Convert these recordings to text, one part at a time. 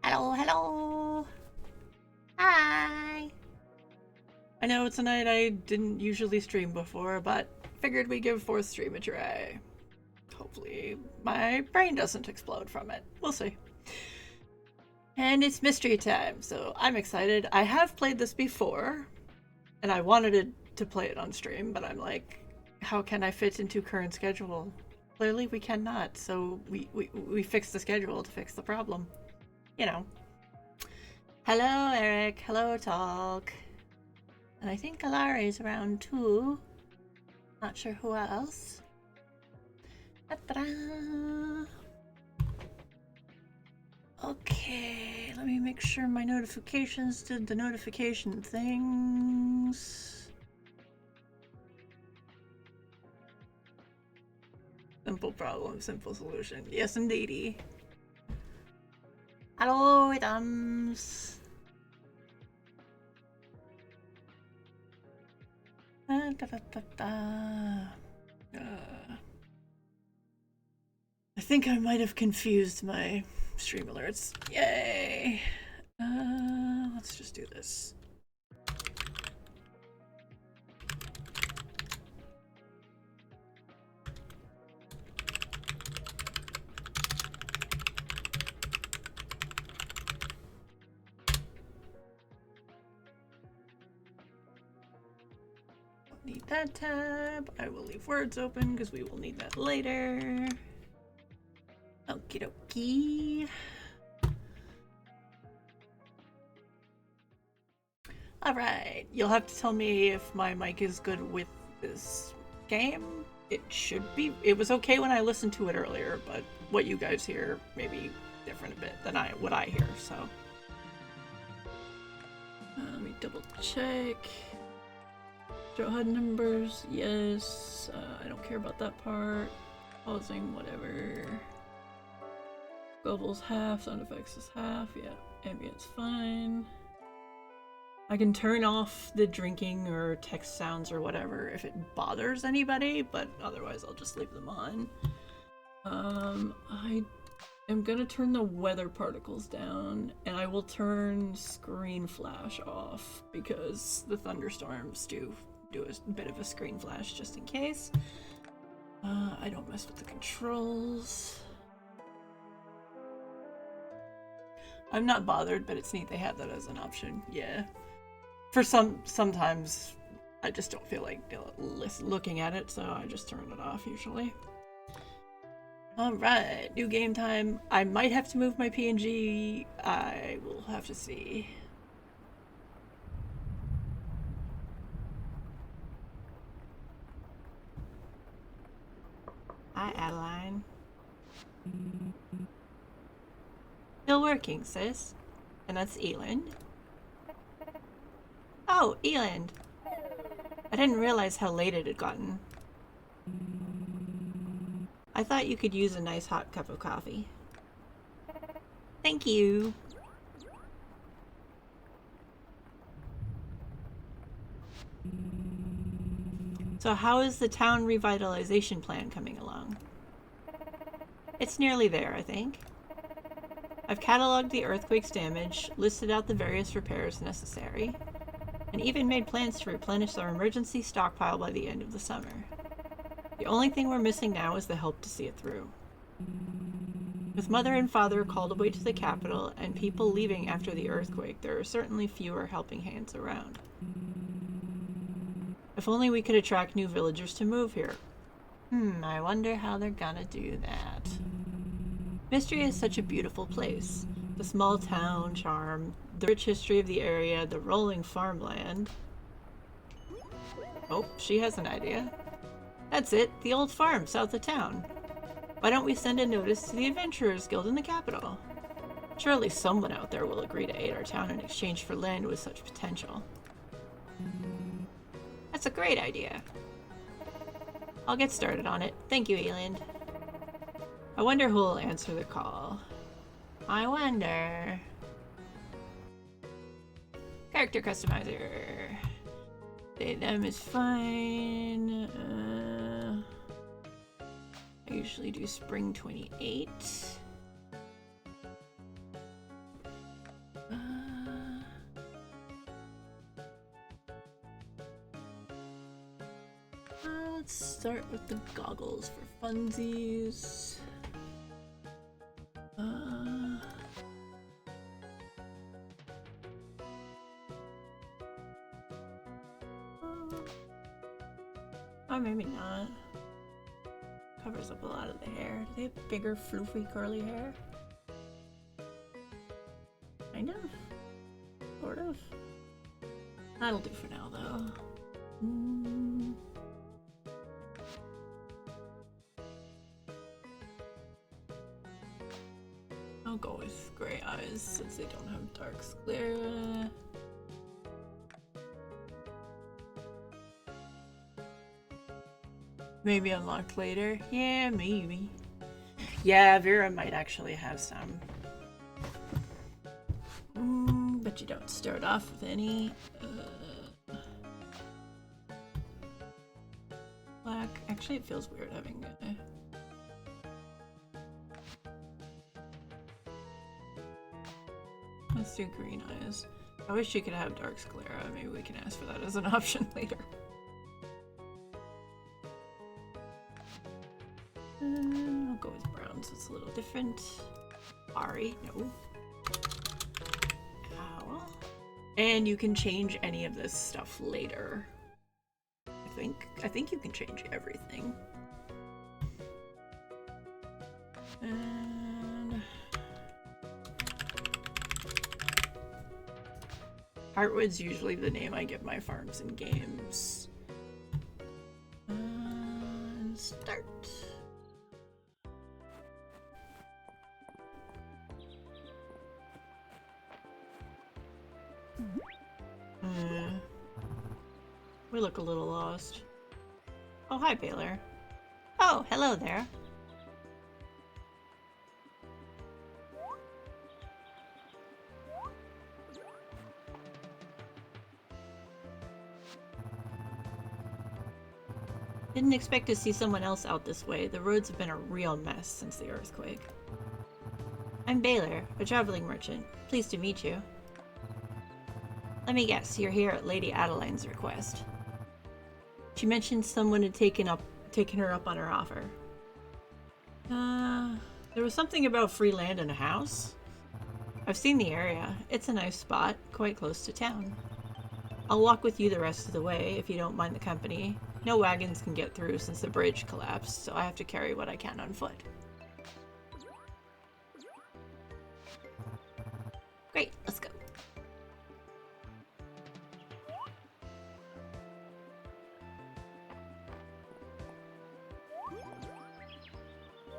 Hello, hello. Hi. I know it's a night I didn't usually stream before, but figured we'd give fourth stream a try. Hopefully my brain doesn't explode from it. We'll see. And it's mystery time, so I'm excited. I have played this before, and I wanted to play it on stream, but I'm like, how can I fit into current schedule? Clearly we cannot, so we fixed the schedule to fix the problem. You know. Hello, Eric. Hello, Talk. And I think Alara is around too. Not sure who else. Ta-da! Okay, let me make sure my notifications did the notification things. Simple problem, simple solution. Yes, indeedy. Hello, Adams. Da, da, da, da. I think I might have confused my stream alerts. Yay! Let's just do this. Need that tab. I will leave words open because we will need that later. Okie dokie. Alright, you'll have to tell me if my mic is good with this game. It should be. It was okay when I listened to it earlier, but what you guys hear may be different a bit than what I hear, so. Let me double check. Draw HUD numbers, yes. I don't care about that part. Pausing, whatever. Global's half, sound effects is half, yeah. Ambient's fine. I can turn off the drinking or text sounds or whatever if it bothers anybody, but otherwise I'll just leave them on. I am gonna turn the weather particles down, and I will turn screen flash off because the thunderstorms do a bit of a screen flash just in case. I don't mess with the controls. I'm not bothered, but it's neat they have that as an option. Yeah. For sometimes I just don't feel like looking at it, so I just turn it off usually. Alright, new game time. I might have to move my PNG. I will have to see. Hi, Adeline. Still working, sis. And that's Eland. Oh, Eland. I didn't realize how late it had gotten. I thought you could use a nice hot cup of coffee. Thank you. So how is the town revitalization plan coming along? It's nearly there, I think. I've cataloged the earthquake's damage, listed out the various repairs necessary, and even made plans to replenish our emergency stockpile by the end of the summer. The only thing we're missing now is the help to see it through. With Mother and Father called away to the capital and people leaving after the earthquake, there are certainly fewer helping hands around. If only we could attract new villagers to move here. I wonder how they're gonna do that. Mistria is such a beautiful place. The small town charm, the rich history of the area, the rolling farmland. Oh, she has an idea. That's it, the old farm south of town. Why don't we send a notice to the Adventurers Guild in the capital? Surely someone out there will agree to aid our town in exchange for land with such potential. That's a great idea. I'll get started on it. Thank you, Eland. I wonder who will answer the call. I wonder. Character customizer. They, them is fine. I usually do spring 28. Let's start with the goggles for funsies. Oh, maybe not. Covers up a lot of the hair. Do they have bigger, floofy, curly hair? Kind of. Sort of. That'll do for now, though. I'll go with gray eyes since they don't have dark sclera. Maybe unlocked later. Yeah, maybe. Yeah, Vera might actually have some. But you don't start off with any. Black. Actually, it feels weird having. Let's do green eyes. I wish you could have dark sclera. Maybe we can ask for that as an option later. I'll go with brown so it's a little different. Ari, no. Owl. And you can change any of this stuff later. I think you can change everything. And Heartwood's usually the name I give my farms in games. Start. We look a little lost. Oh, hi, Baylor. Oh, hello there. Didn't expect to see someone else out this way. The roads have been a real mess since the earthquake. I'm Baylor, a traveling merchant. Pleased to meet you. Let me guess, you're here at Lady Adeline's request. She mentioned someone had taken her up on her offer. There was something about free land and a house. I've seen the area. It's a nice spot, quite close to town. I'll walk with you the rest of the way, if you don't mind the company. No wagons can get through since the bridge collapsed, so I have to carry what I can on foot. Great, let's go.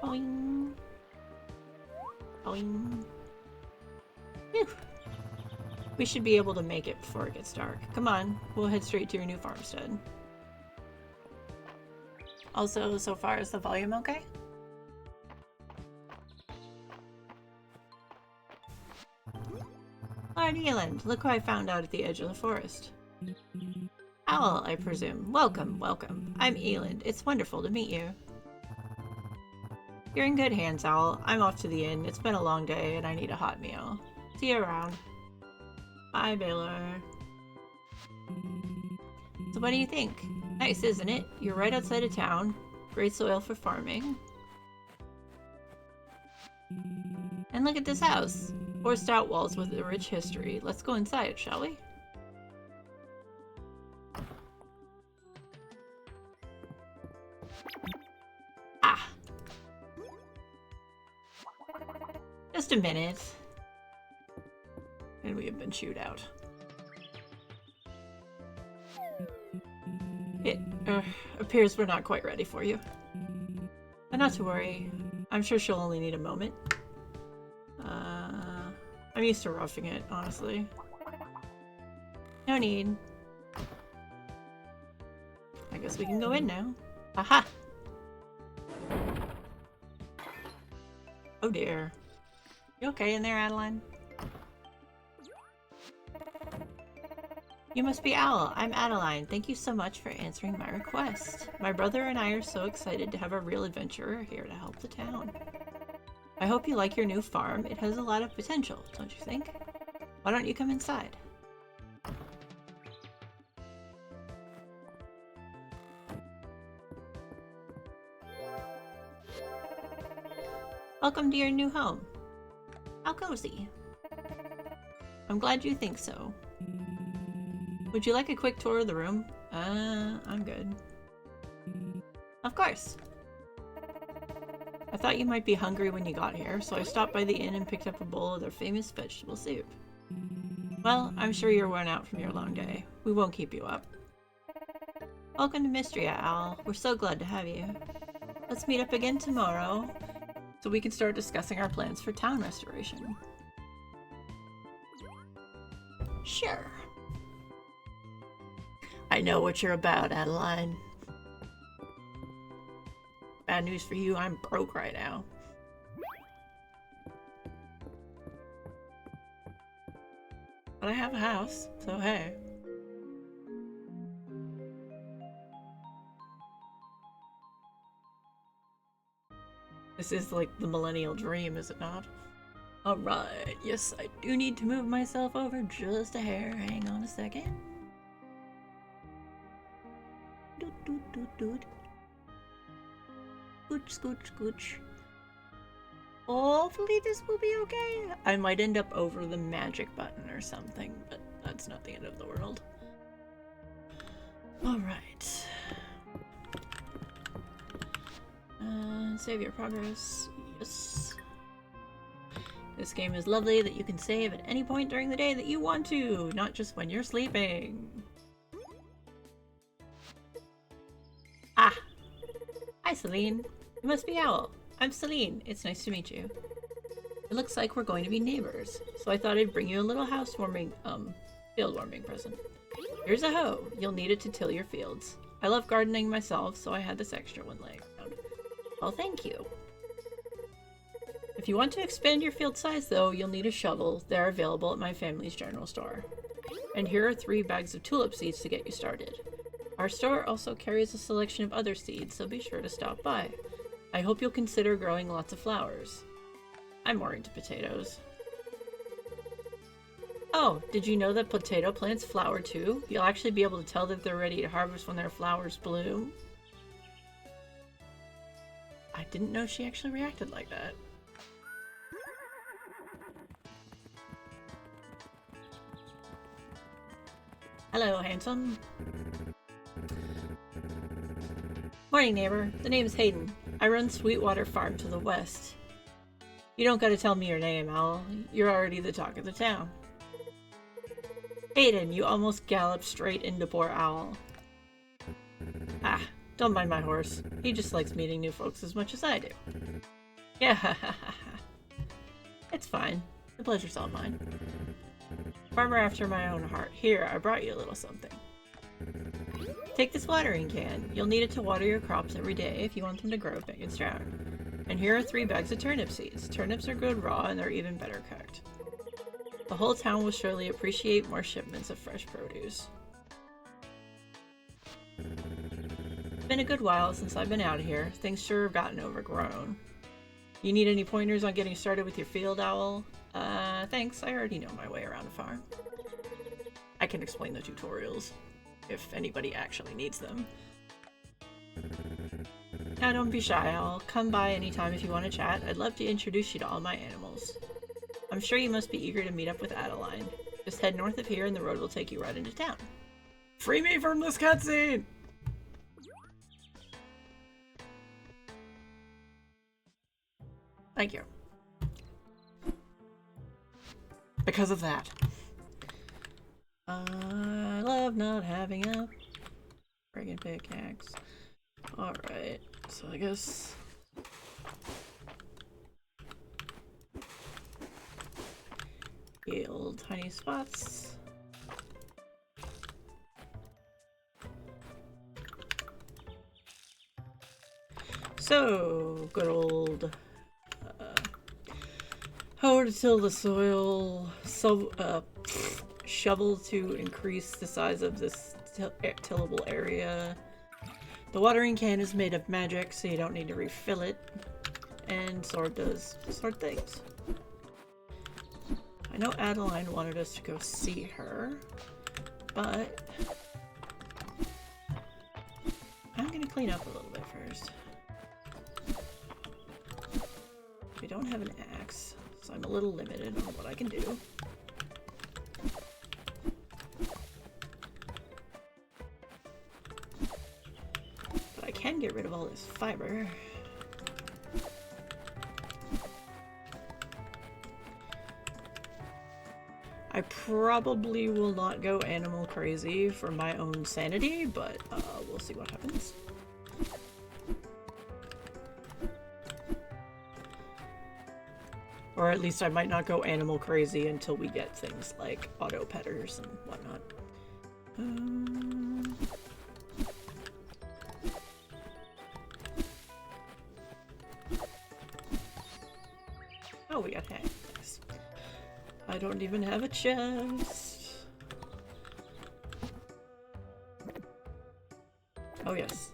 Boing. Boing. Phew. We should be able to make it before it gets dark. Come on, we'll head straight to your new farmstead. Also, so far is the volume okay? Lord Eland, look who I found out at the edge of the forest. Owl, I presume. Welcome, welcome. I'm Eland. It's wonderful to meet you. You're in good hands, Owl. I'm off to the inn. It's been a long day and I need a hot meal. See you around. Bye, Baylor. So what do you think? Nice, isn't it? You're right outside of town. Great soil for farming. And look at this house. 4 stout walls with a rich history. Let's go inside, shall we? Ah! Just a minute. And we have been chewed out. It appears we're not quite ready for you. But not to worry. I'm sure she'll only need a moment. I'm used to roughing it, honestly. No need. I guess we can go in now. Aha! Oh dear. You okay in there, Adeline? You must be Owl. I'm Adeline. Thank you so much for answering my request. My brother and I are so excited to have a real adventurer here to help the town. I hope you like your new farm. It has a lot of potential, don't you think? Why don't you come inside? Welcome to your new home. How cozy. I'm glad you think so. Would you like a quick tour of the room? I'm good. Of course. I thought you might be hungry when you got here, so I stopped by the inn and picked up a bowl of their famous vegetable soup. Well, I'm sure you're worn out from your long day. We won't keep you up. Welcome to Mistria, Owl. We're so glad to have you. Let's meet up again tomorrow, so we can start discussing our plans for town restoration. Sure. I know what you're about, Adeline. Bad news for you, I'm broke right now. But I have a house, so hey. This is like the millennial dream, is it not? Alright, yes, I do need to move myself over just a hair. Hang on a second. Doot, doot, doot, doot. Scooch, scooch, scooch. Hopefully this will be okay. I might end up over the magic button or something, but that's not the end of the world. Alright. Save your progress. Yes. This game is lovely that you can save at any point during the day that you want to, not just when you're sleeping. Ah! Hi, Celine. You must be Owl. I'm Celine. It's nice to meet you. It looks like we're going to be neighbors, so I thought I'd bring you a little housewarming, field warming present. Here's a hoe. You'll need it to till your fields. I love gardening myself, so I had this extra one laying around. Well, thank you. If you want to expand your field size, though, you'll need a shovel. They're available at my family's general store. And here are 3 bags of tulip seeds to get you started. Our store also carries a selection of other seeds, so be sure to stop by. I hope you'll consider growing lots of flowers. I'm more into potatoes. Oh, did you know that potato plants flower too? You'll actually be able to tell that they're ready to harvest when their flowers bloom. I didn't know she actually reacted like that. Hello, handsome. Morning, neighbor. The name's Hayden. I run Sweetwater Farm to the west. You don't gotta tell me your name, Owl. You're already the talk of the town. Hayden, you almost galloped straight into poor Owl. Ah, don't mind my horse. He just likes meeting new folks as much as I do. Yeah, it's fine. The pleasure's all mine. Farmer after my own heart. Here, I brought you a little something. Take this watering can. You'll need it to water your crops every day if you want them to grow big and strong. And here are 3 bags of turnip seeds. Turnips are good raw and they're even better cooked. The whole town will surely appreciate more shipments of fresh produce. It's been a good while since I've been out here. Things sure have gotten overgrown. You need any pointers on getting started with your field, Owl? Thanks. I already know my way around a farm. I can explain the tutorials, if anybody actually needs them. Now don't be shy, Owl. Come by anytime if you want to chat. I'd love to introduce you to all my animals. I'm sure you must be eager to meet up with Adeline. Just head north of here and the road will take you right into town. Free me from this cutscene! Thank you. Because of that. I love not having a friggin' pickaxe. Alright, so I guess... Heal tiny spots. So, good old hoe to till the soil, shovel to increase the size of this tillable area. The watering can is made of magic, so you don't need to refill it. And sword does sword things. I know Adeline wanted us to go see her, but I'm gonna clean up a little bit first. I don't have an axe, so I'm a little limited on what I can do. But I can get rid of all this fiber. I probably will not go animal crazy for my own sanity, but we'll see what happens. Or at least I might not go animal crazy until we get things like auto petters and whatnot. Oh, we got hay. Nice. I don't even have a chest. Oh yes.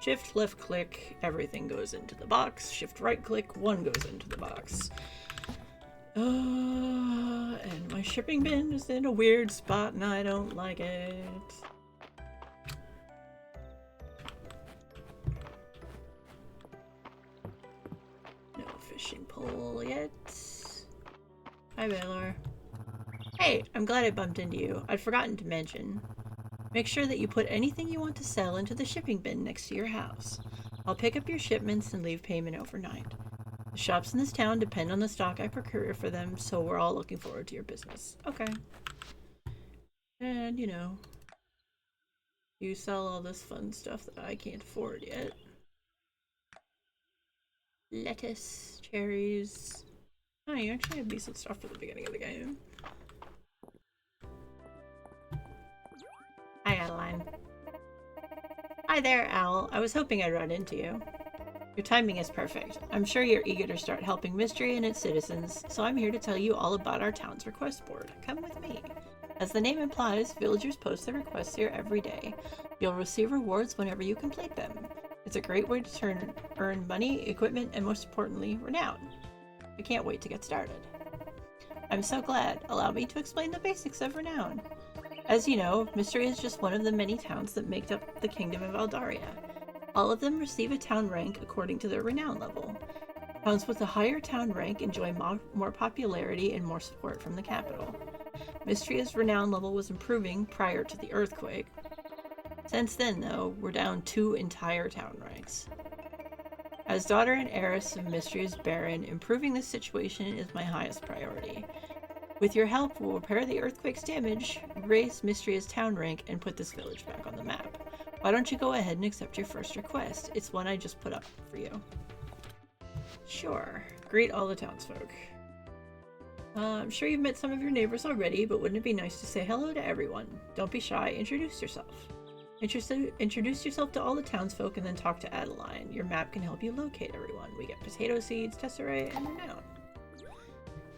Shift left click, everything goes into the box. Shift right click, one goes into the box. And my shipping bin is in a weird spot and I don't like it. No fishing pole yet. Hi, Baylor. Hey, I'm glad I bumped into you. I'd forgotten to mention. Make sure that you put anything you want to sell into the shipping bin next to your house. I'll pick up your shipments and leave payment overnight. The shops in this town depend on the stock I procure for them, so we're all looking forward to your business. Okay. And, you know, you sell all this fun stuff that I can't afford yet. Lettuce, cherries. Oh, you actually have decent stuff for the beginning of the game. Hi, Adeline. Hi there, Owl. I was hoping I'd run into you. Your timing is perfect. I'm sure you're eager to start helping Mistria and its citizens, so I'm here to tell you all about our town's request board. Come with me. As the name implies, villagers post their requests here every day. You'll receive rewards whenever you complete them. It's a great way to earn money, equipment, and most importantly, renown. I can't wait to get started. I'm so glad. Allow me to explain the basics of renown. As you know, Mistria is just one of the many towns that make up the Kingdom of Aldaria. All of them receive a town rank according to their renown level. Towns with a higher town rank enjoy more popularity and more support from the capital. Mistria's renown level was improving prior to the earthquake. Since then, though, we're down 2 entire town ranks. As daughter and heiress of Mistria's Baron, improving this situation is my highest priority. With your help, we'll repair the earthquake's damage, raise Mistria's town rank, and put this village back on the map. Why don't you go ahead and accept your first request? It's one I just put up for you. Sure. Greet all the townsfolk. I'm sure you've met some of your neighbors already, but wouldn't it be nice to say hello to everyone? Don't be shy, introduce yourself. Introduce yourself to all the townsfolk and then talk to Adeline. Your map can help you locate everyone. We get potato seeds, tesserae, and renown.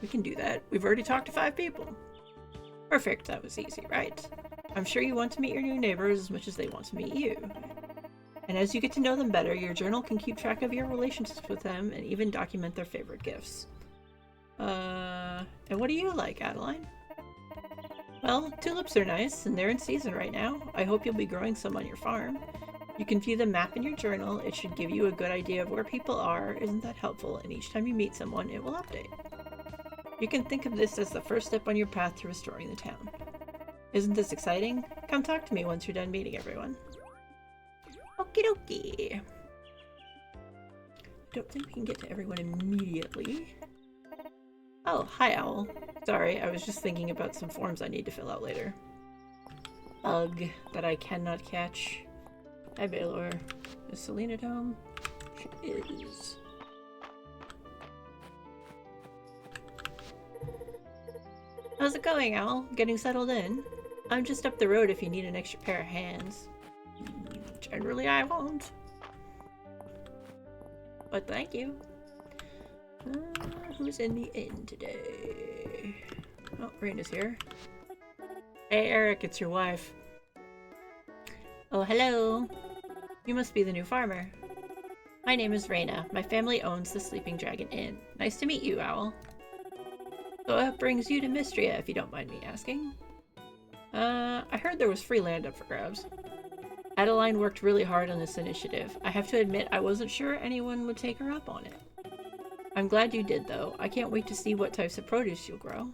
We can do that. We've already talked to 5 people. Perfect, that was easy, right? I'm sure you want to meet your new neighbors as much as they want to meet you. And as you get to know them better, your journal can keep track of your relationships with them and even document their favorite gifts. And what do you like, Adeline? Well, tulips are nice, and they're in season right now. I hope you'll be growing some on your farm. You can view the map in your journal. It should give you a good idea of where people are. Isn't that helpful? And each time you meet someone, it will update. You can think of this as the first step on your path to restoring the town. Isn't this exciting? Come talk to me once you're done meeting everyone. Okie dokie. Don't think we can get to everyone immediately. Oh, hi Owl. Sorry, I was just thinking about some forms I need to fill out later. Bug that I cannot catch. Hi Baylor. Is Selena at home? She is. How's it going, Owl? Getting settled in? I'm just up the road if you need an extra pair of hands. Generally, I won't. But thank you. Who's in the inn today? Oh, Raina's here. Hey, Eric, it's your wife. Oh, hello. You must be the new farmer. My name is Raina. My family owns the Sleeping Dragon Inn. Nice to meet you, Owl. So what brings you to Mistria, if you don't mind me asking? I heard there was free land up for grabs. Adeline worked really hard on this initiative. I have to admit, I wasn't sure anyone would take her up on it. I'm glad you did, though. I can't wait to see what types of produce you'll grow.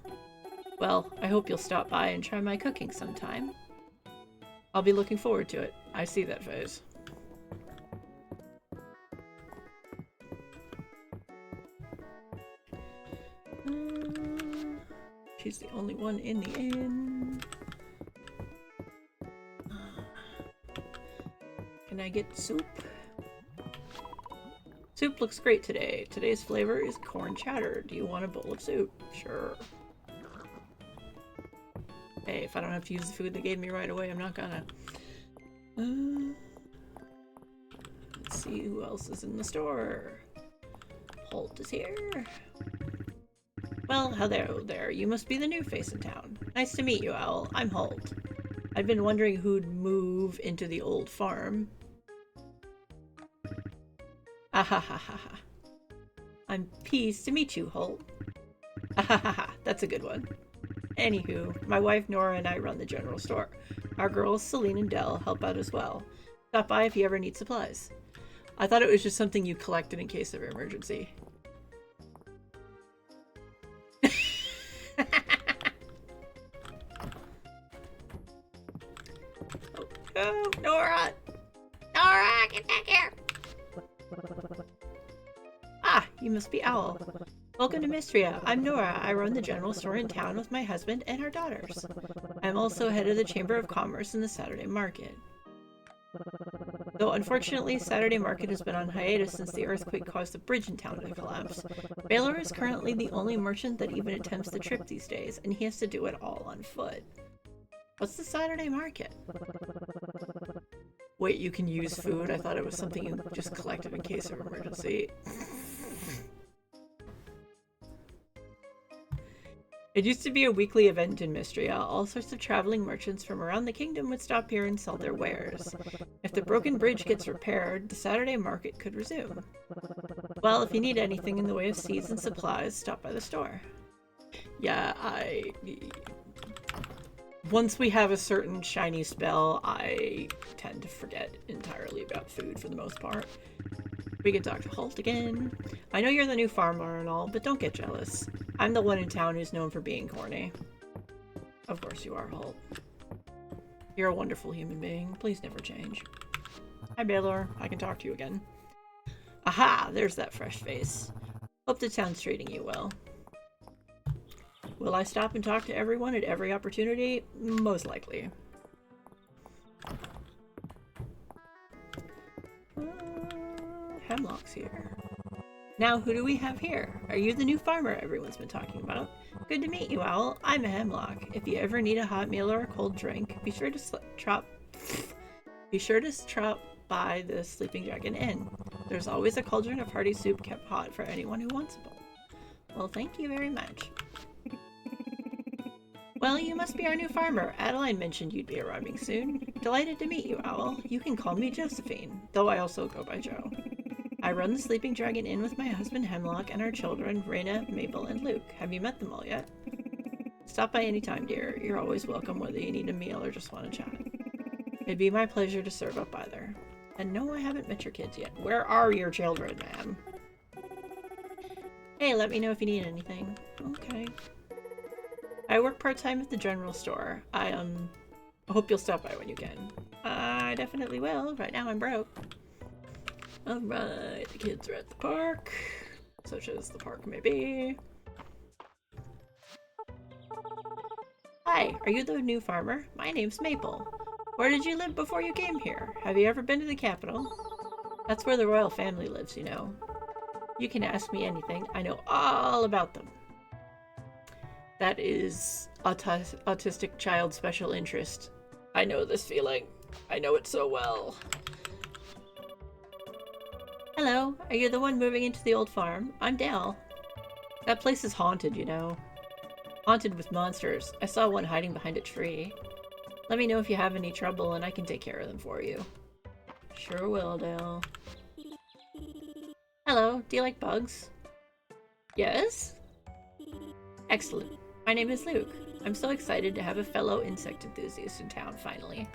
Well, I hope you'll stop by and try my cooking sometime. I'll be looking forward to it. I see that face. She's the only one in the inn. Can I get soup? Soup looks great today. Today's flavor is corn chowder. Do you want a bowl of soup? Sure. Hey, if I don't have to use the food they gave me right away, I'm not gonna. Let's see who else is in the store. Holt is here. Well, hello there. You must be the new face in town. Nice to meet you, Owl. I'm Holt. I've been wondering who'd move into the old farm. Ahahaha. I'm pleased to meet you, Holt. Ahahaha. That's a good one. Anywho, my wife Nora and I run the general store. Our girls, Celine and Dell, help out as well. Stop by if you ever need supplies. I thought it was just something you collected in case of emergency. Oh, Nora! Nora, get back here! Ah, you must be Owl. Welcome to Mistria. I'm Nora. I run the general store in town with my husband and our daughters. I'm also head of the Chamber of Commerce in the Saturday Market. Though unfortunately, Saturday Market has been on hiatus since the earthquake caused the bridge in town to collapse. Baylor is currently the only merchant that even attempts the trip these days, and he has to do it all on foot. What's the Saturday Market? Wait, you can use food? I thought it was something you just collected in case of emergency. It used to be a weekly event in Mistria. All sorts of traveling merchants from around the kingdom would stop here and sell their wares. If the broken bridge gets repaired, the Saturday market could resume. Well, if you need anything in the way of seeds and supplies, stop by the store. Yeah, once we have a certain shiny spell, I tend to forget entirely about food for the most part. We can talk to Holt again. I know you're the new farmer and all, but don't get jealous. I'm the one in town who's known for being corny. Of course you are, Holt. You're a wonderful human being. Please never change. Hi, Baylor. I can talk to you again. Aha! There's that fresh face. Hope the town's treating you well. Will I stop and talk to everyone at every opportunity? Most likely. Hemlock's here. Now, who do we have here? Are you the new farmer everyone's been talking about? Good to meet you, Owl. I'm a Hemlock. If you ever need a hot meal or a cold drink, be sure to stop by the Sleeping Dragon Inn. There's always a cauldron of hearty soup kept hot for anyone who wants a bowl. Well, thank you very much. Well, you must be our new farmer. Adeline mentioned you'd be arriving soon. Delighted to meet you, Owl. You can call me Josephine, though I also go by Joe. I run the Sleeping Dragon Inn with my husband Hemlock and our children, Raina, Mabel, and Luke. Have you met them all yet? Stop by any time, dear. You're always welcome, whether you need a meal or just want to chat. It'd be my pleasure to serve up either. And no, I haven't met your kids yet. Where are your children, ma'am? Hey, let me know if you need anything. Okay. I work part-time at the general store. I hope you'll stop by when you can. I definitely will. Right now I'm broke. Alright, the kids are at the park. Such as the park may be. Hi, are you the new farmer? My name's Maple. Where did you live before you came here? Have you ever been to the capital? That's where the royal family lives, you know. You can ask me anything. I know all about them. That is autistic child special interest. I know this feeling. I know it so well. Hello, are you the one moving into the old farm? I'm Dale. That place is haunted, you know. Haunted with monsters. I saw one hiding behind a tree. Let me know if you have any trouble and I can take care of them for you. Sure will, Dale. Hello, do you like bugs? Yes? Excellent. My name is Luke. I'm so excited to have a fellow insect enthusiast in town, finally.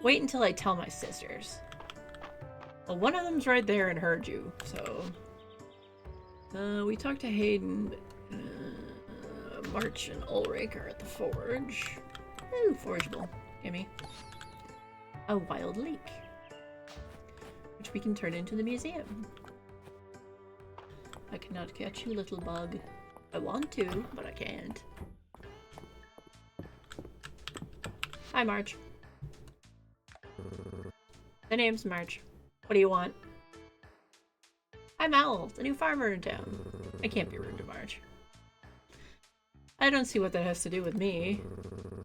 Wait until I tell my sisters. Well, one of them's right there and heard you, so... We talked to Hayden. March and Ulrich are at the forge. Ooh, forgeable. Gimme. A wild lake, which we can turn into the museum. I cannot catch you, little bug. I want to, but I can't. Hi, March. The name's March. What do you want? I'm Owl, the new farmer in town. I can't be rude to March. I don't see what that has to do with me.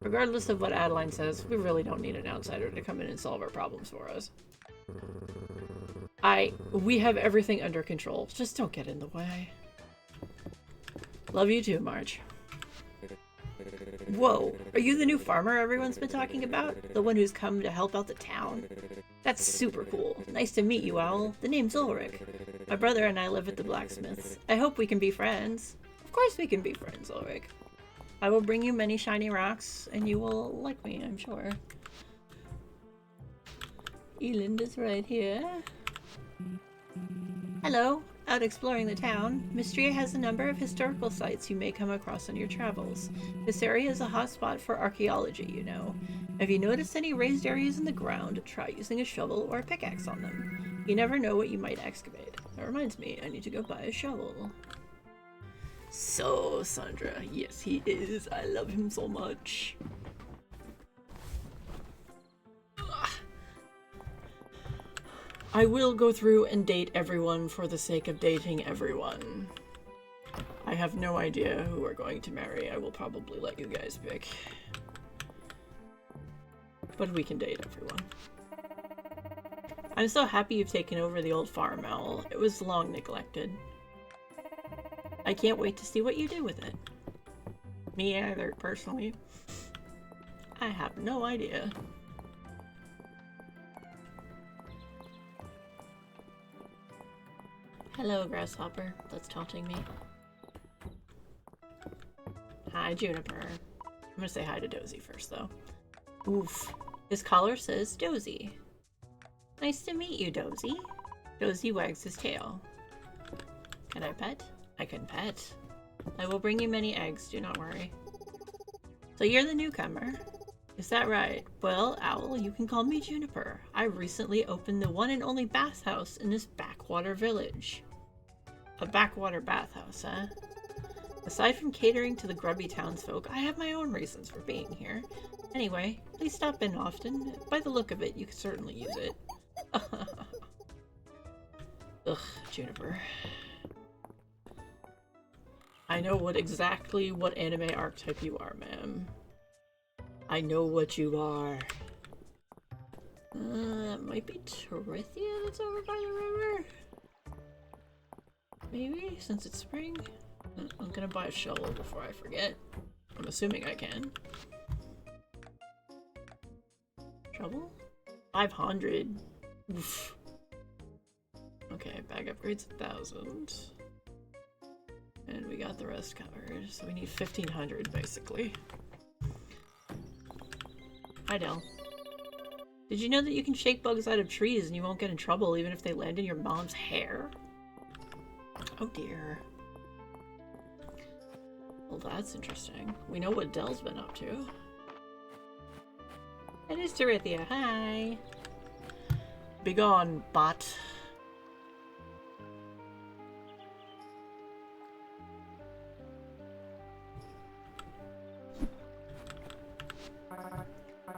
Regardless of what Adeline says, we really don't need an outsider to come in and solve our problems for us. We have everything under control. Just don't get in the way. Love you too, March. Whoa, are you the new farmer everyone's been talking about? The one who's come to help out the town? That's super cool. Nice to meet you, Owl. The name's Ulrich. My brother and I live at the blacksmith's. I hope we can be friends. Of course we can be friends, Ulrich. I will bring you many shiny rocks, and you will like me, I'm sure. Eland is right here. Hello. Out exploring the town, Mistria has a number of historical sites you may come across on your travels. This area is a hotspot for archaeology, you know. If you notice any raised areas in the ground, try using a shovel or a pickaxe on them. You never know what you might excavate. That reminds me, I need to go buy a shovel. So, Sandra, yes he is. I love him so much. I will go through and date everyone for the sake of dating everyone. I have no idea who we're going to marry. I will probably let you guys pick. But we can date everyone. I'm so happy you've taken over the old farm, Owl. It was long neglected. I can't wait to see what you do with it. Me either, personally. I have no idea. Hello, Grasshopper. That's taunting me. Hi, Juniper. I'm gonna say hi to Dozy first, though. Oof. His collar says Dozy. Nice to meet you, Dozy. Dozy wags his tail. Can I pet? I can pet. I will bring you many eggs, do not worry. So you're the newcomer. Is that right? Well, Owl, you can call me Juniper. I recently opened the one and only bathhouse in this backwater village. A backwater bathhouse, huh? Aside from catering to the grubby townsfolk, I have my own reasons for being here. Anyway, please stop in often. By the look of it, you could certainly use it. Ugh, Juniper. I know exactly what anime archetype you are, ma'am. I know what you are. That might be Terithia that's over by the river? Maybe, since it's spring? I'm gonna buy a shovel before I forget. I'm assuming I can. Shovel? 500. Oof. Okay, bag upgrades 1,000. And we got the rest covered, so we need 1,500 basically. Hi, Del. Did you know that you can shake bugs out of trees and you won't get in trouble even if they land in your mom's hair? Oh dear. Well, that's interesting. We know what Del's been up to. It is Terithia. Hi! Begone, bot.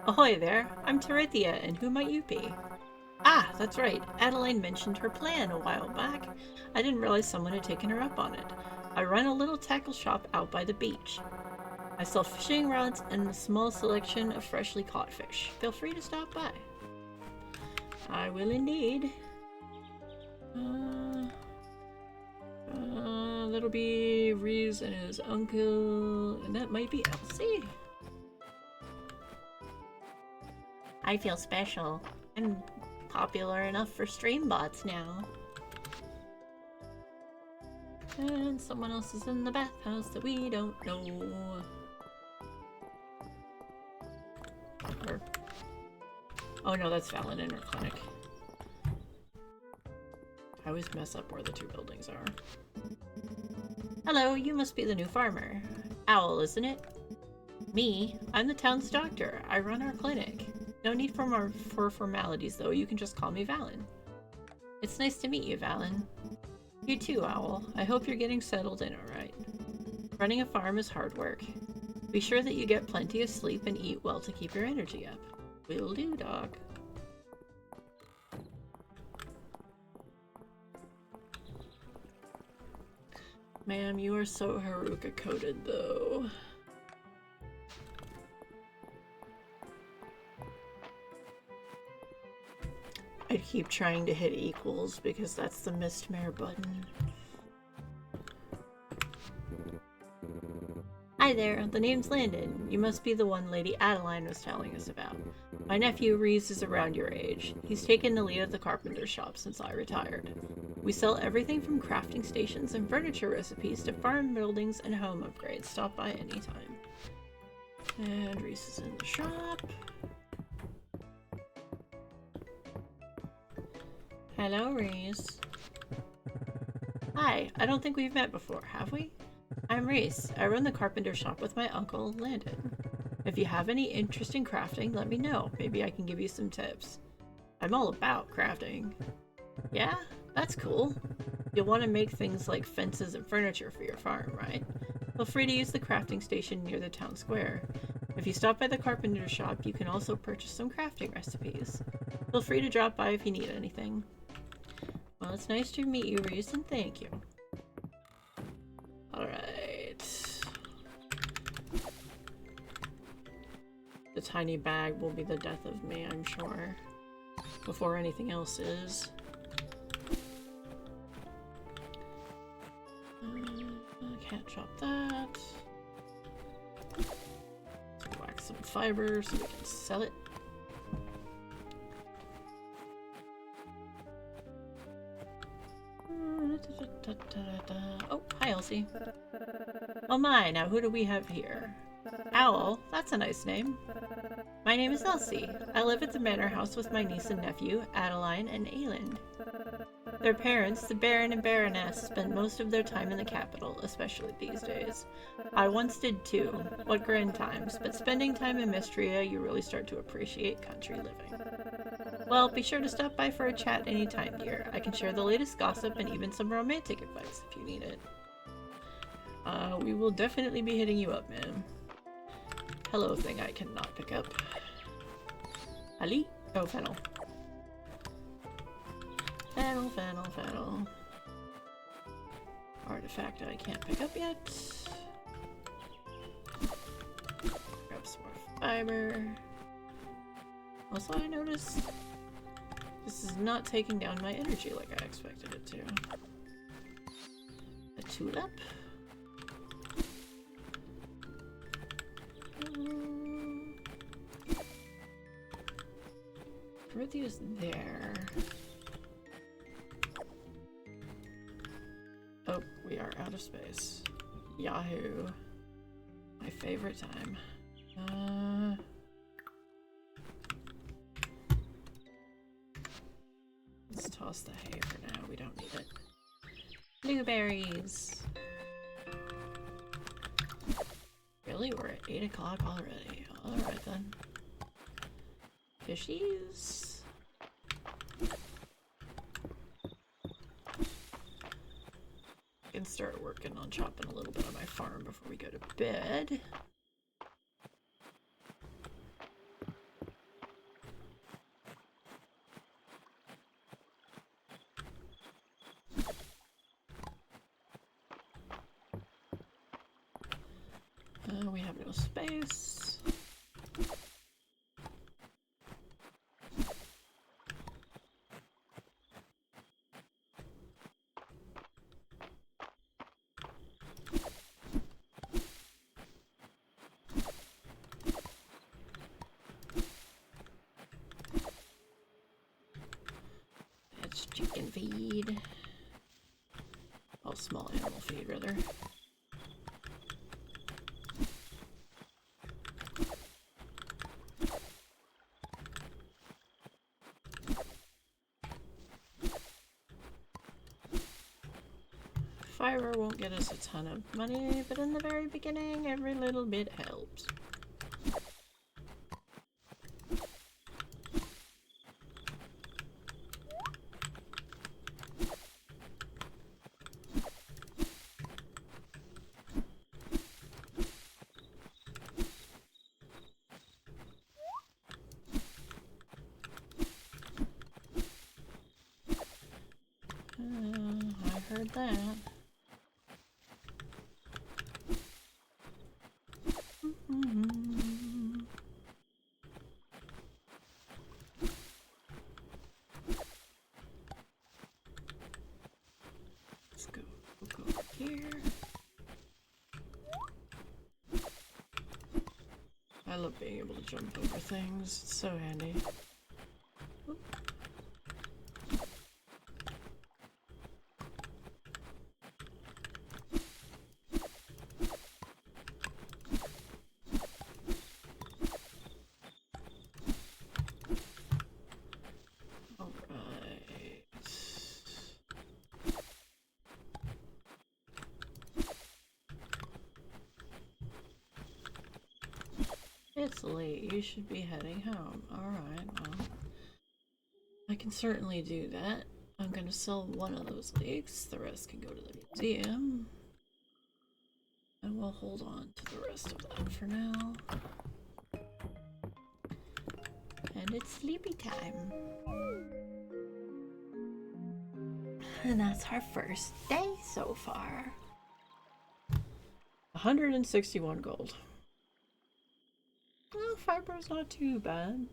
Ahoy there, I'm Terithia, and who might you be? Ah, that's right. Adeline mentioned her plan a while back. I didn't realize someone had taken her up on it. I run a little tackle shop out by the beach. I sell fishing rods and a small selection of freshly caught fish. Feel free to stop by. I will indeed. That'll be Reese and his uncle, and that might be Elsie. I feel special. I'm popular enough for stream bots now. And someone else is in the bathhouse that we don't know. Or... oh no, that's Fallon in her clinic. I always mess up where the two buildings are. Hello, you must be the new farmer. Owl, isn't it? Me? I'm the town's doctor. I run our clinic. No need for formalities, though. You can just call me Valen. It's nice to meet you, Valen. You too, Owl. I hope you're getting settled in alright. Running a farm is hard work. Be sure that you get plenty of sleep and eat well to keep your energy up. Will do, dog. Ma'am, you are so Haruka-coded, though. I'd keep trying to hit equals because that's the Mistmare button. Hi there, the name's Landon. You must be the one Lady Adeline was telling us about. My nephew Reese is around your age. He's taken the lead of the carpenter shop since I retired. We sell everything from crafting stations and furniture recipes to farm buildings and home upgrades. Stop by anytime. And Reese is in the shop. Hello, Reese. Hi, I don't think we've met before, have we? I'm Reese. I run the carpenter shop with my uncle, Landon. If you have any interest in crafting, let me know. Maybe I can give you some tips. I'm all about crafting. Yeah? That's cool. You'll want to make things like fences and furniture for your farm, right? Feel free to use the crafting station near the town square. If you stop by the carpenter shop, you can also purchase some crafting recipes. Feel free to drop by if you need anything. Well, it's nice to meet you, Reese, and thank you. Alright. The tiny bag will be the death of me, I'm sure. Before anything else is. Can't chop that. Let's wax some fiber so we can sell it. Oh, hi Elsie. Oh my, now who do we have here? Owl, that's a nice name. My name is Elsie. I live at the manor house with my niece and nephew, Adeline and Ayland. Their parents, the Baron and Baroness, spend most of their time in the capital, especially these days. I once did too. What grand times, but spending time in Mistria, you really start to appreciate country living. Well, be sure to stop by for a chat anytime, dear. I can share the latest gossip and even some romantic advice if you need it. We will definitely be hitting you up, ma'am. Hello thing I cannot pick up. Ali? Oh, fennel. Fennel, fennel, fennel. Artifact I can't pick up yet. Grab some more fiber. Also, I noticed this is not taking down my energy like I expected it to. A tulip. Ruthie's there. Oh, we are out of space. Yahoo. My favorite time. Let's toss the hay for now. We don't need it. Blueberries. Really? We're at 8 o'clock already. Alright then. Fishies. I can start working on chopping a little bit of my farm before we go to bed. We have no space. That's chicken feed. Oh, small animal feed, rather. fiber won't get us a ton of money, but in the very beginning, every little bit helps. I heard that. Let's go over here. I love being able to jump over things. It's so handy. Oop. It's late. You should be heading home. Alright, well, I can certainly do that. I'm gonna sell one of those leeks. The rest can go to the museum. And we'll hold on to the rest of that for now. And it's sleepy time. And that's our first day so far. 161 gold. Well, fiber's not too bad.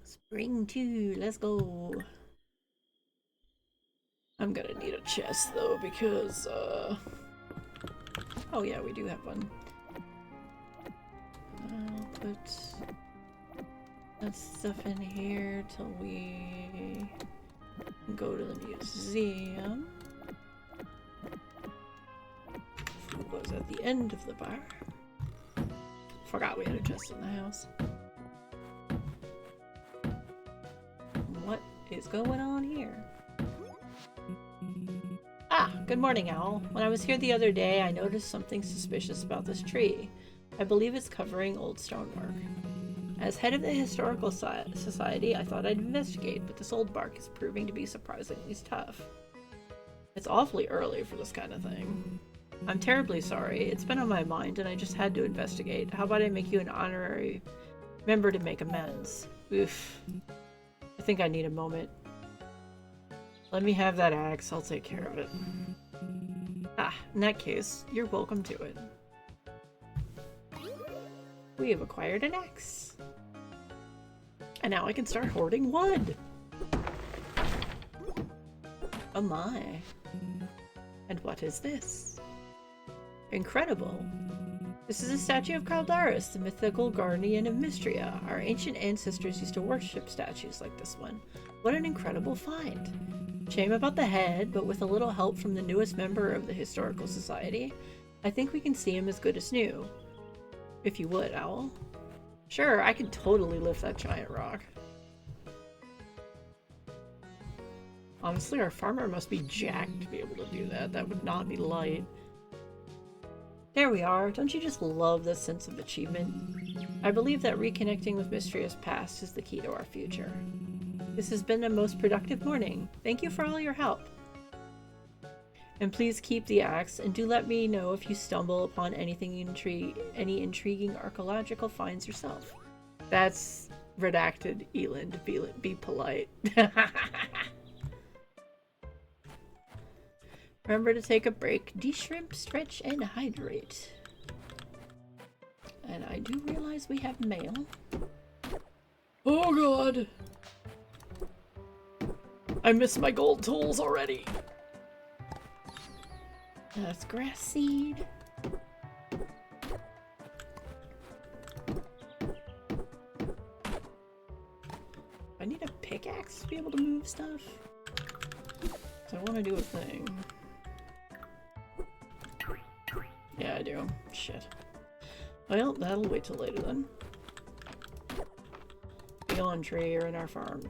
Spring 2, let's go. I'm gonna need a chest though because, oh yeah, we do have one. I'll put that stuff in here till we go to the museum. Food was at the end of the bar. Forgot we had a chest in the house. What is going on here? Ah, good morning, Owl. When I was here the other day, I noticed something suspicious about this tree. I believe it's covering old stonework. As head of the Historical Society, I thought I'd investigate, but this old bark is proving to be surprisingly tough. It's awfully early for this kind of thing. I'm terribly sorry. It's been on my mind, and I just had to investigate. How about I make you an honorary member to make amends? Oof. I think I need a moment. Let me have that axe. I'll take care of it. Ah, in that case, you're welcome to it. We have acquired an axe. And now I can start hoarding wood. Oh my. And what is this? Incredible. This is a statue of Caldaris, the mythical guardian of Mistria. Our ancient ancestors used to worship statues like this one. What an incredible find. Shame about the head, but with a little help from the newest member of the Historical Society, I think we can see him as good as new. If you would, Owl. Sure, I could totally lift that giant rock. Honestly, our farmer must be jacked to be able to do that. That would not be light. There we are. Don't you just love this sense of achievement? I believe that reconnecting with Mistria's past is the key to our future. This has been a most productive morning. Thank you for all your help. And please keep the axe, and do let me know if you stumble upon any intriguing archaeological finds yourself. That's redacted, Eland. Be polite. Remember to take a break, de-shrimp, stretch, and hydrate. And I do realize we have mail. Oh god! I miss my gold tools already. That's grass seed. I need a pickaxe to be able to move stuff. So I want to do a thing. Yeah, I do. Shit. Well, that'll wait till later then. We neon tree are in our farm.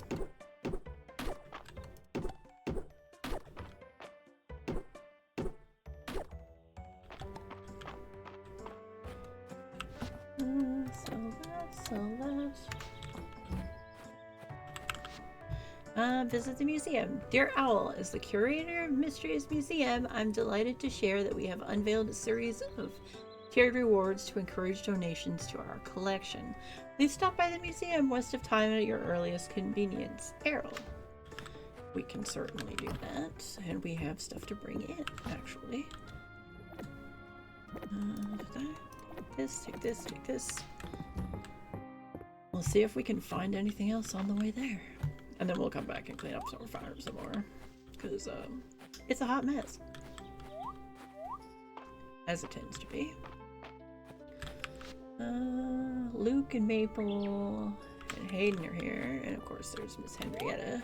Visit the museum. Dear Owl, as the curator of Mistria's Museum, I'm delighted to share that we have unveiled a series of tiered rewards to encourage donations to our collection. Please stop by the museum west of time at your earliest convenience. Errol. We can certainly do that, and we have stuff to bring in, actually. Take this. We'll see if we can find anything else on the way there. And then we'll come back and clean up some farm some more. Because, it's a hot mess. As it tends to be. Luke and Maple and Hayden are here. And of course there's Miss Henrietta.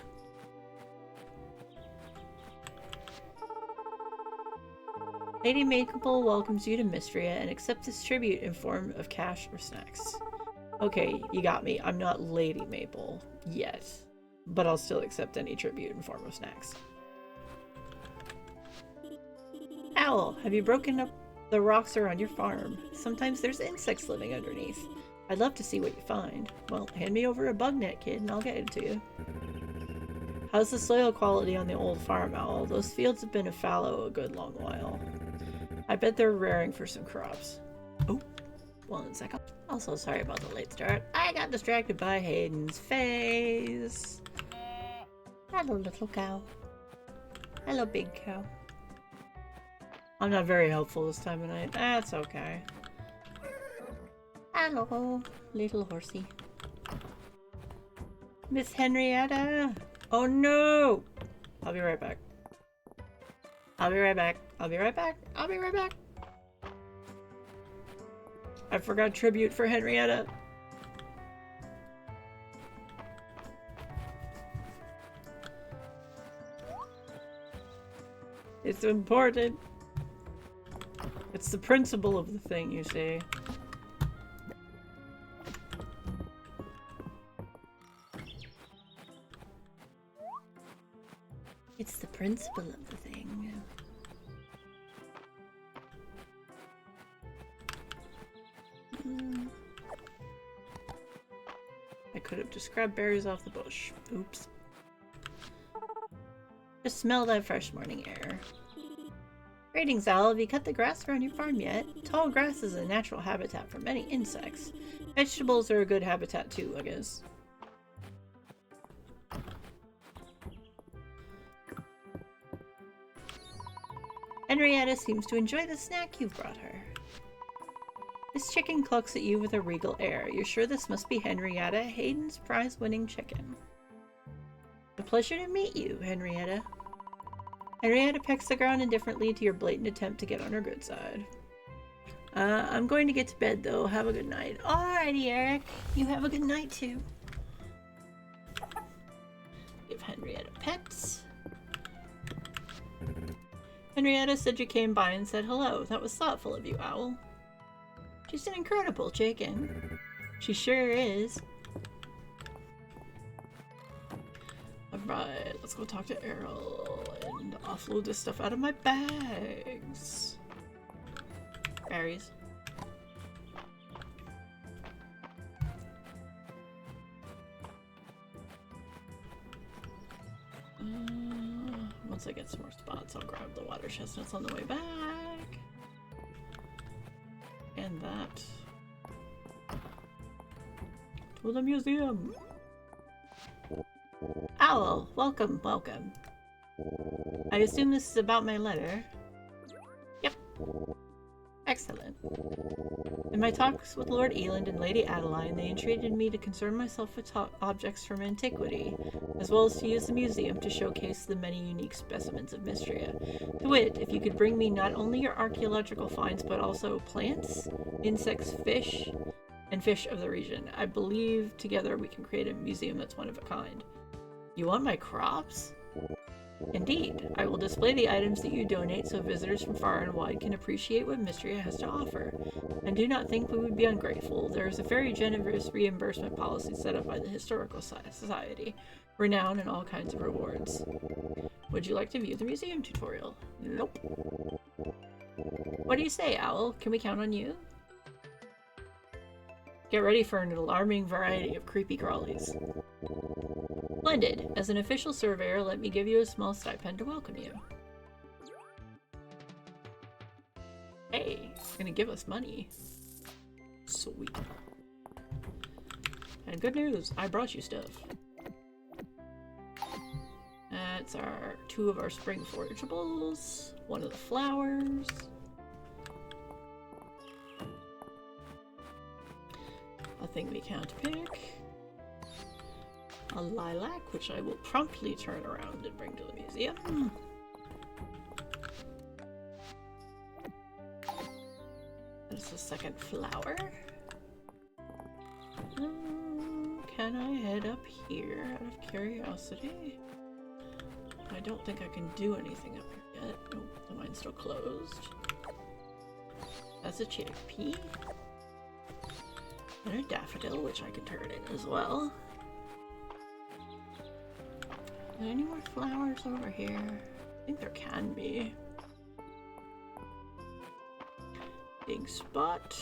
Lady Maple welcomes you to Mistria and accepts this tribute in form of cash or snacks. Okay, you got me. I'm not Lady Maple yet. But I'll still accept any tribute in form of snacks. Owl, have you broken up the rocks around your farm? Sometimes there's insects living underneath. I'd love to see what you find. Well, hand me over a bug net, kid, and I'll get it to you. How's the soil quality on the old farm, Owl? Those fields have been a fallow a good long while. I bet they're raring for some crops. Oh, 1 second. Also, sorry about the late start. I got distracted by Hayden's face. Hello, little cow. Hello, big cow. I'm not very helpful this time of night. That's okay. Hello, little horsey. Miss Henrietta! Oh no! I'll be right back. I'll be right back. I'll be right back. I'll be right back. I forgot tribute for Henrietta. It's important. It's the principle of the thing, you see. It's the principle of the thing. I could have just grabbed berries off the bush. Oops. Just smell that fresh morning air. Greetings, Owl. Have you cut the grass around your farm yet? Tall grass is a natural habitat for many insects. Vegetables are a good habitat too, I guess. Henrietta seems to enjoy the snack you've brought her. This chicken clucks at you with a regal air. You're sure this must be Henrietta, Hayden's prize-winning chicken. A pleasure to meet you, Henrietta. Henrietta pecks the ground indifferently to your blatant attempt to get on her good side. I'm going to get to bed, though. Have a good night. Alrighty, Eric. You have a good night, too. Give Henrietta pets. Henrietta said you came by and said hello. That was thoughtful of you, Owl. She's an incredible chicken. She sure is. Alright, let's go talk to Errol and offload this stuff out of my bags. Berries. Once I get some more spots, I'll grab the water chestnuts on the way back. And that. To the museum! Owl, welcome, welcome. I assume this is about my letter. Yep. Excellent. In my talks with Lord Eland and Lady Adeline, they entreated me to concern myself with objects from antiquity, as well as to use the museum to showcase the many unique specimens of Mistria. To wit, if you could bring me not only your archaeological finds, but also plants, insects, fish, and fish of the region, I believe together we can create a museum that's one of a kind. You want my crops? Indeed, I will display the items that you donate so visitors from far and wide can appreciate what Mistria has to offer. And do not think we would be ungrateful. There is a very generous reimbursement policy set up by the Historical Society, renowned in all kinds of rewards. Would you like to view the museum tutorial? Nope. What do you say, Owl? Can we count on you? Get ready for an alarming variety of creepy crawlies. Splendid. As an official surveyor, let me give you a small stipend to welcome you. Hey, you're gonna give us money. Sweet. And good news, I brought you stuff. That's our 2 of our spring forageables, 1 of the flowers. A thing we can't pick. A lilac, which I will promptly turn around and bring to the museum. There's a second flower. Can I head up here out of curiosity? I don't think I can do anything up here yet. Nope, the mine's still closed. That's a chickpea. And a daffodil, which I can turn in as well. Are there any more flowers over here? I think there can be. Big spot.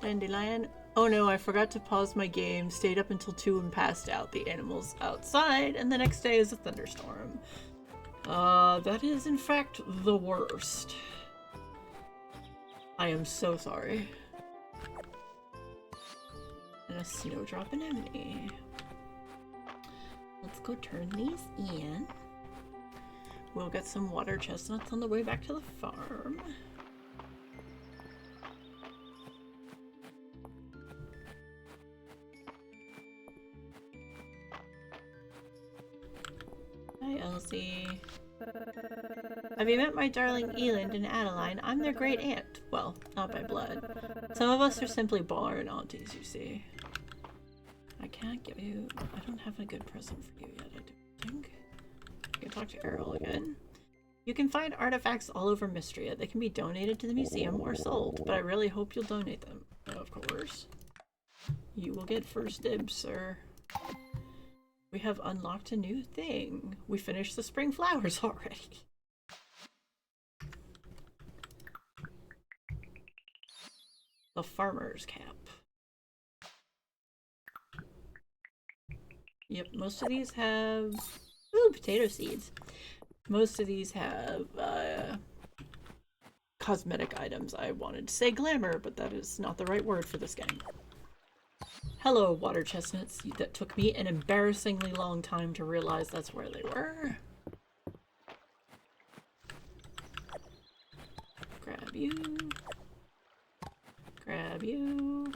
Dandelion. Oh no, I forgot to pause my game, stayed up until 2 and passed out. The animals outside, and the next day is a thunderstorm. That is in fact the worst. I am so sorry. And a snowdrop anemone. Let's go turn these in. We'll get some water chestnuts on the way back to the farm. Hi, Elsie. Have you met my darling Eland and Adeline? I'm their great aunt. Well, not by blood. Some of us are simply born aunties, you see. I can't give you... I don't have a good present for you yet, I don't think. I can talk to Errol again. You can find artifacts all over Mistria. They can be donated to the museum or sold, but I really hope you'll donate them. Of course. You will get first dibs, sir. We have unlocked a new thing. We finished the spring flowers already. The farmer's cap. Yep, most of these have... Ooh, potato seeds. Most of these have cosmetic items. I wanted to say glamour, but that is not the right word for this game. Hello, water chestnuts. That took me an embarrassingly long time to realize that's where they were. Grab you. Grab you.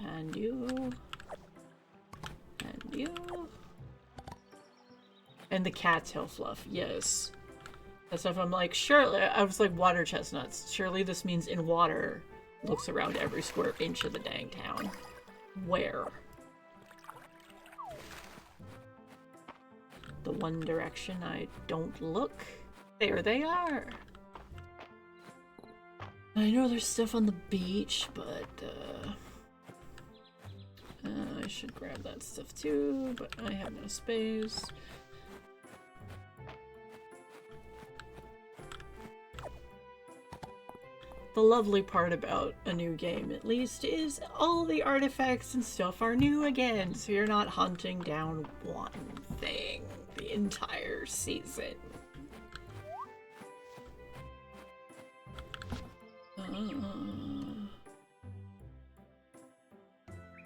And you. And you. And the cattail fluff, yes. That stuff I'm like, surely, I was like, water chestnuts. Surely this means in water. Looks around every square inch of the dang town. Where? The one direction I don't look. There they are. I know there's stuff on the beach, but I should grab that stuff too, but I have no space. The lovely part about a new game, at least, is all the artifacts and stuff are new again, so you're not hunting down one thing the entire season.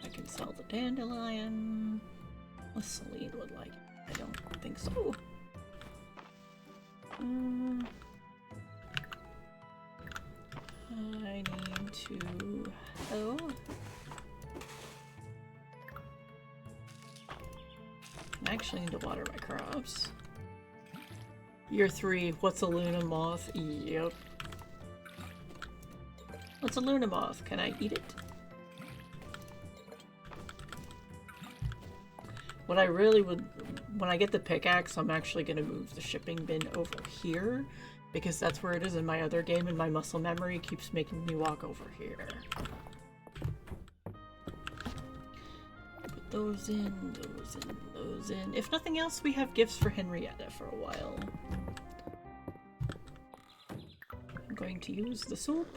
I can sell the dandelion. Well, Celine would like it. I don't think so. I need to... Oh. I actually need to water my crops. Year 3. What's a Luna moth? Yep. What's a Luna moth? Can I eat it? What I really would, when I get the pickaxe, I'm actually going to move the shipping bin over here, because that's where it is in my other game, and my muscle memory keeps making me walk over here. Put those in, those in, those in. If nothing else, we have gifts for Henrietta for a while. I'm going to use the soup.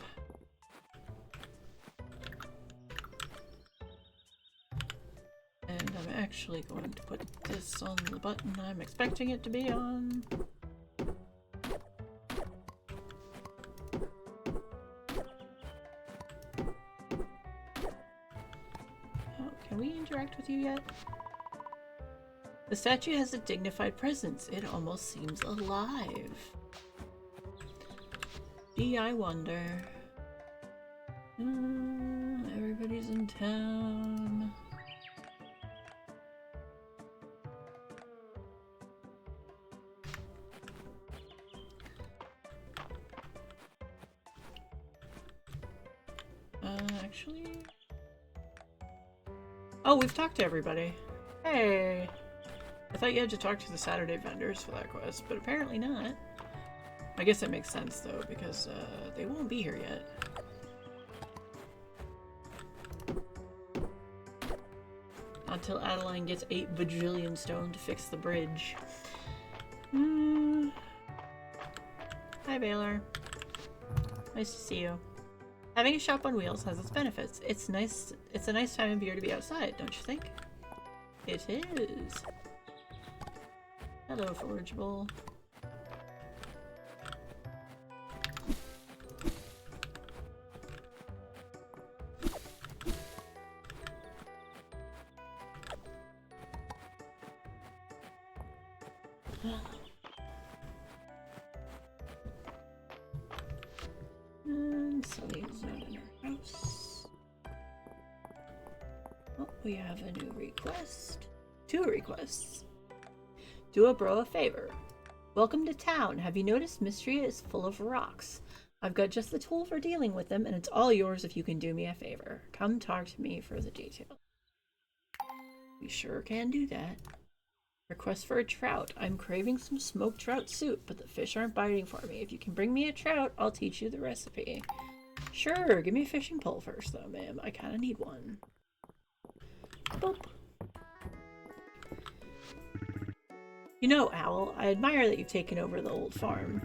And I'm actually going to put this on the button I'm expecting it to be on. Oh, can we interact with you yet? The statue has a dignified presence. It almost seems alive. Gee, I wonder. Everybody's in town. Actually... Oh, we've talked to everybody. Hey! I thought you had to talk to the Saturday vendors for that quest, but apparently not. I guess that makes sense, though, because they won't be here yet. Until Adeline gets 8 bajillion stone to fix the bridge. Hi, Baylor. Nice to see you. Having a shop on wheels has its benefits. It's nice. It's a nice time of year to be outside, don't you think? It is. Hello, Forageable. Sunny's not in her house. Oh, we have a new request. 2 requests. Do a bro a favor. Welcome to town. Have you noticed Mistria is full of rocks? I've got just the tool for dealing with them, and it's all yours if you can do me a favor. Come talk to me for the details. We sure can do that. Request for a trout. I'm craving some smoked trout soup, but the fish aren't biting for me. If you can bring me a trout, I'll teach you the recipe. Sure, give me a fishing pole first, though, ma'am. I kind of need one. Boop. You know, Owl, I admire that you've taken over the old farm.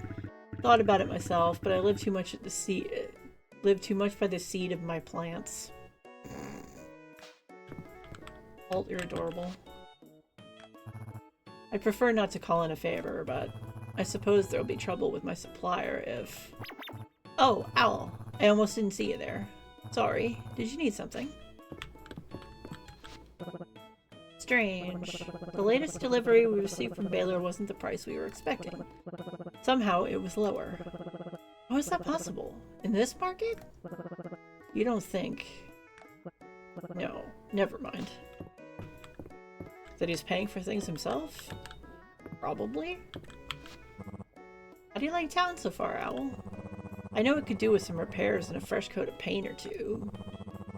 Thought about it myself, but I live too much at the seed. Live too much by the seed of my plants. Alt, you're adorable. I prefer not to call in a favor, but I suppose there'll be trouble with my supplier if... Oh, Owl. I almost didn't see you there. Sorry. Did you need something? Strange. The latest delivery we received from Baylor wasn't the price we were expecting. Somehow it was lower. How is that possible? In this market? You don't think... No, never mind. That he's paying for things himself? Probably. How do you like town so far, Owl? I know it could do with some repairs and a fresh coat of paint or two,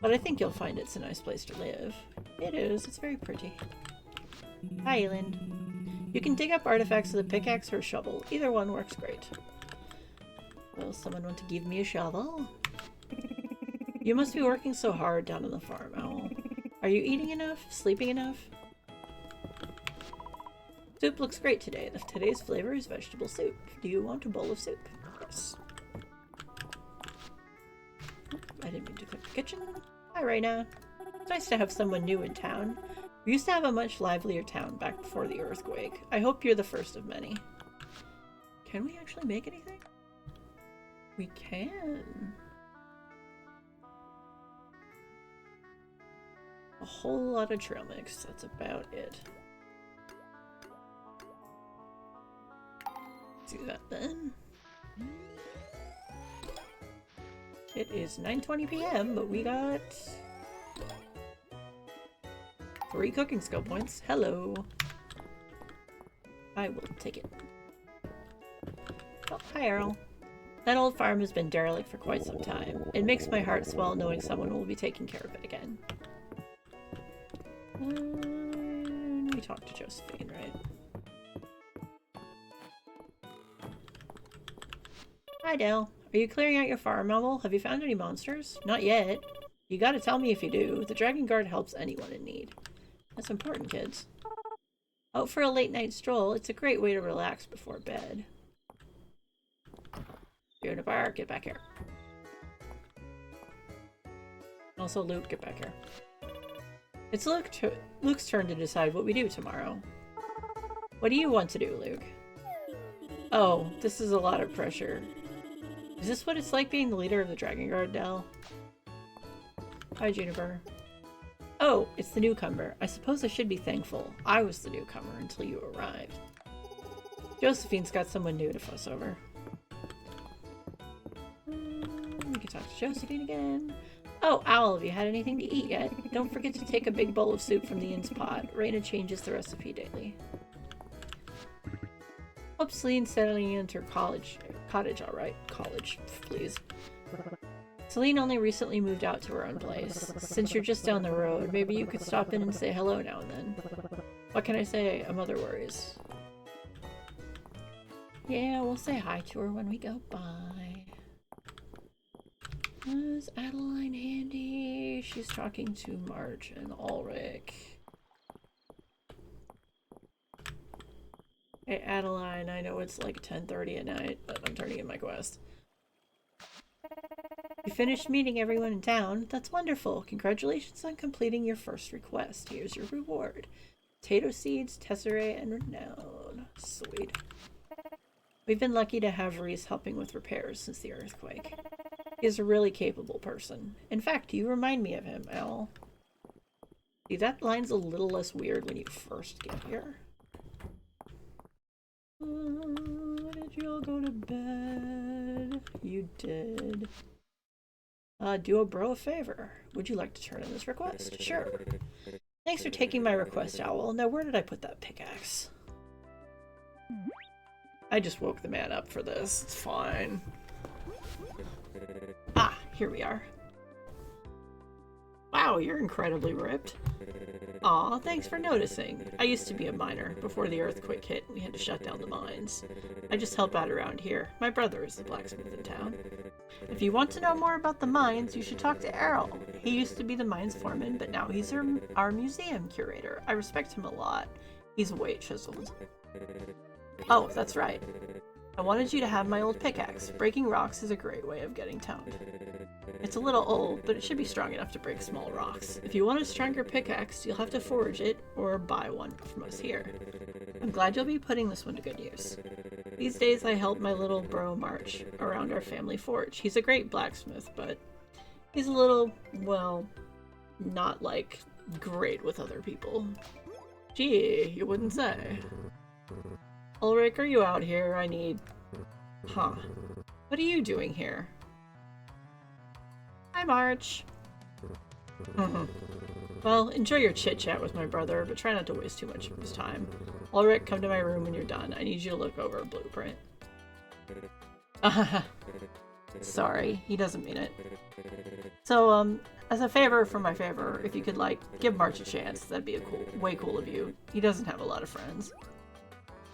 but I think you'll find it's a nice place to live. It is. It's very pretty. Highland. You can dig up artifacts with a pickaxe or a shovel. Either one works great. Will someone want to give me a shovel? You must be working so hard down on the farm, Owl. Are you eating enough? Sleeping enough? Soup looks great today. Today's flavor is vegetable soup. Do you want a bowl of soup? Yes. I didn't mean to click the kitchen. Hi, Raina. It's nice to have someone new in town. We used to have a much livelier town back before the earthquake. I hope you're the first of many. Can we actually make anything? We can. A whole lot of trail mix. That's about it. Do that then. It is 9:20 p.m., but we got 3 cooking skill points. Hello. I will take it. Oh, hi, Earl. That old farm has been derelict for quite some time. It makes my heart swell knowing someone will be taking care of it again. me talk to Josephine, right? Hi, Dale. Are you clearing out your farm, Owl? Have you found any monsters? Not yet. You gotta tell me if you do. The Dragon Guard helps anyone in need. That's important, kids. Out for a late night stroll, it's a great way to relax before bed. You're in a bar, get back here. Also, Luke, get back here. It's Luke's turn to decide what we do tomorrow. What do you want to do, Luke? Oh, this is a lot of pressure. Is this what it's like being the leader of the Dragon Guard, Dell? Hi, Juniper. Oh, it's the newcomer. I suppose I should be thankful. I was the newcomer until you arrived. Josephine's got someone new to fuss over. We can talk to Josephine again. Oh, Owl, have you had anything to eat yet? Don't forget to take a big bowl of soup from the inn's pot. Raina changes the recipe daily. Hope Celine's settling into her cottage alright. College, please. Celine only recently moved out to her own place. Since you're just down the road, maybe you could stop in and say hello now and then. What can I say? A mother worries. Yeah, we'll say hi to her when we go by. Is Adeline handy? She's talking to Marge and Ulrich. Hey, Adeline, I know it's like 10:30 at night, but I'm turning in my quest. You finished meeting everyone in town? That's wonderful. Congratulations on completing your first request. Here's your reward. Potato seeds, tesserae, and renown. Sweet. We've been lucky to have Reese helping with repairs since the earthquake. He's a really capable person. In fact, you remind me of him, Al. See, that line's a little less weird when you first get here. Did you all go to bed? You did. Do a bro a favor. Would you like to turn in this request? Sure. Thanks for taking my request, Owl. Now, where did I put that pickaxe? I just woke the man up for this. It's fine. Ah, here we are. Wow, you're incredibly ripped. Aw, thanks for noticing. I used to be a miner before the earthquake hit and we had to shut down the mines. I just help out around here. My brother is the blacksmith in town. If you want to know more about the mines, you should talk to Errol. He used to be the mines foreman, but now he's our museum curator. I respect him a lot. He's way chiseled. Oh, that's right. I wanted you to have my old pickaxe. Breaking rocks is a great way of getting toned. It's a little old, but it should be strong enough to break small rocks. If you want a stronger pickaxe, you'll have to forge it or buy one from us here. I'm glad you'll be putting this one to good use. These days I help my little bro March around our family forge. He's a great blacksmith, but he's a little, well, not like great with other people. Gee, you wouldn't say. Ulrich, are you out here? I need... Huh. What are you doing here? Hi, March. Well, enjoy your chit-chat with my brother, but try not to waste too much of his time. Ulrich, come to my room when you're done. I need you to look over a blueprint. Sorry, he doesn't mean it. So, as a favor for my favor, if you could, like, give March a chance, that'd be way cool of you. He doesn't have a lot of friends.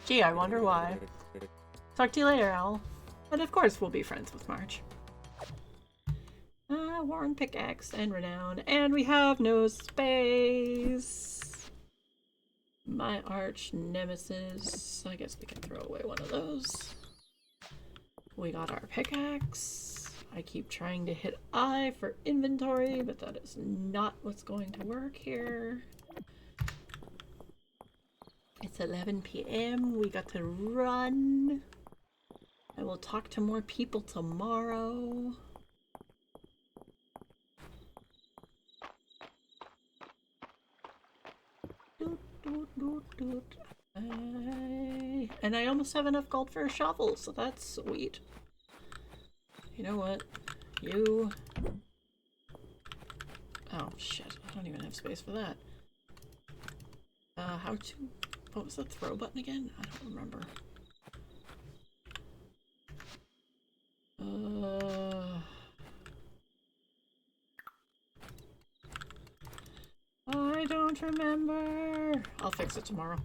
Gee, I wonder why. Talk to you later, Owl. And of course we'll be friends with March. Worn pickaxe and renown. And we have no space. My arch nemesis. I guess we can throw away one of those. We got our pickaxe. I keep trying to hit I for inventory, but that is not what's going to work here. It's 11 p.m. We got to run. I will talk to more people tomorrow. And I almost have enough gold for a shovel, so that's sweet. You know what? You... Oh, shit. I don't even have space for that. How to... What was the throw button again? I don't remember. I don't remember. Sure, I'll fix it tomorrow.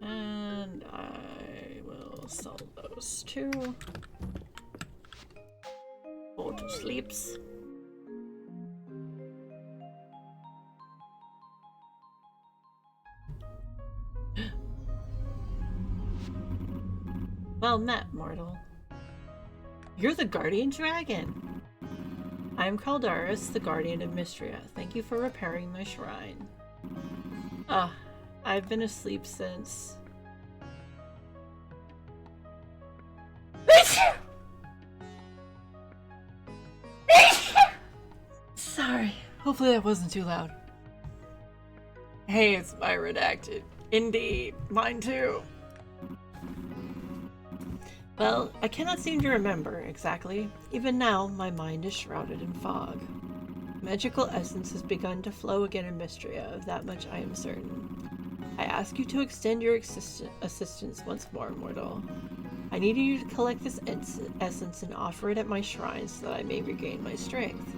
And I will sell those too. Go to sleeps. Well met, mortal. You're the guardian dragon. I'm Caldaris, the guardian of Mistria. Thank you for repairing my shrine. I've been asleep since... Sorry. Hopefully that wasn't too loud. Hey, it's my redacted. Indeed. Mine too. Well, I cannot seem to remember exactly. Even now, my mind is shrouded in fog. Magical essence has begun to flow again in Mistria, of that much I am certain. I ask you to extend your assistance once more, mortal. I need you to collect this essence and offer it at my shrine so that I may regain my strength.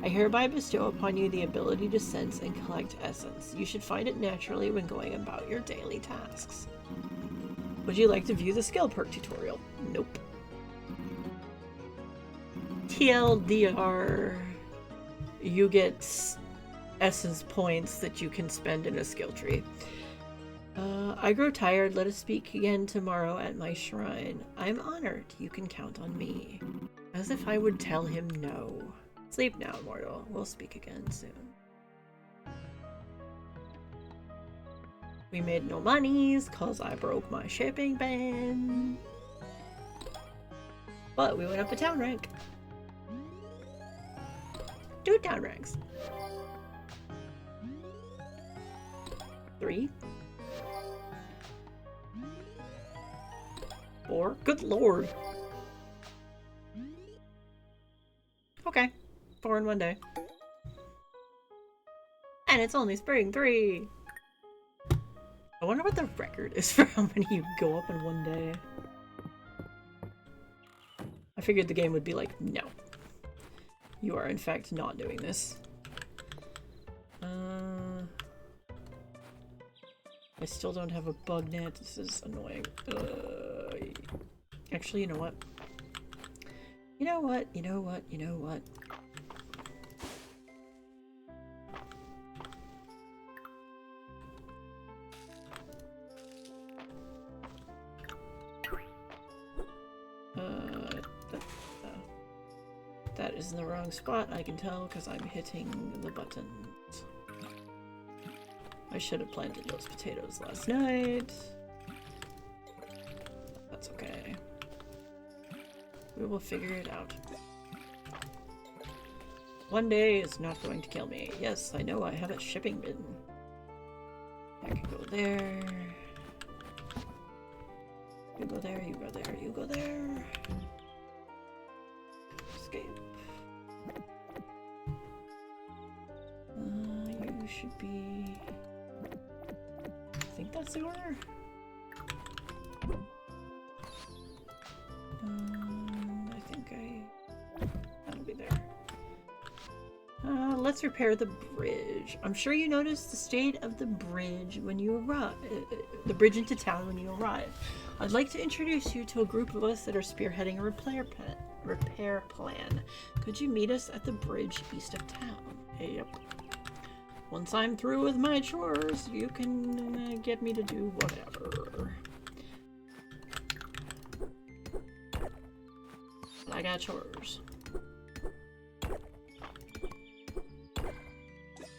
I hereby bestow upon you the ability to sense and collect essence. You should find it naturally when going about your daily tasks. Would you like to view the skill perk tutorial? Nope. TLDR. You get essence points that you can spend in a skill tree. I grow tired. Let us speak again tomorrow at my shrine. I'm honored. You can count on me. As if I would tell him no. Sleep now, mortal. We'll speak again soon. We made no monies cause I broke my shipping ban. But we went up a town rank. 2 town ranks. 3. 4. Good lord. Okay. 4 in one day. And it's only spring 3. I wonder what the record is for how many you go up in one day. I figured the game would be like, no. You are in fact not doing this. I still don't have a bug net. This is annoying. Actually, you know what? You know what? You know what? You know what? That is in the wrong spot, I can tell, because I'm hitting the buttons. I should have planted those potatoes last night. That's okay. We will figure it out. One day is not going to kill me. Yes, I know I have a shipping bin. I can go there. You go there, you go there, you go there. Escape. You should be... I think that's the order. I think that'll be there. Let's repair the bridge. I'm sure you noticed the state of the bridge when you arrive. The bridge into town when you arrive. I'd like to introduce you to a group of us that are spearheading a repair plan. Could you meet us at the bridge east of town? Yep. Once I'm through with my chores, you can get me to do whatever. I got chores.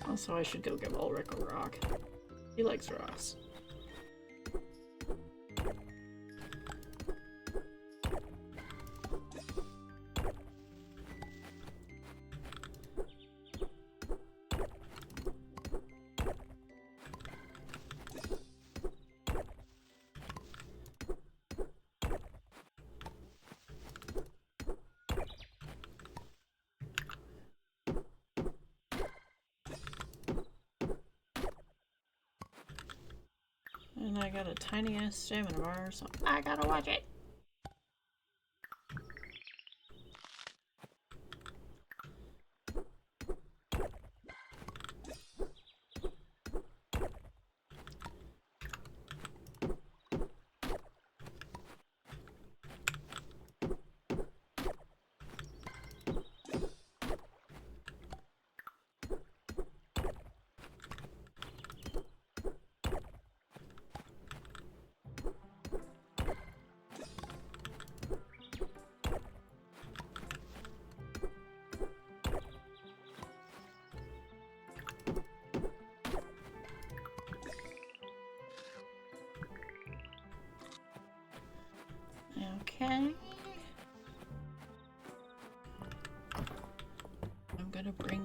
Also, I should go give Ulrich a rock. He likes rocks. And I got a tiny ass stamina bar, so I gotta watch it.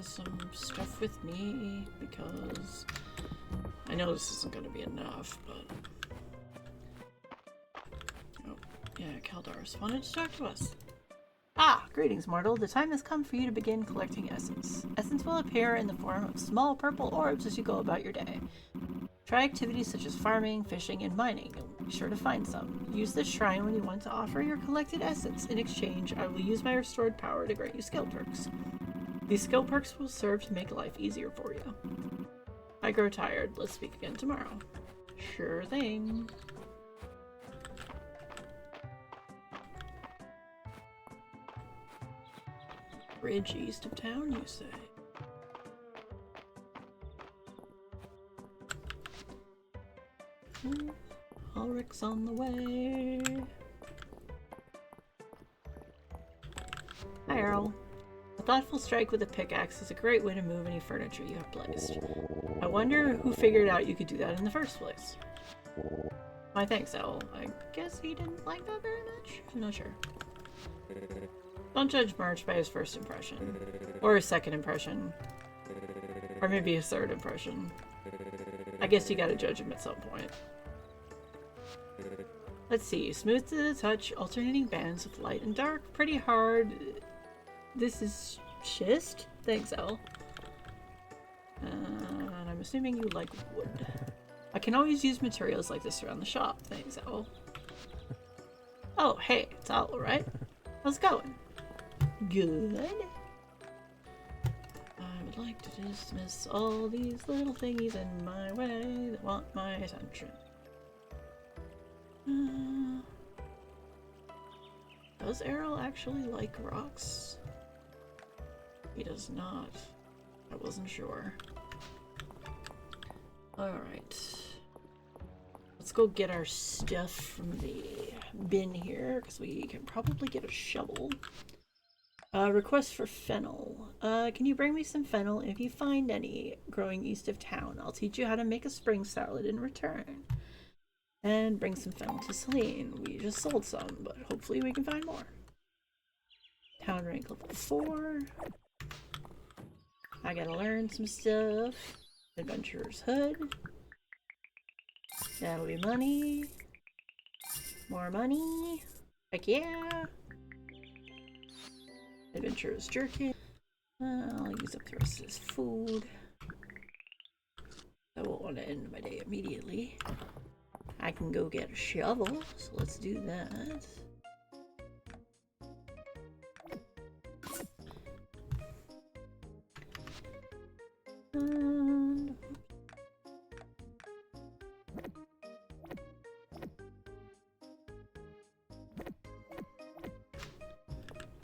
some stuff with me because I know this isn't going to be enough, but... Oh, yeah, Kaldar's wanted to talk to us. Ah, greetings, mortal. The time has come for you to begin collecting essence. Essence will appear in the form of small purple orbs as you go about your day. Try activities such as farming, fishing, and mining. You'll be sure to find some. Use this shrine when you want to offer your collected essence. In exchange, I will use my restored power to grant you skill perks. These skill perks will serve to make life easier for you. I grow tired. Let's speak again tomorrow. Sure thing. Bridge east of town, you say? Ulrich's on the way. Hi, Earl. A thoughtful strike with a pickaxe is a great way to move any furniture you have placed. I wonder who figured out you could do that in the first place. My thanks, Owl. I guess he didn't like that very much? I'm not sure. Don't judge March by his first impression. Or his second impression. Or maybe his third impression. I guess you gotta judge him at some point. Let's see. Smooth to the touch, alternating bands of light and dark. Pretty hard. This is schist? Thanks, Elle. And I'm assuming you like wood. I can always use materials like this around the shop. Thanks, Elle. Oh, hey, it's Owl, right? How's it going? Good. I would like to dismiss all these little thingies in my way that want my attention. Does Errol actually like rocks? He does not. I wasn't sure. Alright. Let's go get our stuff from the bin here, because we can probably get a shovel. Request for fennel. Can you bring me some fennel? If you find any growing east of town, I'll teach you how to make a spring salad in return. And bring some fennel to Celine. We just sold some, but hopefully we can find more. Town rank level 4. I gotta learn some stuff. Adventurer's Hood. That'll be money. More money. Heck yeah. Adventurer's Jerkin. I'll use up the rest of this food. I won't want to end my day immediately. I can go get a shovel, so let's do that. And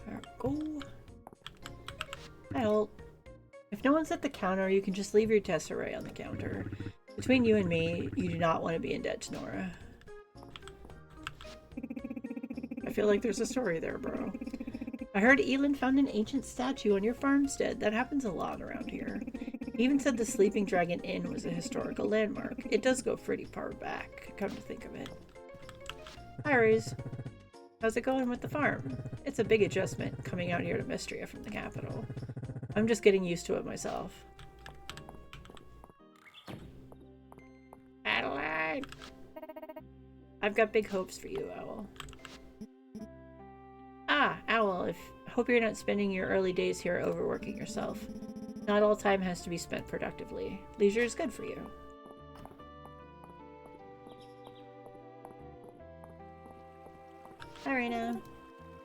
there we go. Help. If no one's at the counter, you can just leave your tesserae on the counter. Between you and me, you do not want to be in debt to Nora. I feel like there's a story there, bro. I heard Elin found an ancient statue on your farmstead. That happens a lot around here. He even said the Sleeping Dragon Inn was a historical landmark. It does go pretty far back, come to think of it. Hi, Reese. How's it going with the farm? It's a big adjustment coming out here to Mistria from the capital. I'm just getting used to it myself. Adelaide! I've got big hopes for you, Owl. Ah, Owl, hope you're not spending your early days here overworking yourself. Not all time has to be spent productively. Leisure is good for you. Hi, Raina.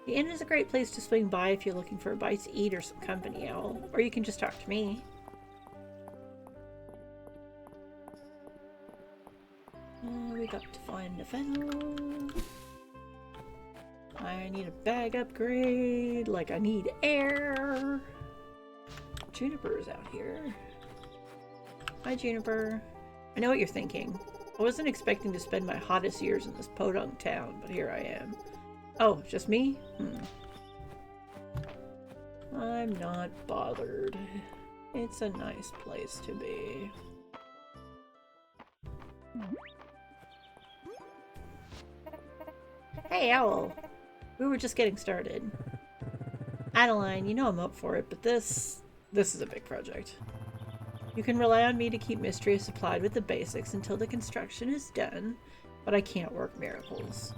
The inn is a great place to swing by if you're looking for a bite to eat or some company, Owl. Or you can just talk to me. We got to find the fennel. I need a bag upgrade, like I need air. Juniper's out here. Hi, Juniper. I know what you're thinking. I wasn't expecting to spend my hottest years in this podunk town, but here I am. Oh, just me? I'm not bothered. It's a nice place to be. Hey, Owl. We were just getting started. Adeline, you know I'm up for it, but this This is a big project. You can rely on me to keep Mistria supplied with the basics until the construction is done, but I can't work miracles.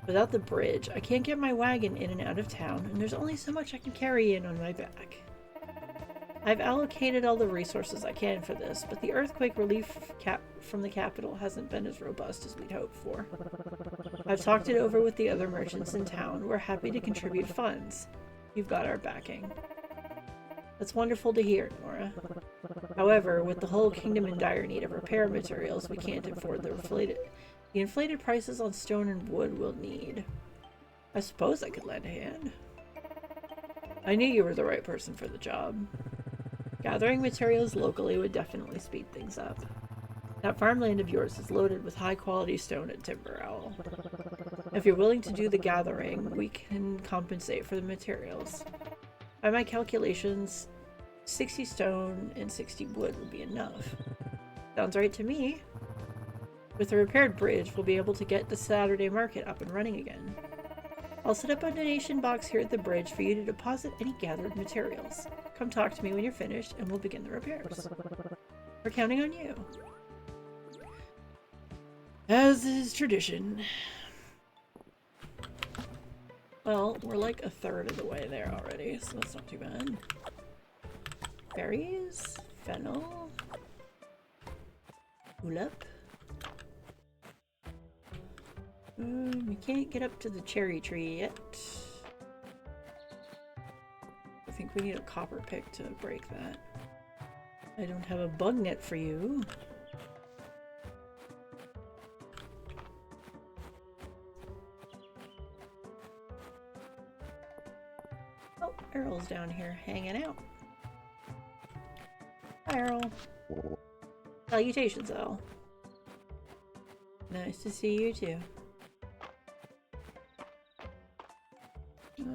Without the bridge, I can't get my wagon in and out of town, and there's only so much I can carry in on my back. I've allocated all the resources I can for this, but the earthquake relief from the capital hasn't been as robust as we'd hoped for. I've talked it over with the other merchants in town. We're happy to contribute funds. You've got our backing. That's wonderful to hear, Nora. However, with the whole kingdom in dire need of repair materials, we can't afford the inflated prices on stone and wood we'll need. I suppose I could lend a hand. I knew you were the right person for the job. Gathering materials locally would definitely speed things up. That farmland of yours is loaded with high-quality stone and timber, Owl. If you're willing to do the gathering, we can compensate for the materials. By my calculations, 60 stone and 60 wood would be enough. Sounds right to me. With a repaired bridge, we'll be able to get the Saturday market up and running again. I'll set up a donation box here at the bridge for you to deposit any gathered materials. Come talk to me when you're finished, and we'll begin the repairs. We're counting on you. As is tradition. Well, we're like a third of the way there already, so that's not too bad. Berries, fennel, julep. We can't get up to the cherry tree yet. I think we need a copper pick to break that. I don't have a bug net for you. Oh, Errol's down here hanging out. Hi, Errol. Salutations, Al. Nice to see you too.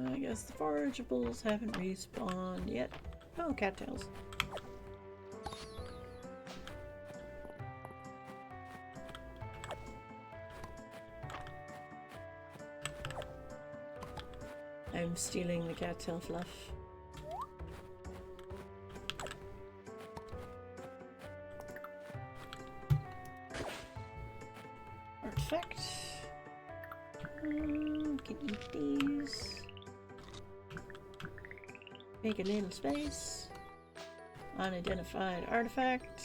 I guess the forageables haven't respawned yet. Oh, cattails. I'm stealing the cattail fluff. Artifact. Can eat these. Make a little space. Unidentified artifact.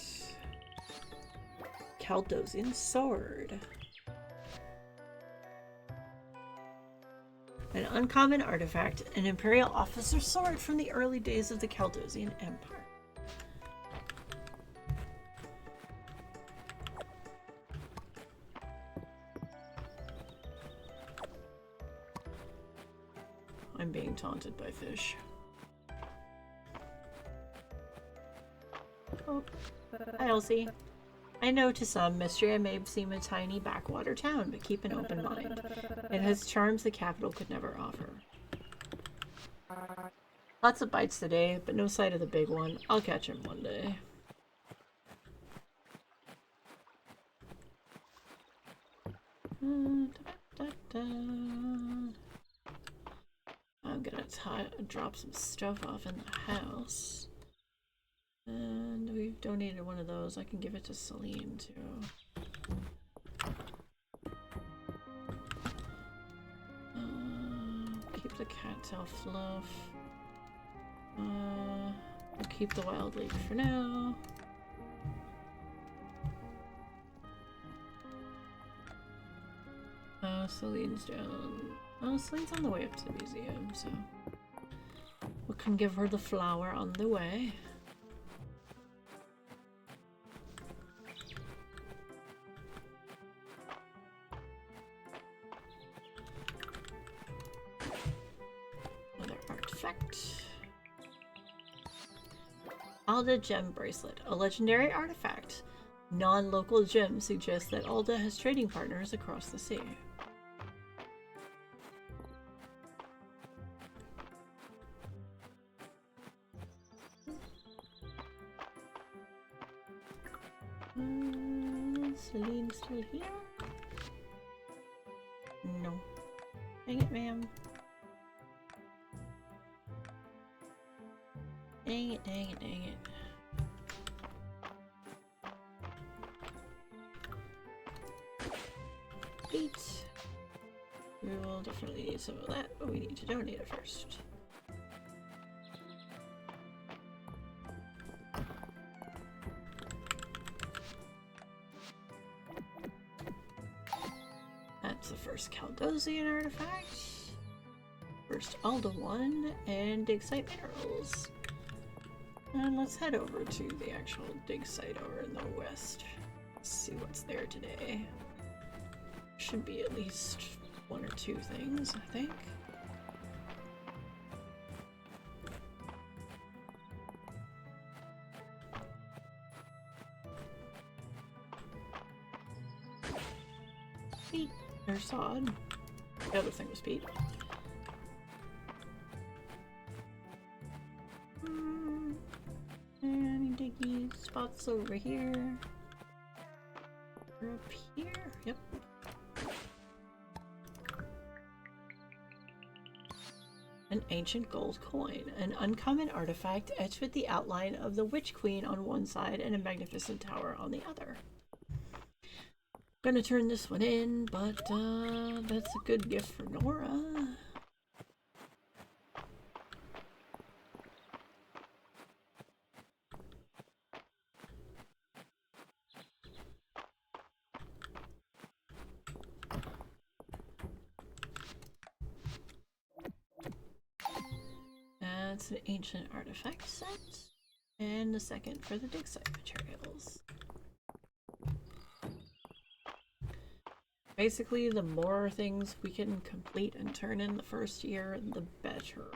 Chaldean sword. An uncommon artifact, an Imperial officer's sword from the early days of the Chaldean Empire. I'm being taunted by fish. Oh, hi Elsie. I know to some, Mistria may seem a tiny backwater town, but keep an open mind. It has charms the capital could never offer. Lots of bites today, but no sight of the big one. I'll catch him one day. I'm gonna drop some stuff off in the house. And we've donated one of those. I can give it to Celine too. Keep the cattail fluff. We'll keep the wild leaf for now. Celine's down. Oh, Celine's on the way up to the museum, so we can give her the flower on the way. Another artifact. Alda Gem Bracelet, a legendary artifact. Non-local gem suggests that Alda has trading partners across the sea. Celine still here? No. Dang it, ma'am. Dang it, dang it, dang it. Sweet. We will definitely need some of that, but we need to donate it first. That's the first Caldosian artifact. First Alda one, and dig site minerals. And let's head over to the actual dig site over in the west. Let's see what's there today. Should be at least one or two things, I think. Peat or sod. The other thing was peat. Any diggy spots over here? Or up here? Yep. An ancient gold coin, an uncommon artifact etched with the outline of the Witch Queen on one side and a magnificent tower on the other. Gonna turn this one in, but that's a good gift for Nora. That's an ancient artifact set, and the second for the dig site materials. Basically, the more things we can complete and turn in the first year, the better.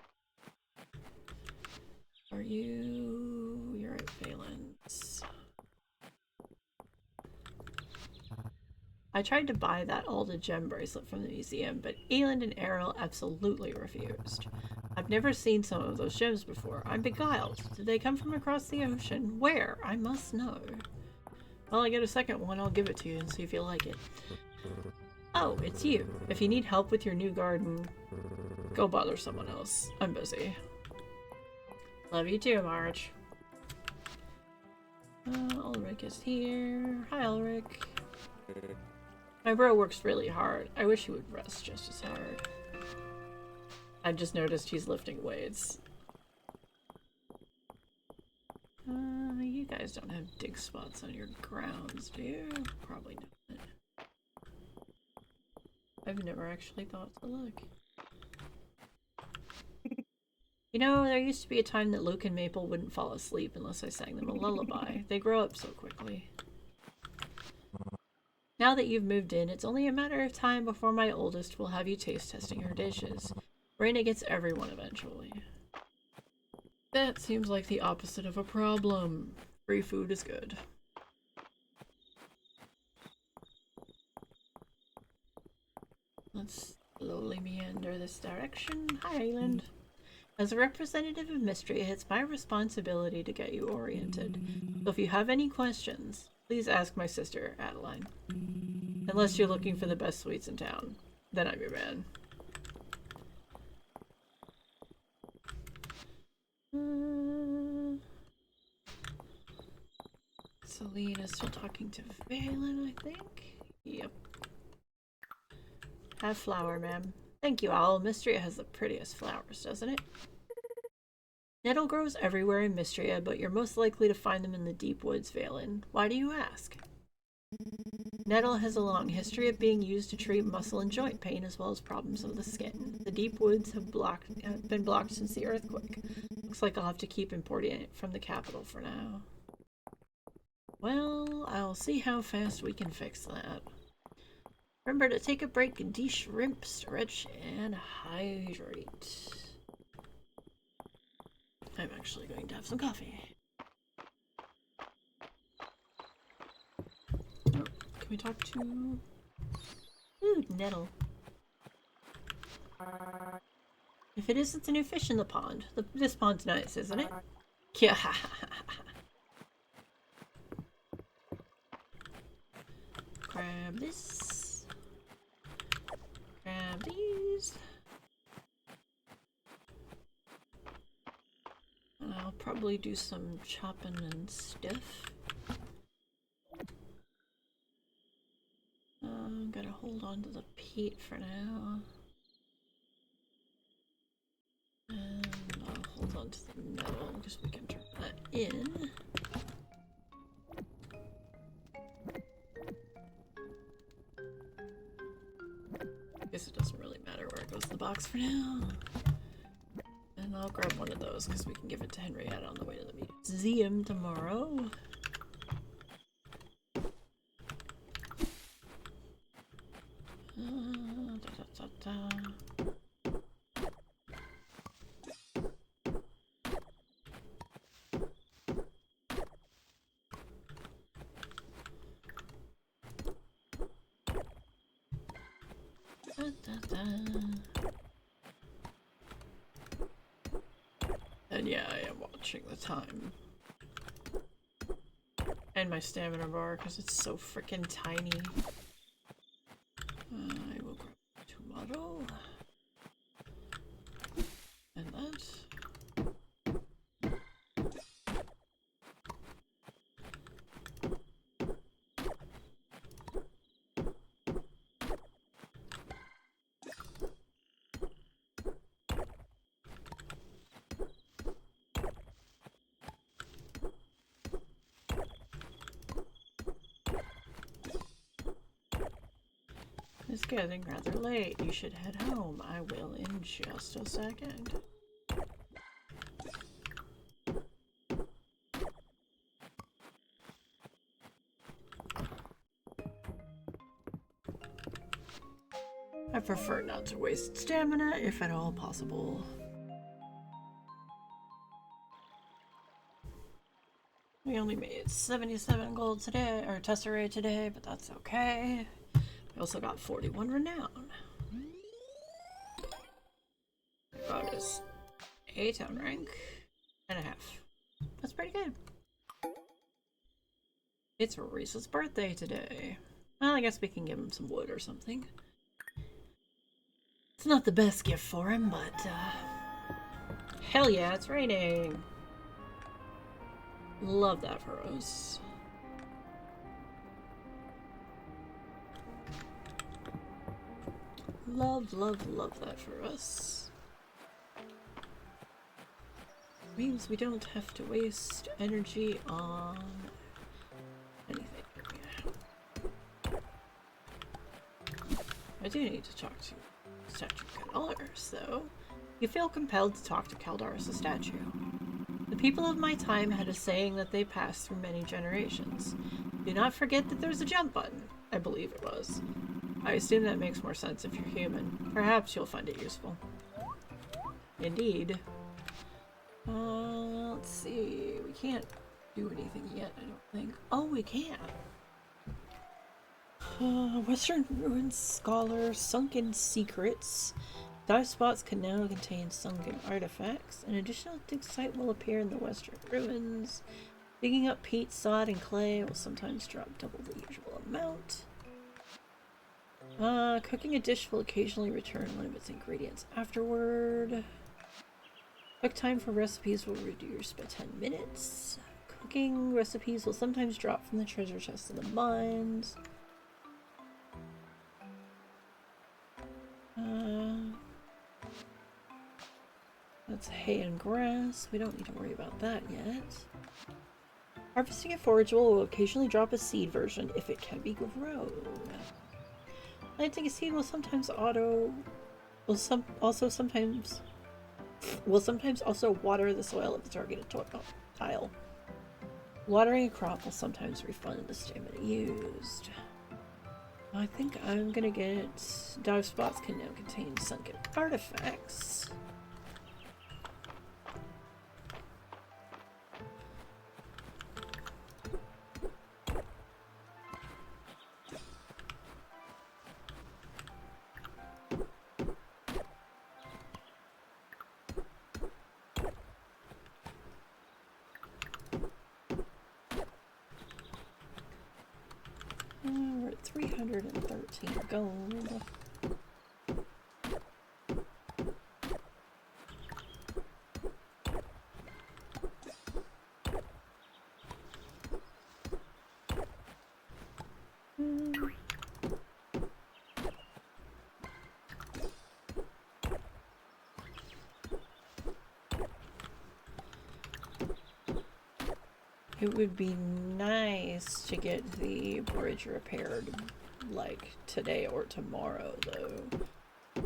Are you... You're at Valence. I tried to buy that Alda gem bracelet from the museum, but Ayland and Errol absolutely refused. I've never seen some of those gems before. I'm beguiled. Did they come from across the ocean? Where? I must know. Well, I get a second one, I'll give it to you and see if you like it. Oh, it's you. If you need help with your new garden, go bother someone else. I'm busy. Love you too, Marge. Ulrich is here. Hi, Ulrich. My bro works really hard. I wish he would rest just as hard. I just noticed he's lifting weights. You guys don't have dig spots on your grounds, do you? Probably not. I've never actually thought to look. You know, there used to be a time that Luke and Maple wouldn't fall asleep unless I sang them a lullaby. They grow up so quickly. Now that you've moved in, it's only a matter of time before my oldest will have you taste testing her dishes. Raina gets everyone eventually. That seems like the opposite of a problem. Free food is good. Let's slowly meander this direction. Hi, Ayland. As a representative of Mistria, it's my responsibility to get you oriented. So if you have any questions, please ask my sister, Adeline. Unless you're looking for the best sweets in town. Then I'm your man. Celine is still talking to Valen, I think. Yep. Have flower, ma'am. Thank you, Owl. Mistria has the prettiest flowers, doesn't it? Nettle grows everywhere in Mistria, but you're most likely to find them in the deep woods, Valen. Why do you ask? Nettle has a long history of being used to treat muscle and joint pain as well as problems of the skin. The deep woods have been blocked since the earthquake. Looks like I'll have to keep importing it from the capital for now. Well, I'll see how fast we can fix that. Remember to take a break, de-shrimp, stretch, and hydrate. I'm actually going to have some coffee. Oh, can we talk to... Ooh, Nettle. If it isn't the new fish in the pond. This pond's nice, isn't it? Yeah. Grab this. Grab these. I'll I'll probably do some chopping and stuff. I'm gonna hold on to the peat for now. And I'll hold on to the metal because we can turn that in. Guess it doesn't really matter where it goes in the box for now. And I'll grab one of those because we can give it to Henrietta on the way to the museum tomorrow. And yeah, I am watching the time. And my stamina bar because it's so freaking tiny. I will grab tomato. And that. It's getting rather late. You should head home. I will in just a second. I prefer not to waste stamina if at all possible. We only made 77 gold today, or tesserae today, but that's okay. We also got 41 renown. Got his A-town rank and a half. That's pretty good. It's Reese's birthday today. Well, I guess we can give him some wood or something. It's not the best gift for him, but hell yeah, it's raining. Love that for us. Love, love, love that for us. Means we don't have to waste energy on anything. I do need to talk to Statue Caldaris, though. You feel compelled to talk to Caldaris, the statue. The people of my time had a saying that they passed through many generations. Do not forget that there's a jump button, I believe it was. I assume that makes more sense if you're human. Perhaps you'll find it useful. Indeed. Let's see. We can't do anything yet, I don't think. Oh, we can. Western Ruins Scholar, Sunken Secrets. Dive spots can now contain sunken artifacts. An additional dig site will appear in the Western Ruins. Digging up peat, sod, and clay will sometimes drop double the usual amount. Cooking a dish will occasionally return one of its ingredients afterward. Cook time for recipes will reduce by 10 minutes. Cooking recipes will sometimes drop from the treasure chest in the mines. That's hay and grass. We don't need to worry about that yet. Harvesting a forageable will occasionally drop a seed version if it can be grown. Planting a seed will sometimes sometimes also water the soil of the targeted tile. Watering a crop will sometimes refund the stamina used. I think I'm gonna get dive spots can now contain sunken artifacts. We're at 313 gold. It would be nice to get the bridge repaired, like, today or tomorrow, though.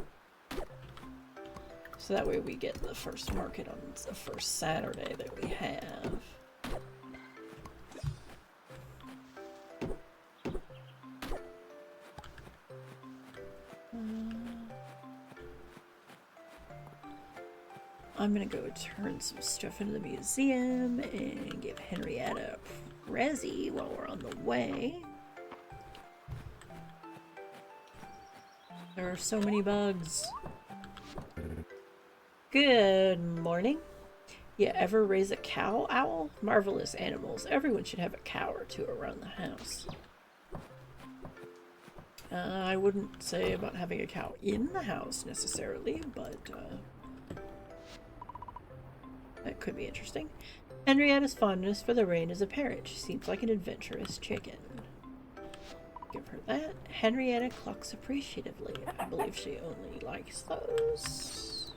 So that way we get the first market on the first Saturday that we have. I'm gonna go turn some stuff into the museum and give Henrietta a Resi while we're on the way. There are so many bugs. Good morning. You ever raise a cow owl? Marvelous animals. Everyone should have a cow or two around the house. I wouldn't say about having a cow in the house necessarily, but that could be interesting. Henrietta's fondness for the rain is apparent. She seems like an adventurous chicken. Give her that. Henrietta clucks appreciatively. I believe she only likes those.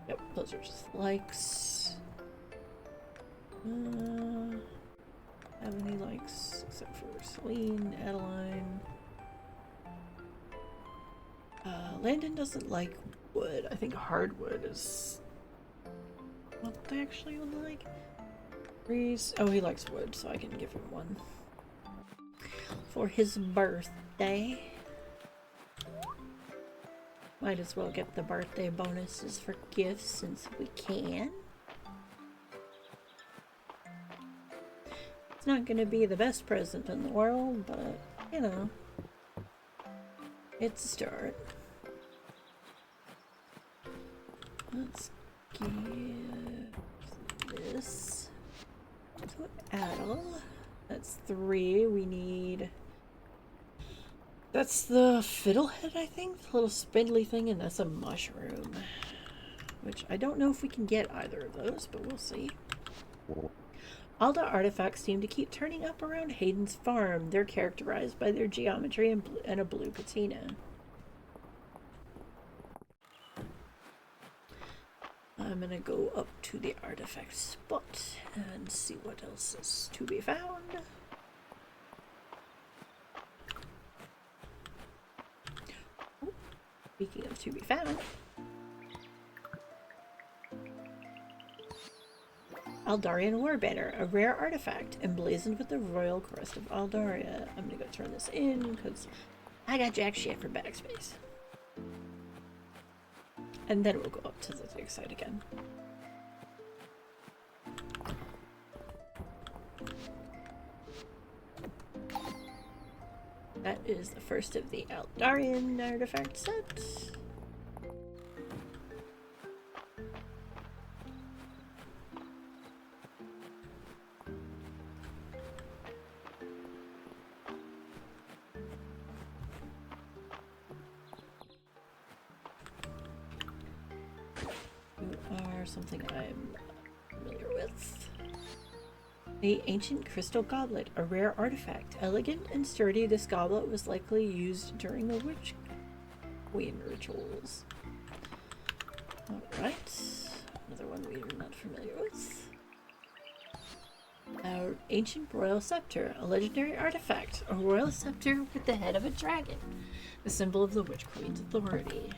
Yep, those are just likes. Have any likes except for Celine, Adeline. Landon doesn't like wood. I think hardwood is what they actually would like. Reese. Oh, he likes wood, so I can give him one for his birthday. Might as well get the birthday bonuses for gifts since we can. It's not going to be the best present in the world, but, you know, it's a start. Let's give this to Adel. That's 3. We need... That's the fiddlehead, I think? The little spindly thing, and that's a mushroom. Which I don't know if we can get either of those, but we'll see. All the artifacts seem to keep turning up around Hayden's farm. They're characterized by their geometry and a blue patina. I'm gonna go up to the artifact spot and see what else is to be found. Oh, speaking of to be found, Aldarian War Banner, a rare artifact emblazoned with the royal crest of Aldaria. I'm gonna go turn this in because I got jack shit for backspace. And then we'll go up to the dig site again. That is the first of the Aldarian artifact set. Something I'm familiar with. The ancient crystal goblet, a rare artifact. Elegant and sturdy, this goblet was likely used during the witch queen rituals. Alright, another one we are not familiar with. Our ancient royal scepter, a legendary artifact. A royal scepter with the head of a dragon, the symbol of the witch queen's authority.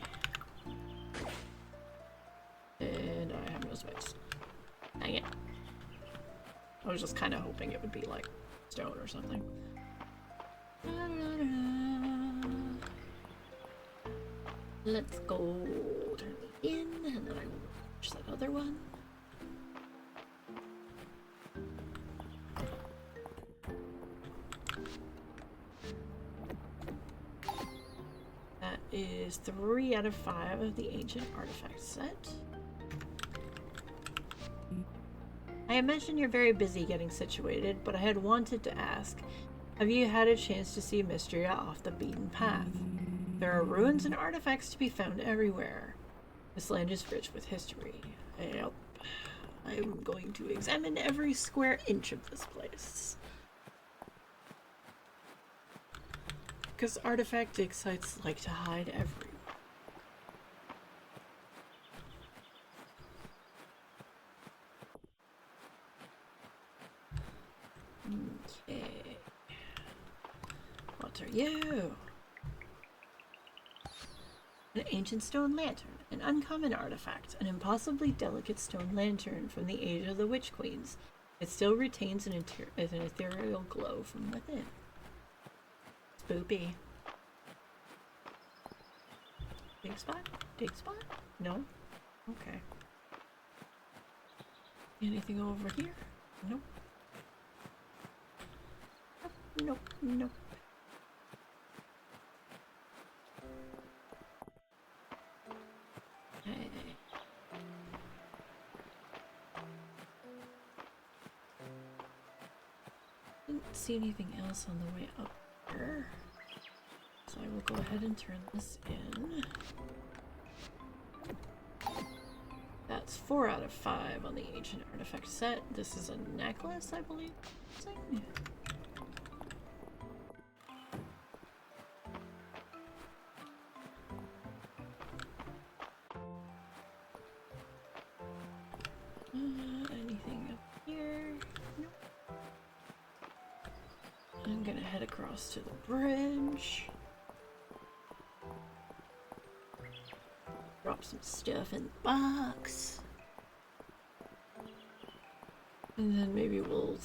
And I have no space. Dang it. I was just kind of hoping it would be like stone or something. Let's go turn it in, and then I will push that other one. That is 3 out of 5 of the ancient artifact set. I imagine you're very busy getting situated, but I had wanted to ask, have you had a chance to see Mistria off the beaten path? There are ruins and artifacts to be found everywhere. This land is rich with history. Yep. I'm going to examine every square inch of this place. Because artifact dig sites like to hide everywhere. Okay. What are you? An ancient stone lantern, an uncommon artifact, an impossibly delicate stone lantern from the age of the Witch Queens. It still retains an ethereal glow from within. Spoopy. Dig spot? Dig spot? No? Okay. Anything over here? Nope. Nope, nope. Hey. Didn't see anything else on the way up here. So I will go ahead and turn this in. That's 4 out of 5 on the ancient artifact set. This is a necklace, I believe. Anything up here? Nope. I'm gonna head across to the bridge. Drop some stuff in the box. And then maybe we'll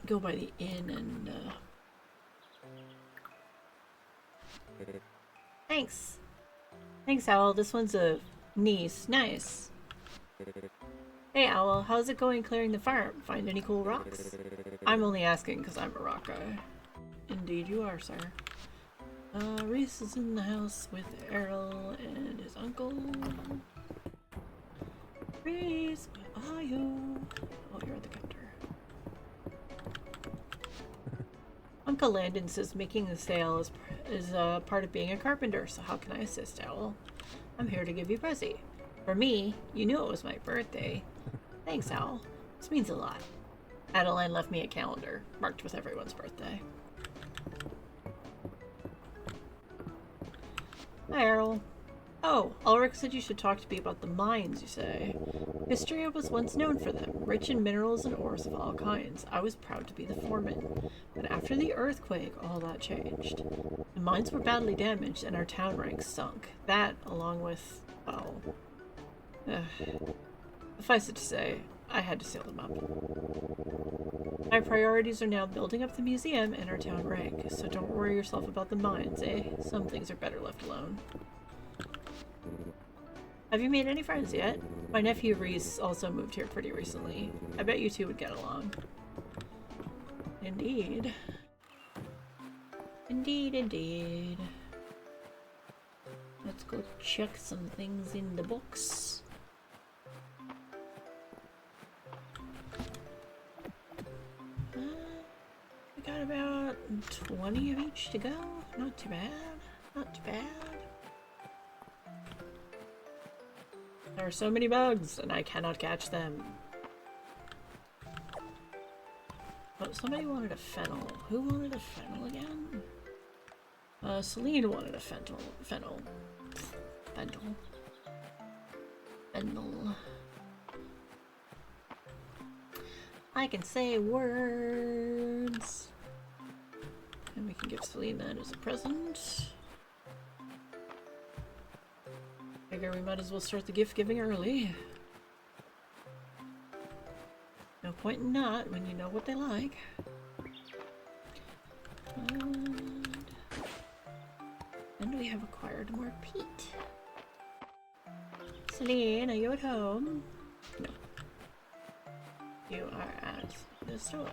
go by the inn and Thanks. Thanks, Owl. This one's a niece. Nice. Hey, Owl. How's it going clearing the farm? Find any cool rocks? I'm only asking because I'm a rock guy. Indeed you are, sir. Reese is in the house with Errol and his uncle. Reese, where are you? Oh, you're at the counter. Uncle Landon says making the sale is part of being a carpenter, so how can I assist, Owl? I'm here to give you Prezi. For me, you knew it was my birthday. Thanks, Owl. This means a lot. Adeline left me a calendar, marked with everyone's birthday. Hi, Errol. Oh, Ulrich said you should talk to me about the mines, you say. Mistria was once known for them, rich in minerals and ores of all kinds. I was proud to be the foreman. But after the earthquake, all that changed. The mines were badly damaged and our town ranks sunk. That, along with, well... suffice it to say, I had to seal them up. My priorities are now building up the museum and our town rank, so don't worry yourself about the mines, eh? Some things are better left alone. Have you made any friends yet? My nephew Reese also moved here pretty recently. I bet you two would get along. Indeed. Indeed, indeed. Let's go check some things in the books. We got about 20 of each to go. Not too bad. Not too bad. There are so many bugs, and I cannot catch them. Oh, somebody wanted a fennel. Who wanted a fennel again? Celine wanted a fennel. Fennel. I can say words. And we can give Celine that as a present. Figure we might as well start the gift giving early. No point in not when you know what they like. And we have acquired more peat. Celine, are you at home? No. You are at the store.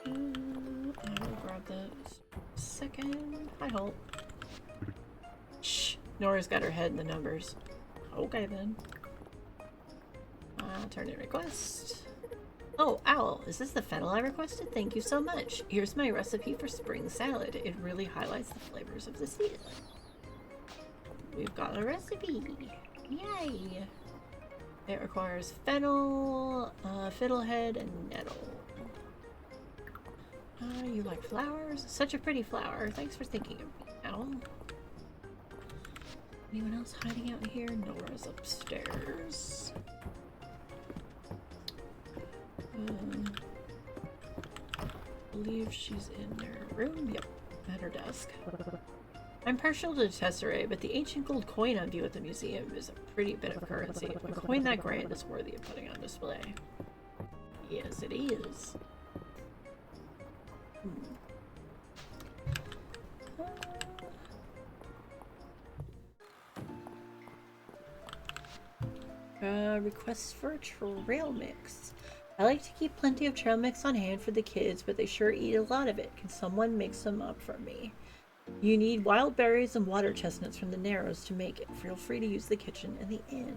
I will grab this second. I hope. Shh. Nora's got her head in the numbers. Okay then. Turn in request. Oh, Owl, is this the fennel I requested? Thank you so much. Here's my recipe for spring salad. It really highlights the flavors of the season. We've got a recipe. Yay! It requires fennel, fiddlehead, and nettle. You like flowers? Such a pretty flower. Thanks for thinking of me, Owl. Anyone else hiding out here? Nora's upstairs. I believe she's in her room. Yep, at her desk. I'm partial to tesserae, but the ancient gold coin on view at the museum is a pretty bit of currency. A coin that grand is worthy of putting on display. Yes, it is. Requests for a trail mix. I like to keep plenty of trail mix on hand for the kids, but they sure eat a lot of it. Can someone make some up for me? You need wild berries and water chestnuts from the Narrows to make it. Feel free to use the kitchen and the inn.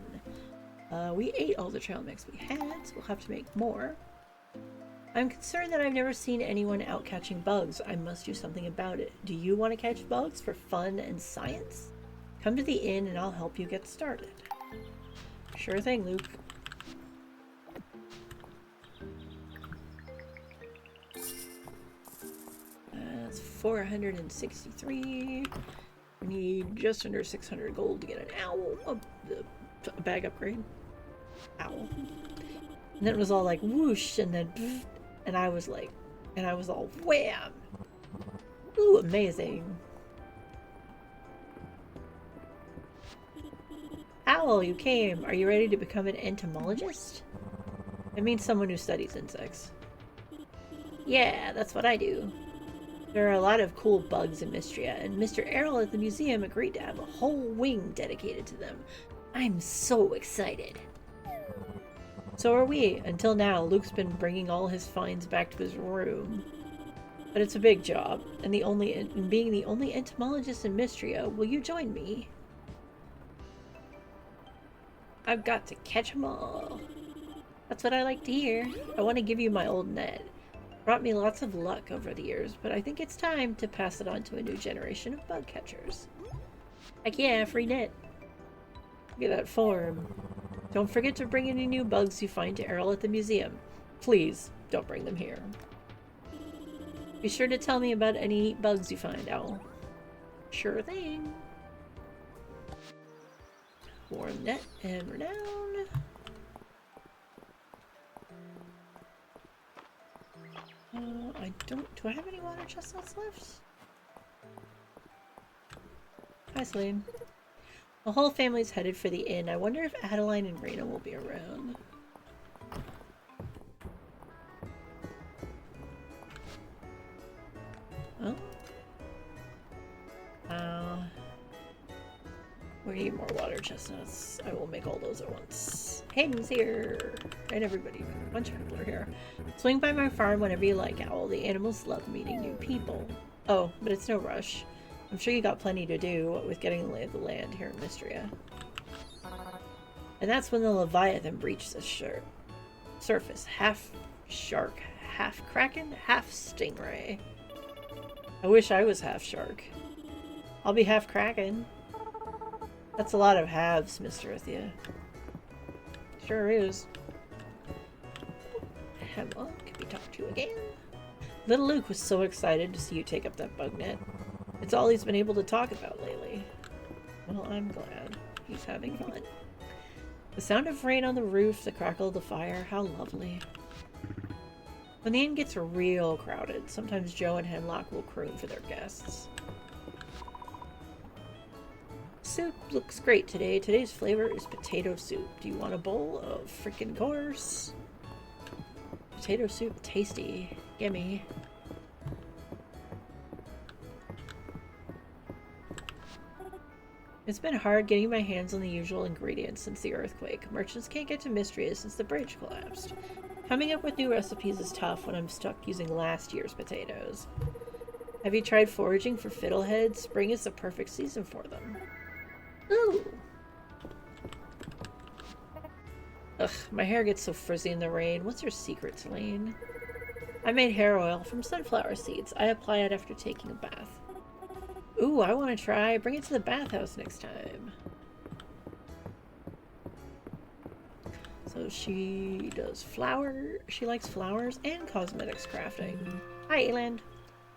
We ate all the trail mix we had, so we'll have to make more. I'm concerned that I've never seen anyone out catching bugs. I must do something about it. Do you want to catch bugs for fun and science? Come to the inn and I'll help you get started. Sure thing, Luke. That's 463. We need just under 600 gold to get an owl, a bag upgrade. Owl. And then it was all like whoosh, and then and I was like, and I was all wham. Ooh, amazing. Owl, you came. Are you ready to become an entomologist? It means someone who studies insects. Yeah, that's what I do. There are a lot of cool bugs in Mistria, and Mr. Errol at the museum agreed to have a whole wing dedicated to them. I'm so excited. So are we. Until now, Luke's been bringing all his finds back to his room. But it's a big job, and being the only entomologist in Mistria, will you join me? I've got to catch 'em all. That's what I like to hear. I want to give you my old net. Brought me lots of luck over the years, but I think it's time to pass it on to a new generation of bug catchers. Heck yeah, free net. Look at that form. Don't forget to bring any new bugs you find to Errol at the museum. Please, don't bring them here. Be sure to tell me about any bugs you find, Owl. Sure thing. Warm net, and we're down. Do I have any water chestnuts left? Hi, Slim. The whole family's headed for the inn. I wonder if Adeline and Raina will be around. Oh. We need more water chestnuts. I will make all those at once. Hayden's here! And everybody. A bunch of people are here. Swing by my farm whenever you like, Owl. The animals love meeting new people. Oh, but it's no rush. I'm sure you got plenty to do with getting the lay of the land here in Mistria. And that's when the Leviathan breached the surface. Half shark, half kraken, half stingray. I wish I was half shark. I'll be half kraken. That's a lot of halves, Mr. Ithia. Sure is. Hello, can we talk to you again? Little Luke was so excited to see you take up that bug net. It's all he's been able to talk about lately. Well, I'm glad. He's having fun. The sound of rain on the roof, the crackle of the fire, how lovely. When the inn gets real crowded, sometimes Joe and Hemlock will croon for their guests. Soup looks great today. Today's flavor is potato soup. Do you want a bowl? Of freaking course. Potato soup, tasty. Gimme. It's been hard getting my hands on the usual ingredients since the earthquake. Merchants can't get to Mistria since the bridge collapsed. Coming up with new recipes is tough when I'm stuck using last year's potatoes. Have you tried foraging for fiddleheads? Spring is the perfect season for them. Ooh! Ugh, my hair gets so frizzy in the rain. What's your secret, Selene? I made hair oil from sunflower seeds. I apply it after taking a bath. Ooh, I want to try. Bring it to the bathhouse next time. So she does she likes flowers and cosmetics crafting. Hi, Eland.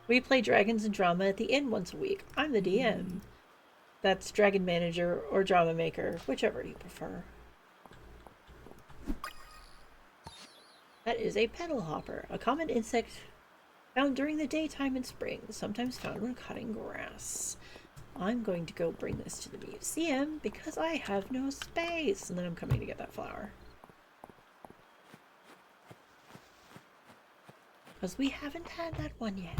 We play Dragons and Drama at the inn once a week. I'm the DM. That's Dragon Manager or Drama Maker, whichever you prefer. That is a petal hopper, a common insect found during the daytime in spring, sometimes found when cutting grass. I'm going to go bring this to the museum because I have no space, and then I'm coming to get that flower. Because we haven't had that one yet.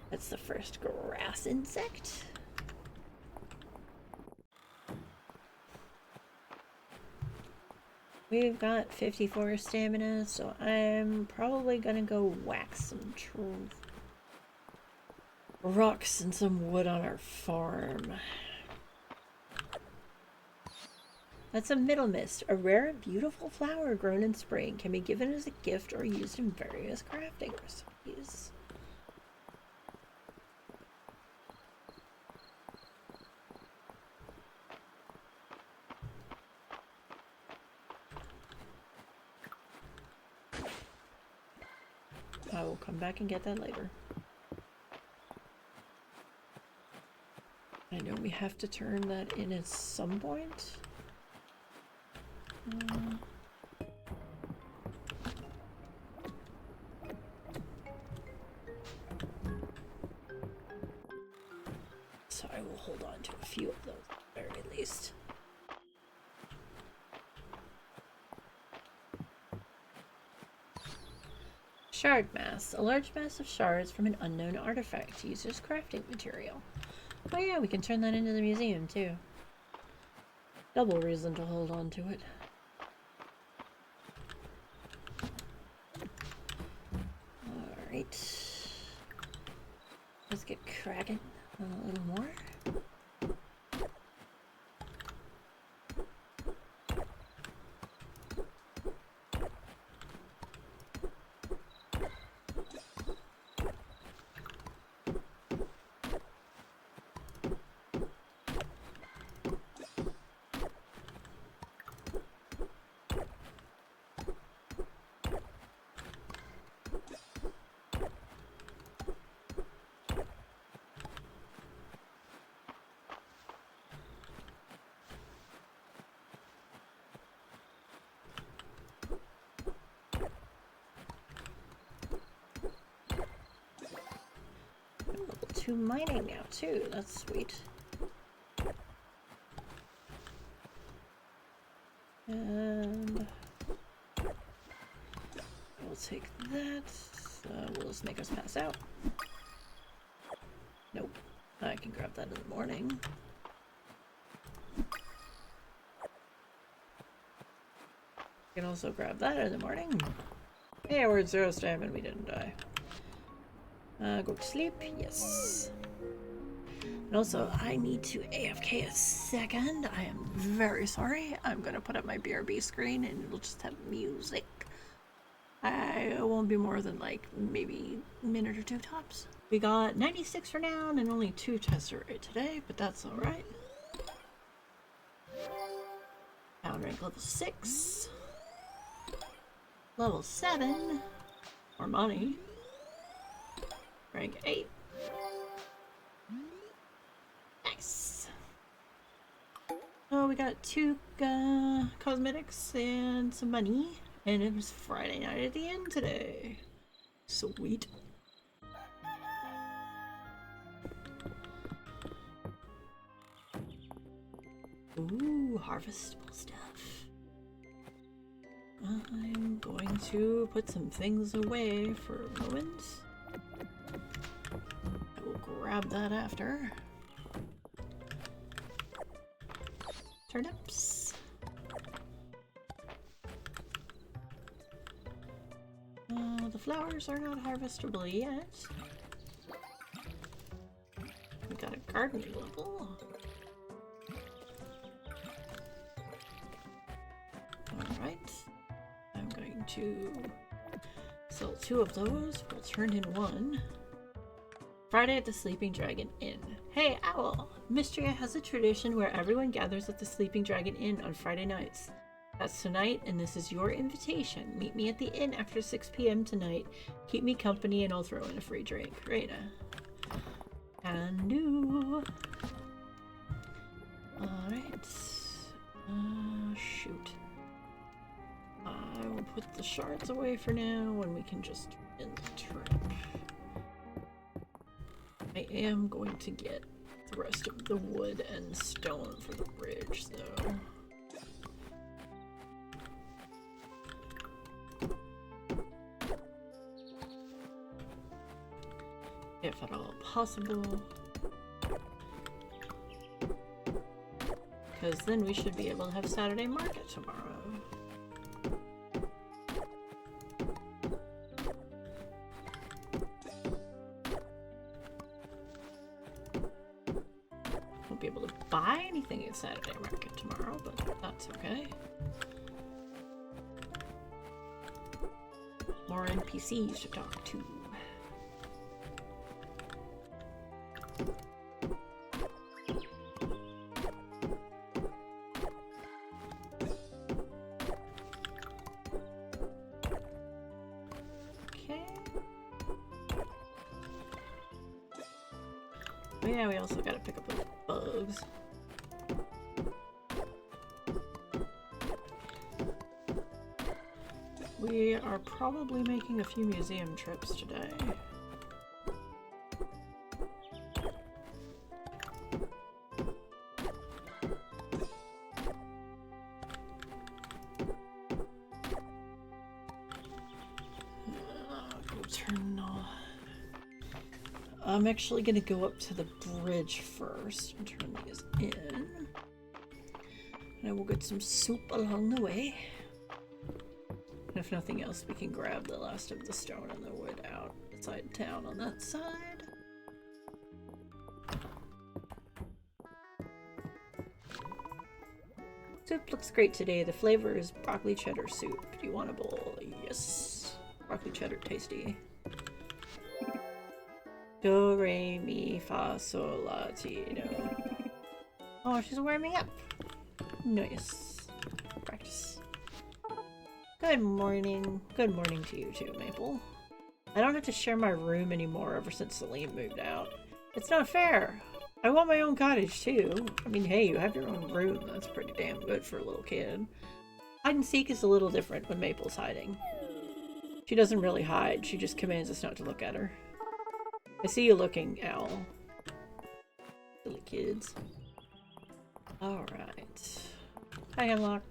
That's the first grass insect. We've got 54 stamina, so I'm probably gonna go whack some rocks and some wood on our farm. That's a middle mist, a rare and beautiful flower grown in spring, can be given as a gift or used in various crafting recipes. I will come back and get that later. I know we have to turn that in at some point. So I will hold on to a few of those at the very least. Shard mass. A large mass of shards from an unknown artifact used as crafting material. Oh yeah, we can turn that into the museum too. Double reason to hold on to it. Alright. Let's get cracking a little more. Mining now too, that's sweet. And we'll take that. Will this make us pass out? Nope. I can grab that in the morning. I can also grab that in the morning. Hey, we're at 0 stamina, we didn't die. Go to sleep, yes. And also, I need to AFK a second. I am very sorry. I'm gonna put up my BRB screen and it'll just have music. It won't be more than like maybe a minute or two tops. We got 96 for now and only 2 Tesseract today, but that's alright. Pound rank level 6. Level 7. More money. Rank 8. Nice. Oh, we got 2 cosmetics and some money. And it was Friday night at the end today. Sweet. Ooh, harvestable stuff. I'm going to put some things away for a moment. I will grab that after. Turnips. The flowers are not harvestable yet. We got a gardening level. Alright. I'm going to sell 2 of those. We'll turn in 1. Friday at the Sleeping Dragon Inn. Hey, Owl! Mistria has a tradition where everyone gathers at the Sleeping Dragon Inn on Friday nights. That's tonight, and this is your invitation. Meet me at the inn after 6 p.m. tonight. Keep me company, and I'll throw in a free drink. Rena. Can do. Alright. Shoot. I will put the shards away for now, and we can just end the trip. I am going to get the rest of the wood and stone for the bridge, though. If at all possible. Because then we should be able to have Saturday market tomorrow. Won't be able to buy anything at Saturday market tomorrow, but that's okay. More NPCs to talk to. Yeah, we also gotta pick up those bugs. We are probably making a few museum trips today. I'm actually going to go up to the bridge first and turn these in. And I will get some soup along the way. And if nothing else, we can grab the last of the stone and the wood outside town on that side. Soup looks great today. The flavor is broccoli cheddar soup. Do you want a bowl? Yes. Broccoli cheddar tasty. Do, re, mi, fa, sol, la, ti, do. Oh, she's warming up. Nice. Practice. Good morning. Good morning to you too, Maple. I don't have to share my room anymore ever since Celine moved out. It's not fair. I want my own cottage too. I mean, hey, you have your own room. That's pretty damn good for a little kid. Hide and seek is a little different when Maple's hiding. She doesn't really hide. She just commands us not to look at her. I see you looking, Owl. Silly kids. Alright. Hi, Hemlock.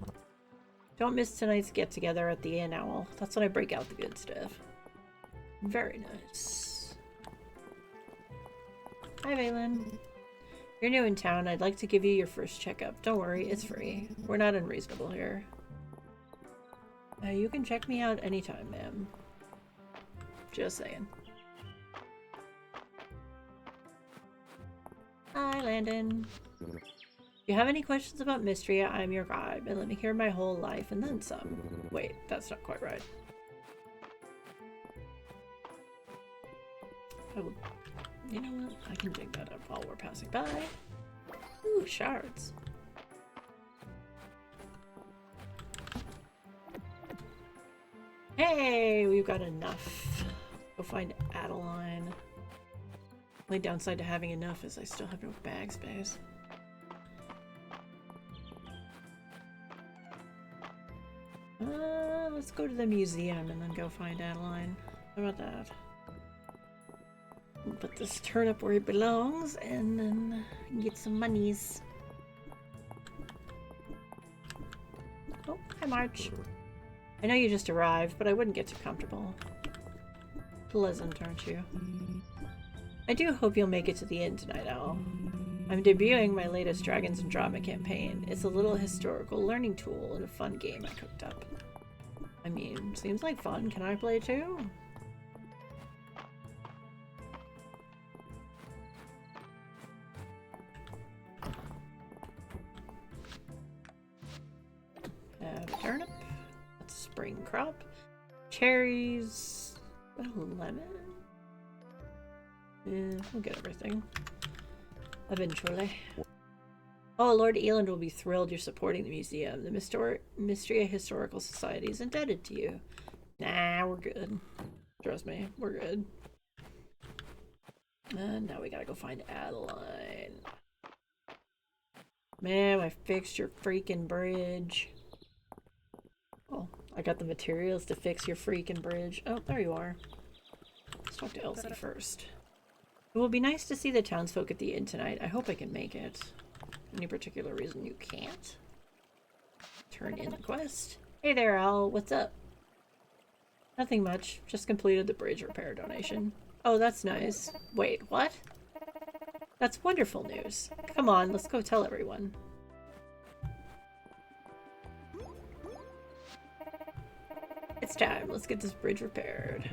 Don't miss tonight's get-together at the inn, Owl. That's when I break out the good stuff. Very nice. Hi, Valen. You're new in town. I'd like to give you your first checkup. Don't worry, it's free. We're not unreasonable here. You can check me out anytime, ma'am. Just saying. Hi, Landon. If you have any questions about Mistria, I'm your guide, and let me hear my whole life and then some. Wait, that's not quite right. Oh, you know what? I can dig that up while we're passing by. Ooh, shards. Hey, we've got enough. Go find Adeline. Only downside to having enough is I still have no bag space. Let's go to the museum and then go find Adeline. How about that? We'll put this turnip where it belongs and then get some monies. Oh, hi March. I know you just arrived, but I wouldn't get too comfortable. Pleasant, aren't you? I do hope you'll make it to the end tonight, Owl. I'm debuting my latest Dragons and Drama campaign. It's a little historical learning tool and a fun game I cooked up. I mean, seems like fun. Can I play too? A turnip. That's a spring crop. Cherries. A lemon. Yeah, we'll get everything. Eventually. Oh, Lord Eland will be thrilled you're supporting the museum. The Mistria Historical Society is indebted to you. Nah, we're good. Trust me, we're good. And now we gotta go find Adeline. Man, I fixed your freaking bridge. Oh, I got the materials to fix your freaking bridge. Oh, there you are. Let's talk to Elsie first. It will be nice to see the townsfolk at the inn tonight. I hope I can make it. Any particular reason you can't? Turn in the quest. Hey there, Al. What's up? Nothing much. Just completed the bridge repair donation. Oh, that's nice. Wait, what? That's wonderful news. Come on, let's go tell everyone. It's time. Let's get this bridge repaired.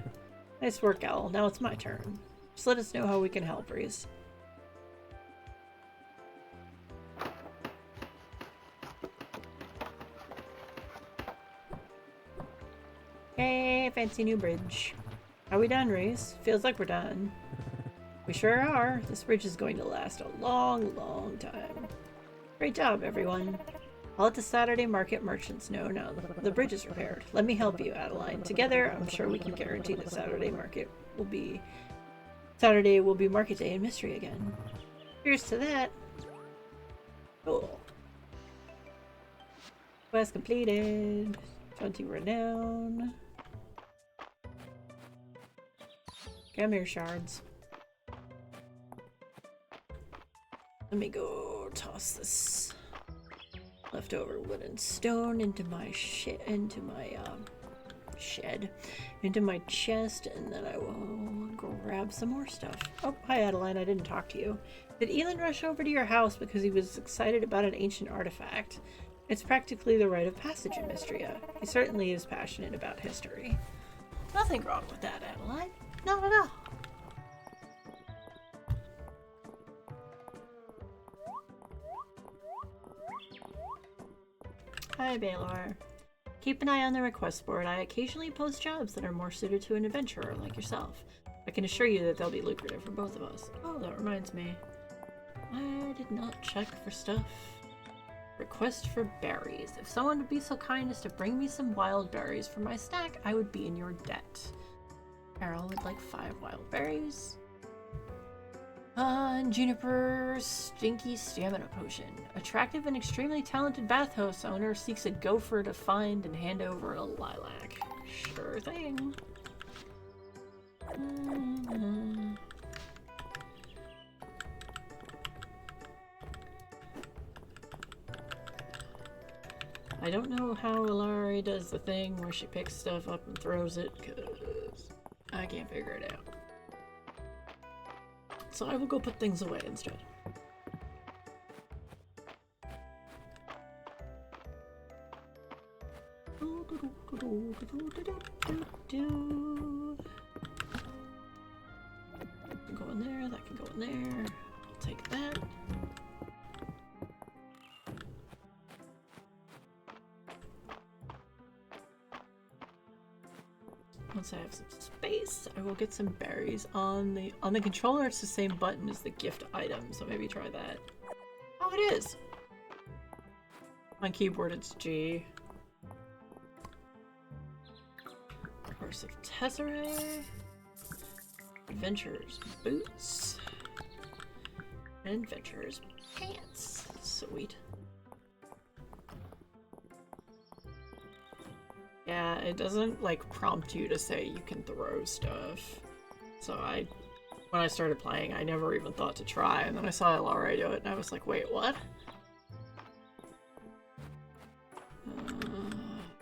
Nice work, Al. Now it's my turn. Just let us know how we can help, Reese. Hey, fancy new bridge. Are we done, Reese? Feels like we're done. We sure are. This bridge is going to last a long, long time. Great job, everyone. I'll let the Saturday market merchants know now the bridge is repaired. Let me help you, Adeline. Together, I'm sure we can guarantee that Saturday will be market day in Mystery again. Here's to that. Cool. Quest completed. 20 renown. Come here, shards. Let me go toss this leftover wood and stone into my chest, into my chest, and then I will grab some more stuff. Oh, hi Adeline, I didn't talk to you. Did Elin rush over to your house because he was excited about an ancient artifact? It's practically the rite of passage in Mystria. He certainly is passionate about history. Nothing wrong with that, Adeline. Not at all. Hi, Baylor. Keep an eye on the request board. I occasionally post jobs that are more suited to an adventurer like yourself. I can assure you that they'll be lucrative for both of us. Oh, that reminds me. I did not check for stuff. Request for berries. If someone would be so kind as to bring me some wild berries for my snack, I would be in your debt. Carol would like 5 wild berries. And Juniper Stinky Stamina Potion. Attractive and extremely talented bathhouse owner seeks a gopher to find and hand over a lilac. Sure thing. I don't know how Levare does the thing where she picks stuff up and throws it, because I can't figure it out. So I will go put things away instead. That can go in there, that can go in there. I'll take that. Once I have some space, I will get some berries on the controller. It's the same button as the gift item, so maybe try that. Oh, it is. On keyboard, it's G. Course of Tesserae, Adventurer's boots, and Adventurer's pants. Sweet. Yeah, it doesn't like prompt you to say you can throw stuff. So when I started playing, I never even thought to try, and then I saw Levare do it, and I was like, wait, what?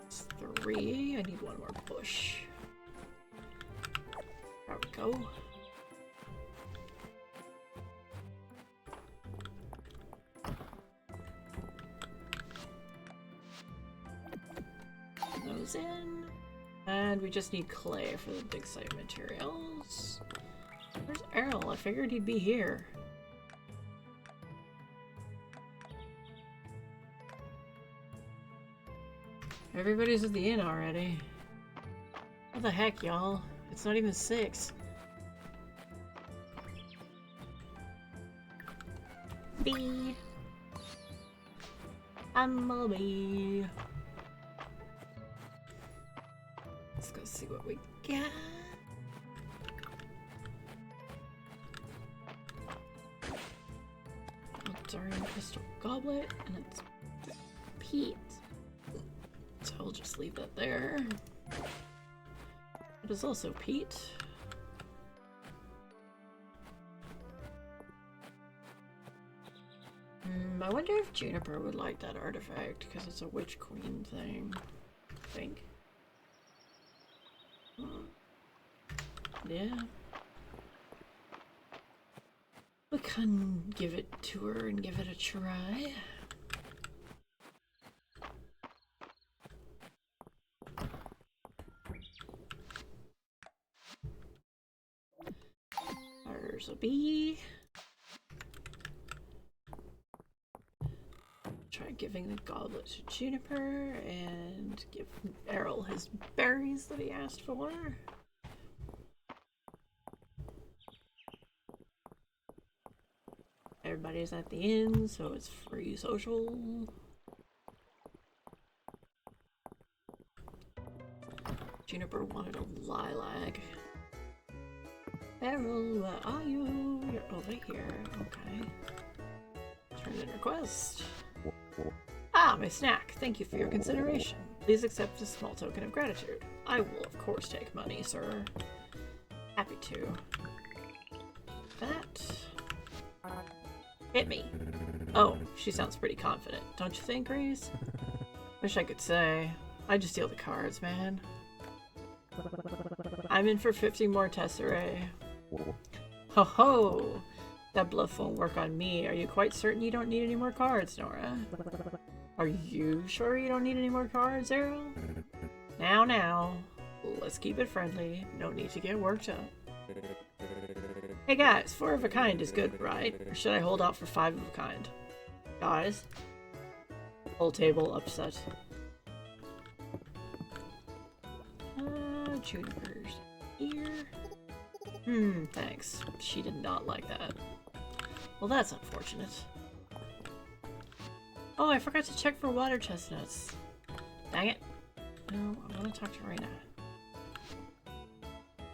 It's 3. I need 1 more bush. There we go. Those in. And we just need clay for the dig site materials. Where's Errol? I figured he'd be here. Everybody's at the inn already. What the heck, y'all? It's not even 6. B. Bumblebee. Let's go see what we got. Darn crystal goblet, and it's peat. So I'll just leave that there. It is also peat. I wonder if Juniper would like that artifact, because it's a witch queen thing, I think. Yeah. We can give it to her and give it a try. There's a bee. Try giving the goblet to Juniper and give Errol his berries that he asked for. Everybody's at the inn, so it's free social. Juniper wanted a lilac. Errol, where are you? You're over here. Okay. Turn in request. Ah, my snack. Thank you for your consideration. Please accept a small token of gratitude. I will, of course, take money, sir. Happy to. That. Hit me. Oh, she sounds pretty confident, don't you think, Reese? Wish I could say. I just deal the cards, man. I'm in for 50 more tesserae. Ho ho! That bluff won't work on me. Are you quite certain you don't need any more cards, Nora? Are you sure you don't need any more cards, Errol? Now. Let's keep it friendly. No need to get worked up. Hey guys, 4 of a kind is good, right? Or should I hold out for 5 of a kind? Guys? Whole table upset. Juniper's here. Thanks. She did not like that. Well, that's unfortunate. Oh, I forgot to check for water chestnuts. Dang it. No, I want to talk to Raina.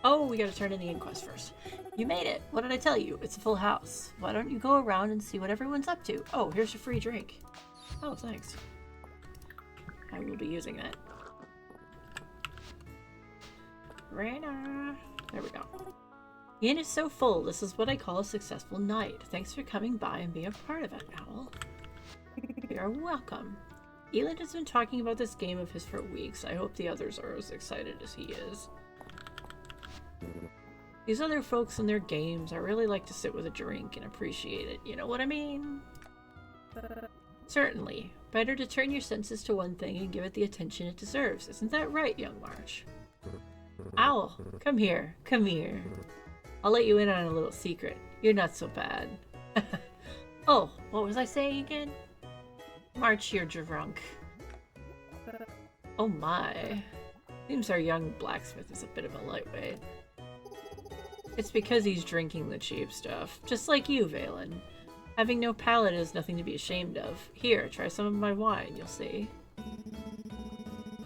Oh, we gotta turn in the inquest first. You made it! What did I tell you? It's a full house. Why don't you go around and see what everyone's up to? Oh, here's your free drink. Oh, thanks. I will be using that. Raina! There we go. The inn is so full, this is what I call a successful night. Thanks for coming by and being a part of it, Owl. You're welcome. Elin has been talking about this game of his for weeks. I hope the others are as excited as he is. These other folks and their games, I really like to sit with a drink and appreciate it. You know what I mean? Certainly. Better to turn your senses to one thing and give it the attention it deserves. Isn't that right, young March? Owl, come here. Come here. I'll let you in on a little secret. You're not so bad. Oh, what was I saying again? March, you're drunk. Oh my. Seems our young blacksmith is a bit of a lightweight. It's because he's drinking the cheap stuff. Just like you, Valen. Having no palate is nothing to be ashamed of. Here, try some of my wine, you'll see.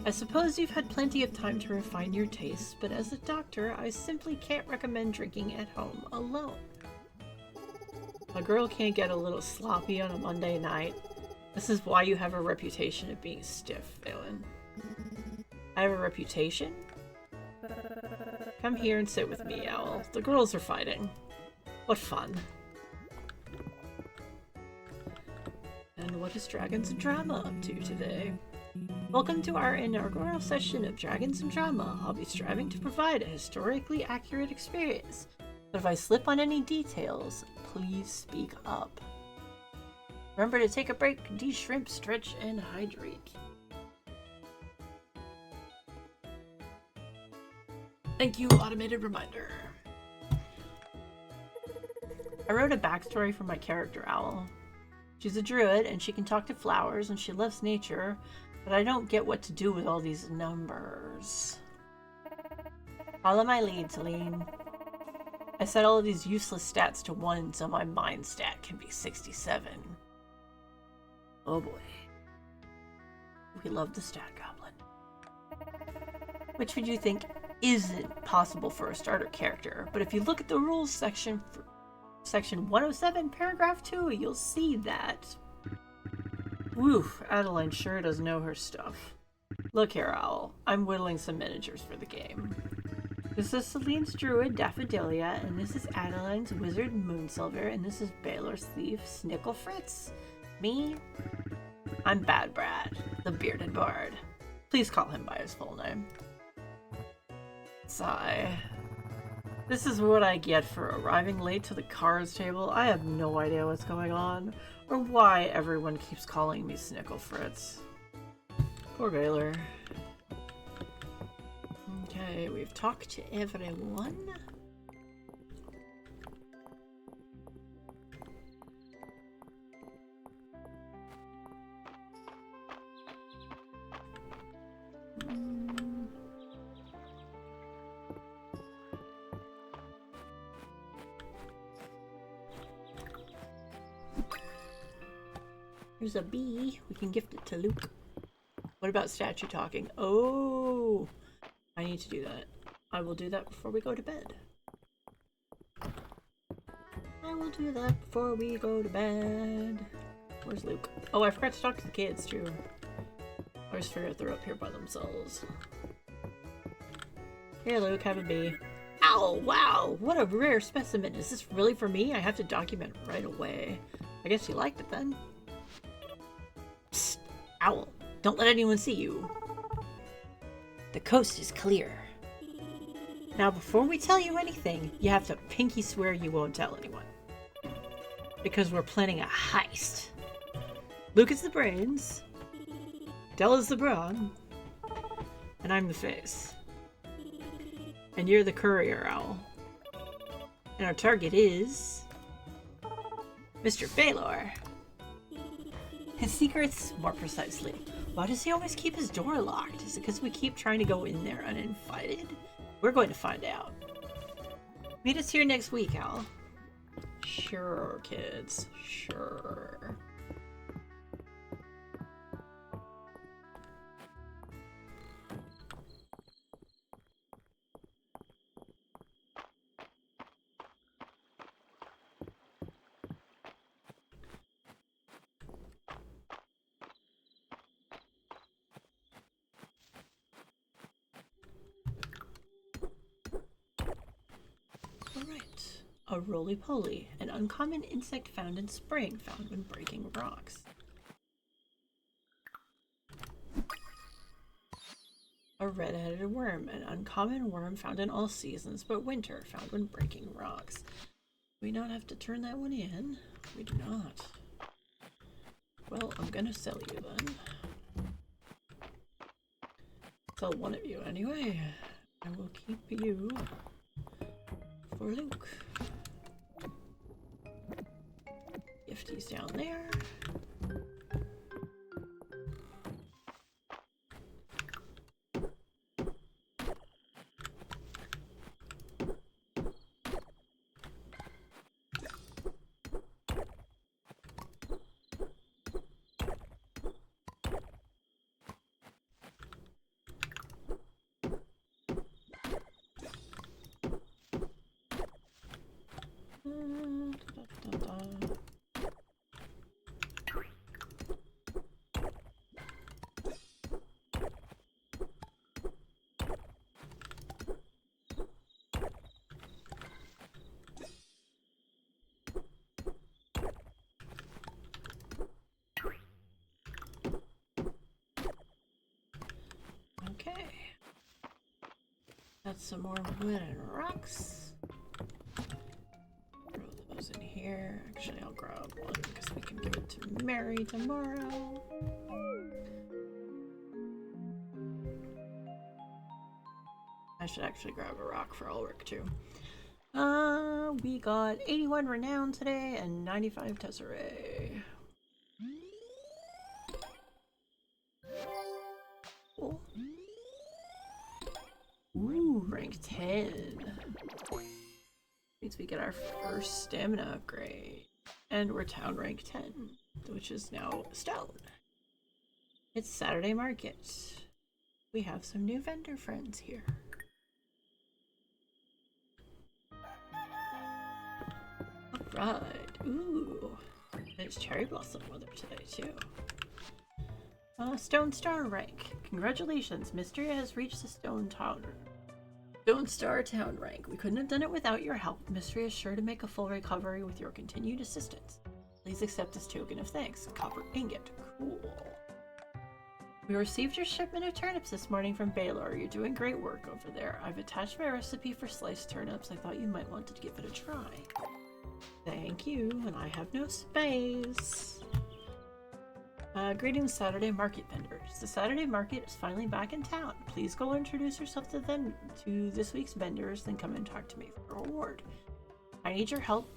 I suppose you've had plenty of time to refine your tastes, but as a doctor, I simply can't recommend drinking at home alone. A girl can't get a little sloppy on a Monday night. This is why you have a reputation of being stiff, Valen. I have a reputation? Come here and sit with me, Owl. The girls are fighting. What fun. And what is Dragons and Drama up to today? Welcome to our inaugural session of Dragons and Drama. I'll be striving to provide a historically accurate experience. But if I slip on any details, please speak up. Remember to take a break, de-shrimp, stretch, and hydrate. Thank you, automated reminder. I wrote a backstory for my character, Owl. She's a druid, and she can talk to flowers, and she loves nature, but I don't get what to do with all these numbers. Follow my lead, Celine. I set all of these useless stats to 1, so my mind stat can be 67. Oh boy. We love the stat goblin. Which would you think isn't possible for a starter character, but if you look at the rules section for section 107 paragraph 2, you'll see that. Woof, Adeline sure does know her stuff. Look here, Owl. I'm whittling some miniatures for the game. This is Celine's druid, Daffodilia, and this is Adeline's wizard, Moonsilver, and this is Baylor's thief, Snickle Fritz. Me? I'm Bad Brad, the bearded bard. Please call him by his full name. Sigh. This is what I get for arriving late to the cards table. I have no idea what's going on, or why everyone keeps calling me Snickle Fritz. Poor Baylor. Okay, we've talked to everyone. Here's a bee. We can gift it to Luke. What about statue talking? Oh, I need to do that. I will do that before we go to bed. I will do that before we go to bed. Where's Luke? Oh, I forgot to talk to the kids too. I always forget they're up here by themselves. Here, Luke, have a bee. Ow, wow, what a rare specimen. Is this really for me? I have to document right away. I guess you liked it then. Psst, Owl, don't let anyone see you. The coast is clear. Now, before we tell you anything, you have to pinky swear you won't tell anyone. Because we're planning a heist. Luke is the brains, Della's the brawn, and I'm the face. And you're the courier, Owl. And our target is Mr. Baylor. His secrets, more precisely. Why does he always keep his door locked? Is it because we keep trying to go in there uninvited? We're going to find out. Meet us here next week, Al. Sure, kids. Sure. A roly-poly, an uncommon insect found in spring, found when breaking rocks. A red-headed worm, an uncommon worm found in all seasons, but winter, found when breaking rocks. Do we not have to turn that one in? We do not. Well, I'm gonna sell you then. Sell one of you anyway. I will keep you for Luke. Gifty's down there. Okay. That's some more wood and rocks. Throw those in here. Actually, I'll grab one because we can give it to Mary tomorrow. I should actually grab a rock for Ulrich too. We got 81 renown today and 95 tesserae. Cool. Ooh, rank 10. Means we get our first stamina upgrade. And we're town rank 10, which is now stone. It's Saturday market. We have some new vendor friends here. Alright. Ooh. It's cherry blossom weather today, too. Stone Star rank. Congratulations, Mistria has reached the Stone Star town rank. We couldn't have done it without your help. Mistria is sure to make a full recovery with your continued assistance. Please accept this token of thanks. A copper ingot. Cool. We received your shipment of turnips this morning from Baylor. You're doing great work over there. I've attached my recipe for sliced turnips. I thought you might want to give it a try. Thank you, and I have no space. Greetings, Saturday market vendors. The Saturday market is finally back in town. Please go introduce yourself to this week's vendors, then come and talk to me for a reward. I need your help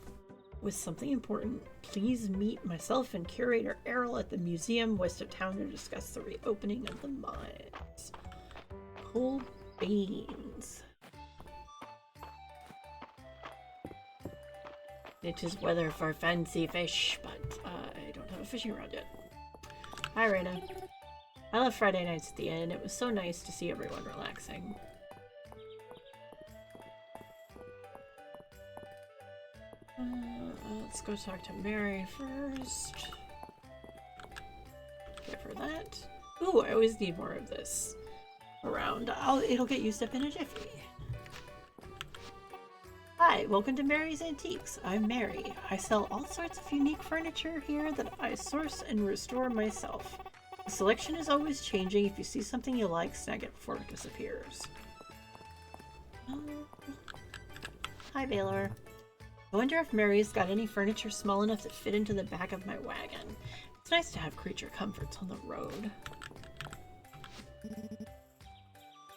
with something important. Please meet myself and curator Errol at the museum west of town to discuss the reopening of the mines. Cool beans. It is weather for fancy fish, but I don't have a fishing rod yet. Hi, Raina. I love Friday nights at the inn. It was so nice to see everyone relaxing. Let's go talk to Mary first. Give her that. Ooh, I always need more of this around. It'll get used up in a jiffy. Hi, welcome to Mary's Antiques. I'm Mary. I sell all sorts of unique furniture here that I source and restore myself. The selection is always changing. If you see something you like, snag it before it disappears. Hi, Baylor. I wonder if Mary's got any furniture small enough to fit into the back of my wagon. It's nice to have creature comforts on the road.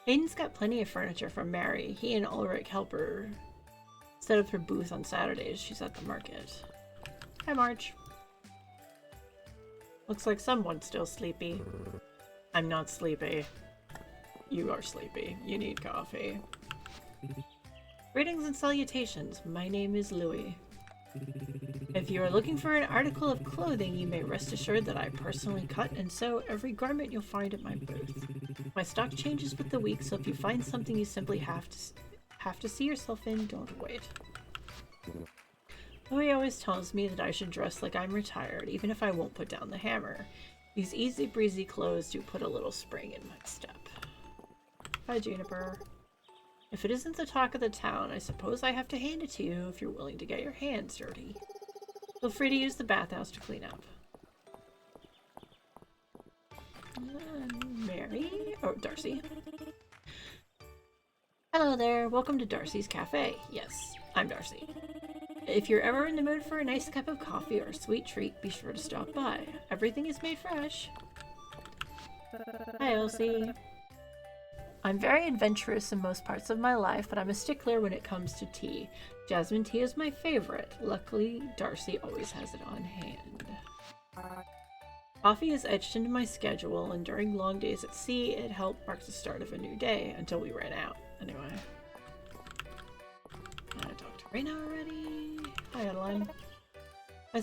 Hayden's got plenty of furniture from Mary. He and Ulrich help her set up her booth on Saturdays. She's at the market. Hi, March. Looks like someone's still sleepy. I'm not sleepy. You are sleepy. You need coffee. Greetings and salutations. My name is Louis. If you are looking for an article of clothing, you may rest assured that I personally cut and sew every garment you'll find at my booth. My stock changes with the week, so if you find something you simply have to see yourself in, don't wait. Louis always tells me that I should dress like I'm retired, even if I won't put down the hammer. These easy breezy clothes do put a little spring in my step. Hi, Juniper. If it isn't the talk of the town, I suppose I have to hand it to you if you're willing to get your hands dirty. Feel free to use the bathhouse to clean up. Mary? Oh, Darcy. Hello there, welcome to Darcy's Cafe. Yes, I'm Darcy. If you're ever in the mood for a nice cup of coffee or a sweet treat, be sure to stop by. Everything is made fresh. Hi, Elsie. I'm very adventurous in most parts of my life, but I'm a stickler when it comes to tea. Jasmine tea is my favorite. Luckily, Darcy always has it on hand. Coffee is etched into my schedule, and during long days at sea, it helped mark the start of a new day until we ran out. Anyway. I talked to Raina already. Hi, Adeline. I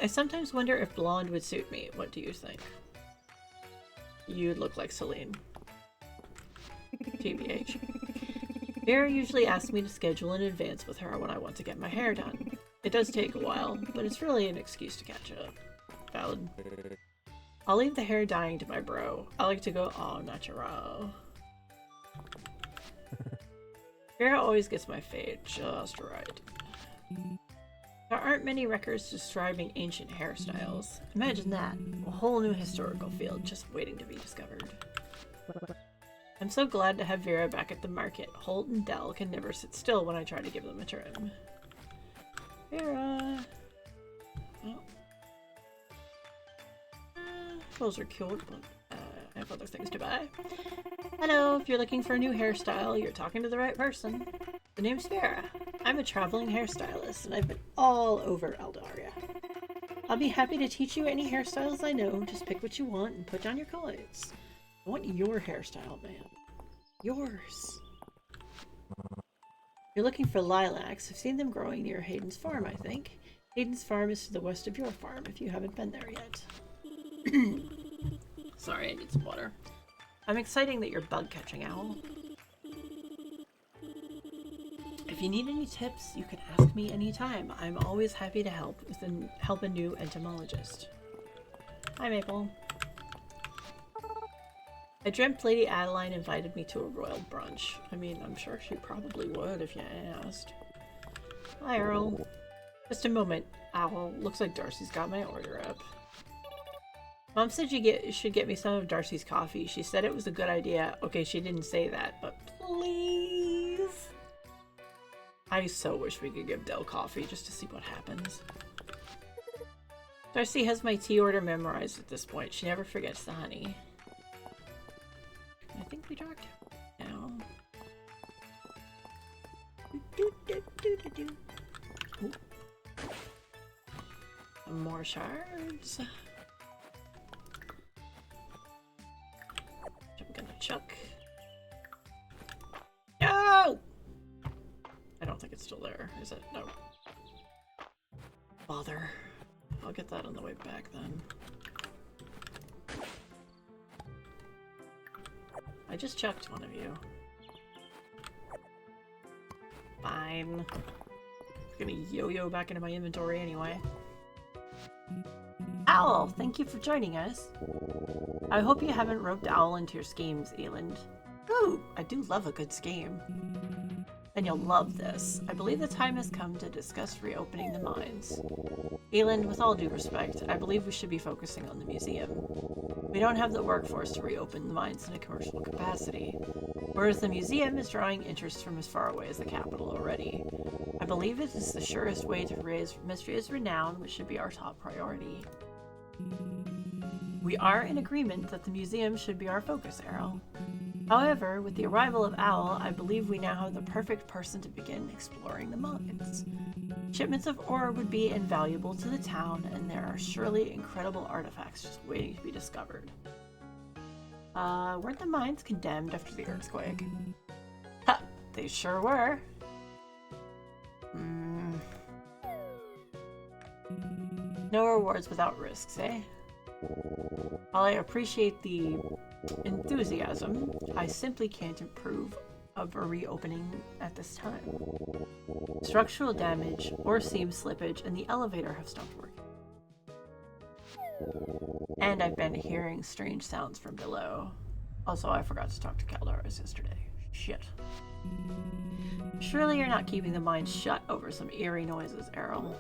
sometimes wonder if blonde would suit me. What do you think? You'd look like Celine. TBH. Vera usually asks me to schedule in advance with her when I want to get my hair done. It does take a while, but it's really an excuse to catch up. Valid. I'll leave the hair dyeing to my bro. I like to go au naturel. Vera always gets my fade just right. There aren't many records describing ancient hairstyles. Imagine that. A whole new historical field just waiting to be discovered. I'm so glad to have Vera back at the market. Holt and Dell can never sit still when I try to give them a trim. Vera! Oh. Those are cute, but I have other things to buy. Hello, if you're looking for a new hairstyle, you're talking to the right person. The name's Vera. I'm a traveling hairstylist, and I've been all over Eldaria. I'll be happy to teach you any hairstyles I know. Just pick what you want and put down your coins. I want your hairstyle, man. Yours. You're looking for lilacs. I've seen them growing near Hayden's farm, I think. Hayden's farm is to the west of your farm, if you haven't been there yet. Sorry, I need some water. I'm excited that you're bug catching, Owl. If you need any tips, you can ask me anytime. I'm always happy to help a new entomologist. Hi, Maple. I dreamt Lady Adeline invited me to a royal brunch. I mean, I'm sure she probably would if you asked. Hi, Earl. Just a moment, Owl. Looks like Darcy's got my order up. Mom said you should get me some of Darcy's coffee. She said it was a good idea. Okay, she didn't say that, but please. I so wish we could give Dell coffee just to see what happens. Darcy has my tea order memorized at this point. She never forgets the honey. I think we talked now. Some more shards. I'm gonna chuck. No! I don't think it's still there, is it? No. Bother. I'll get that on the way back then. I just chucked one of you. Fine. I'm gonna yo-yo back into my inventory anyway. Owl, thank you for joining us. I hope you haven't roped Owl into your schemes, Eland. Ooh, I do love a good scheme. And you'll love this. I believe the time has come to discuss reopening the mines. Eland, with all due respect, I believe we should be focusing on the museum. We don't have the workforce to reopen the mines in a commercial capacity, whereas the museum is drawing interest from as far away as the capital already. I believe it is the surest way to raise Mistria's renown, which should be our top priority. We are in agreement that the museum should be our focus, Errol. However, with the arrival of Owl, I believe we now have the perfect person to begin exploring the mines. Shipments of ore would be invaluable to the town, and there are surely incredible artifacts just waiting to be discovered. Weren't the mines condemned after the earthquake? Ha! They sure were. No rewards without risks, eh? While I appreciate the enthusiasm, I simply can't approve of a reopening at this time. Structural damage, ore seam slippage, and the elevator have stopped working. And I've been hearing strange sounds from below. Also, I forgot to talk to Caldaris yesterday. Shit. Surely you're not keeping the mine shut over some eerie noises, Errol.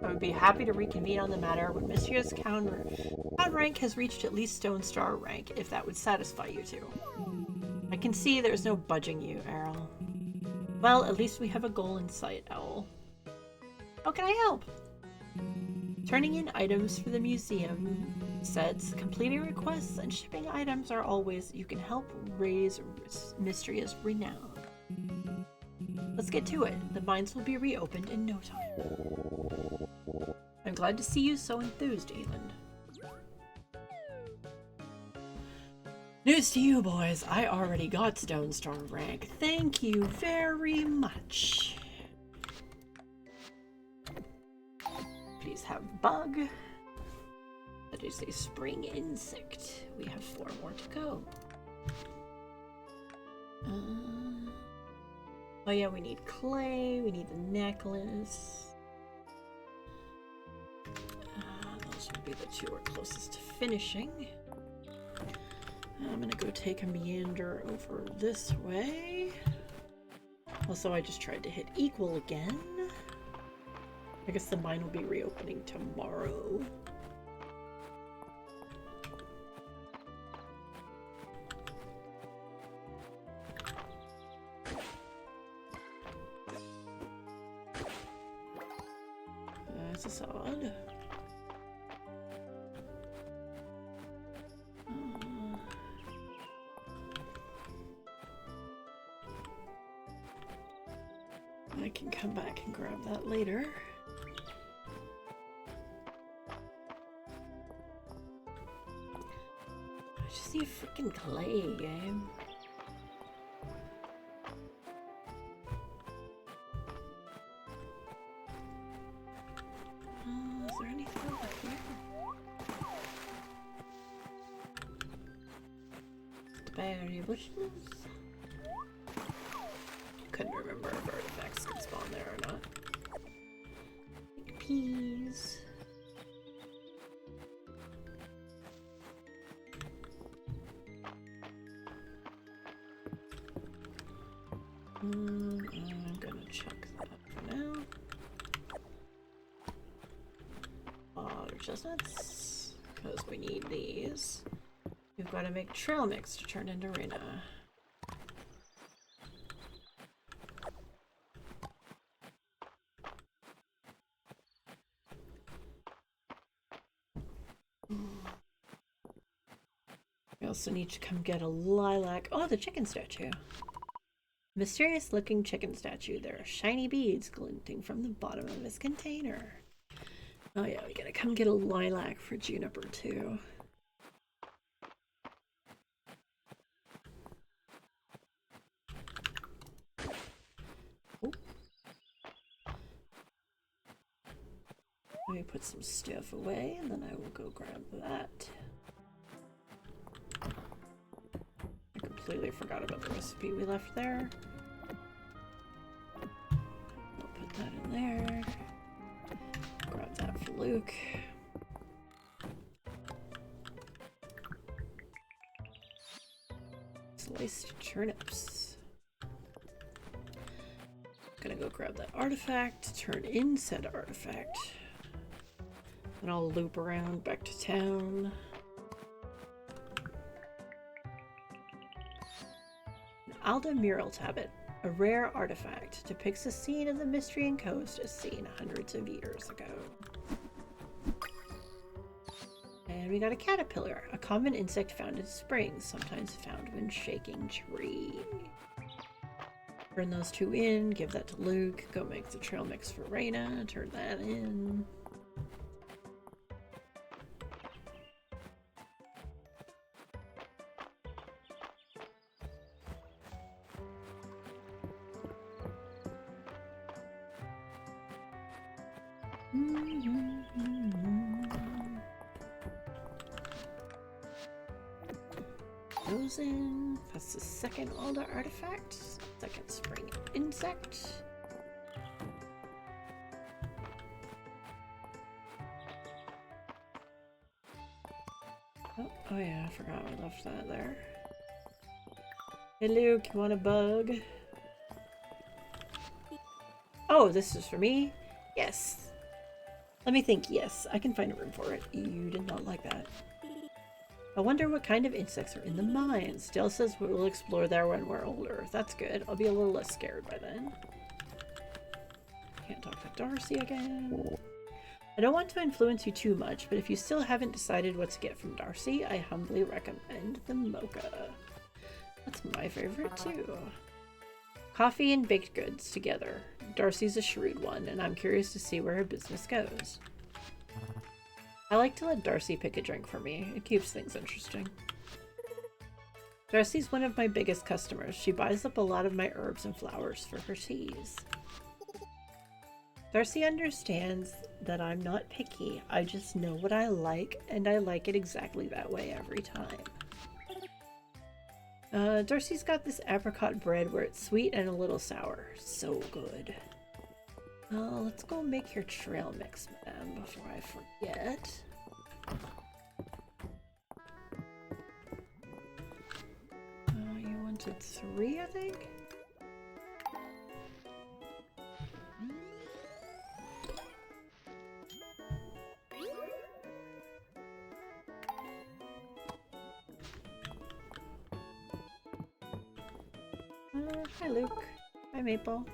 I would be happy to reconvene on the matter when Mistria's count rank has reached at least Stone Star rank, if that would satisfy you two. I can see there's no budging you, Errol. Well, at least we have a goal in sight, Owl. How can I help? Turning in items for the museum sets, completing requests, and shipping items are always you can help raise Mistria's renown. Let's get to it. The mines will be reopened in no time. I'm glad to see you so enthused, Eland. News to you, boys. I already got Stone Star rank. Thank you very much. Please have bug. That is a spring insect. We have 4 more to go. Oh yeah, we need clay, we need the necklace. Those would be the 2 we're closest to finishing. I'm gonna go take a meander over this way. Also, I just tried to hit equal again. I guess the mine will be reopening tomorrow. That's odd. I can come back and grab that later. I just need freaking clay, game. bushes? Couldn't remember if artifacts can spawn there or not. Peas. I'm gonna chuck that for now. Water chestnuts, because we need these. We've got to make trail mix to turn into Rena. We also need to come get a lilac. Oh, the chicken statue. Mysterious looking chicken statue. There are shiny beads glinting from the bottom of his container. Oh yeah, we gotta come get a lilac for Juniper too. Oh. Let me put some stuff away and then I will go grab that. I completely forgot about the recipe we left there. I'll put that in there. Grab that for Luke. Sliced turnips. Gonna go grab that artifact, turn in said artifact. And I'll loop around back to town. An Alda mural tablet, a rare artifact, depicts a scene of the Mistrian coast as seen hundreds of years ago. And we got a caterpillar, a common insect found in springs, sometimes found when shaking tree. Turn those two in, give that to Luke, go make the trail mix for Rena, turn that in. Those in. That's the second Alda artifact. Second spring insect. Oh yeah, I forgot I left that there. Hey Luke, you want a bug? Oh, this is for me? Yes. Let me think. Yes, I can find a room for it. You did not like that. I wonder what kind of insects are in the mines. Dale says we'll explore there when we're older. That's good. I'll be a little less scared by then. Can't talk to Darcy again. I don't want to influence you too much, but if you still haven't decided what to get from Darcy, I humbly recommend the mocha. That's my favorite too. Coffee and baked goods together. Darcy's a shrewd one, and I'm curious to see where her business goes. I like to let Darcy pick a drink for me. It keeps things interesting. Darcy's one of my biggest customers. She buys up a lot of my herbs and flowers for her teas. Darcy understands that I'm not picky. I just know what I like, and I like it exactly that way every time. Darcy's got this apricot bread where it's sweet and a little sour. So good. Let's go make your trail mix, madam, before I forget. You wanted 3, I think? Hi, Luke. Hi, Maple.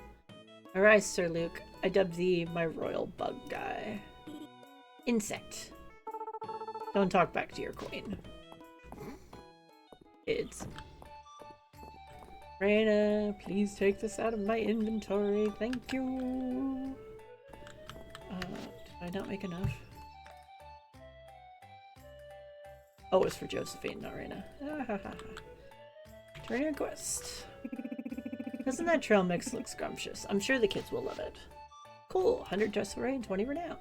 Arise, Sir Luke. I dub thee my royal bug guy. Insect. Don't talk back to your queen. Kids. Rena, please take this out of my inventory. Thank you. Did I not make enough? Oh, it's for Josephine, not Rena. Turn your quest. Doesn't that trail mix look scrumptious? I'm sure the kids will love it. Cool, 100 dress array and 20 renown.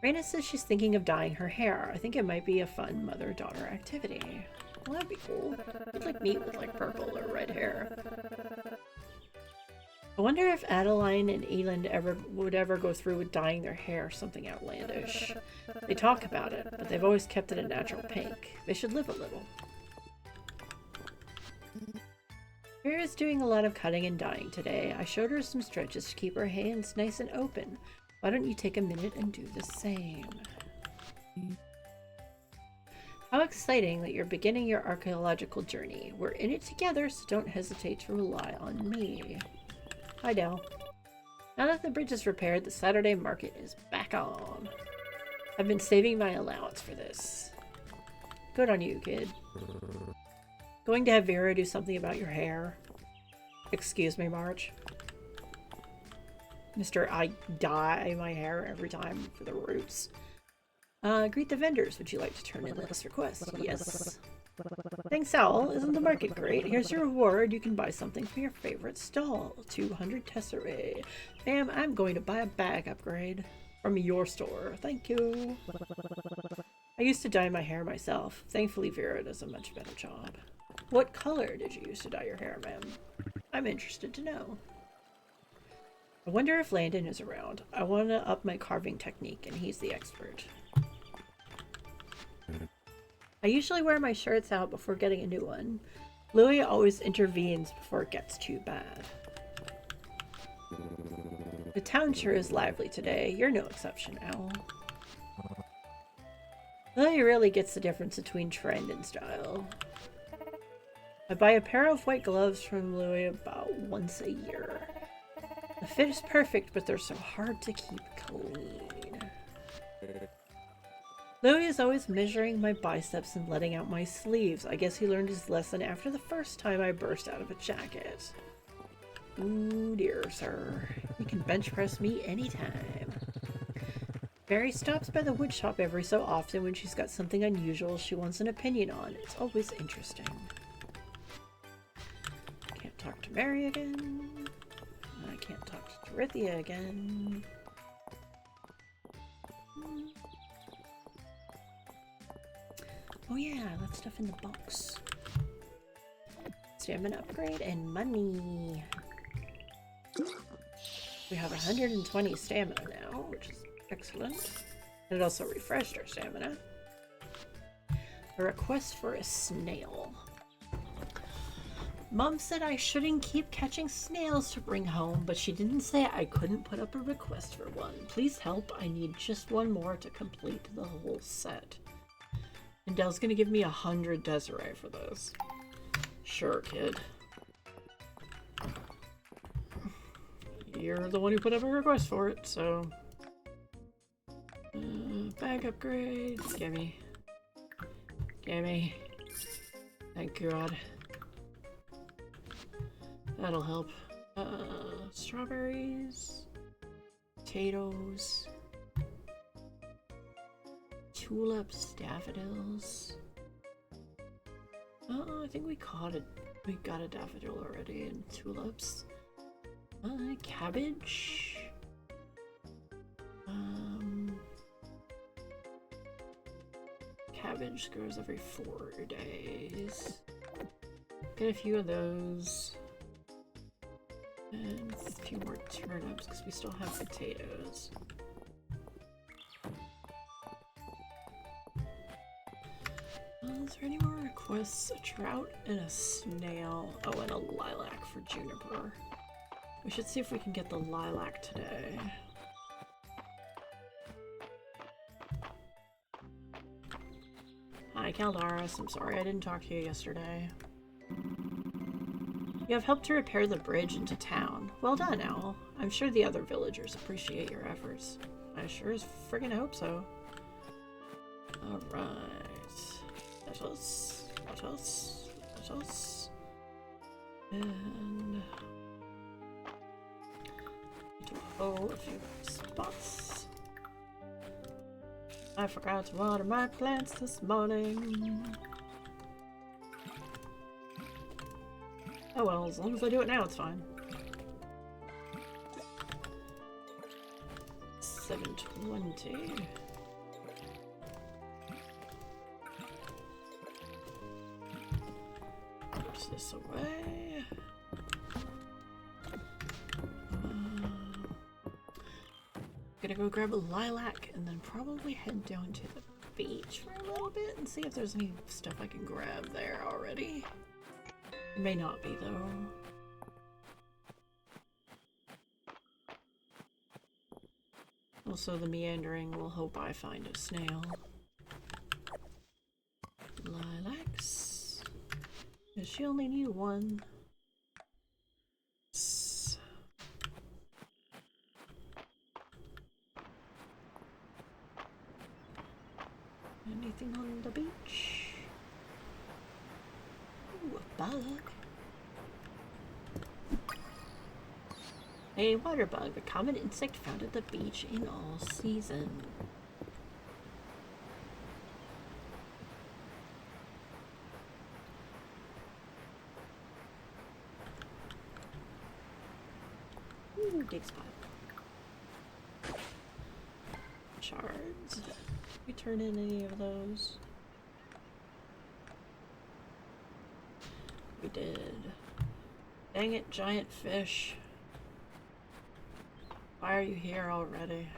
Rena says she's thinking of dyeing her hair. I think it might be a fun mother-daughter activity. Well, that'd be cool. It's like neat with like purple or red hair. I wonder if Adeline and Eland would ever go through with dyeing their hair something outlandish. They talk about it, but they've always kept it a natural pink. They should live a little. Vera's doing a lot of cutting and dyeing today. I showed her some stretches to keep her hands nice and open. Why don't you take a minute and do the same? How exciting that you're beginning your archaeological journey. We're in it together, so don't hesitate to rely on me. Hi, Dell. Now that the bridge is repaired, the Saturday market is back on. I've been saving my allowance for this. Good on you, kid. Going to have Vera do something about your hair? Excuse me, Marge. Mr. I dye my hair every time for the roots. Greet the vendors. Would you like to turn in this request? Yes. Thanks, Owl. Isn't the market great? Here's your reward. You can buy something from your favorite stall. 200 tesserae. Ma'am, I'm going to buy a bag upgrade from your store. Thank you. I used to dye my hair myself. Thankfully, Vera does a much better job. What color did you use to dye your hair, ma'am? I'm interested to know. I wonder if Landon is around. I want to up my carving technique, and he's the expert. I usually wear my shirts out before getting a new one. Louis always intervenes before it gets too bad. The town sure is lively today. You're no exception, Owl. Louis really gets the difference between trend and style. I buy a pair of white gloves from Louis about once a year. The fit is perfect, but they're so hard to keep clean. Louis is always measuring my biceps and letting out my sleeves. I guess he learned his lesson after the first time I burst out of a jacket. Ooh dear, sir. You can bench press me anytime. Mary stops by the wood shop every so often when she's got something unusual she wants an opinion on. It's always interesting. Can't talk to Mary again. I can't talk to Dorothea again. Oh yeah, that stuff in the box. Stamina upgrade and money. We have 120 stamina now, which is excellent. And it also refreshed our stamina. A request for a snail. Mom said I shouldn't keep catching snails to bring home, but she didn't say I couldn't put up a request for one. Please help. I need just one more to complete the whole set. And Dell's gonna give me 100 Desiree for this. Sure, kid. You're the one who put up a request for it, so... bag upgrade. Gimme. Gimme. Thank God. That'll help. Strawberries. Potatoes. Tulips, daffodils. I think we caught it. We got a daffodil already and tulips. Cabbage. Cabbage grows every 4 days. Get a few of those. And a few more turnips because we still have potatoes. Is there any more requests? A trout and a snail. Oh, and a lilac for Juniper. We should see if we can get the lilac today. Hi, Caldaris. I'm sorry I didn't talk to you yesterday. You have helped to repair the bridge into town. Well done, Owl. I'm sure the other villagers appreciate your efforts. I sure as friggin' hope so. Alright. Let us. And... oh, a few spots. I forgot to water my plants this morning. Oh well, as long as I do it now, it's fine. 720. this away. Gonna go grab a lilac and then probably head down to the beach for a little bit and see if there's any stuff I can grab there already. May not be though. Also the meandering will hope I find a snail. Lilacs. Does she only need one? Anything on the beach? Ooh, a bug. A water bug, a common insect found at the beach in all season. Ooh, dig spot. Shards. We turn in any of those? We did. Dang it, giant fish. Why are you here already?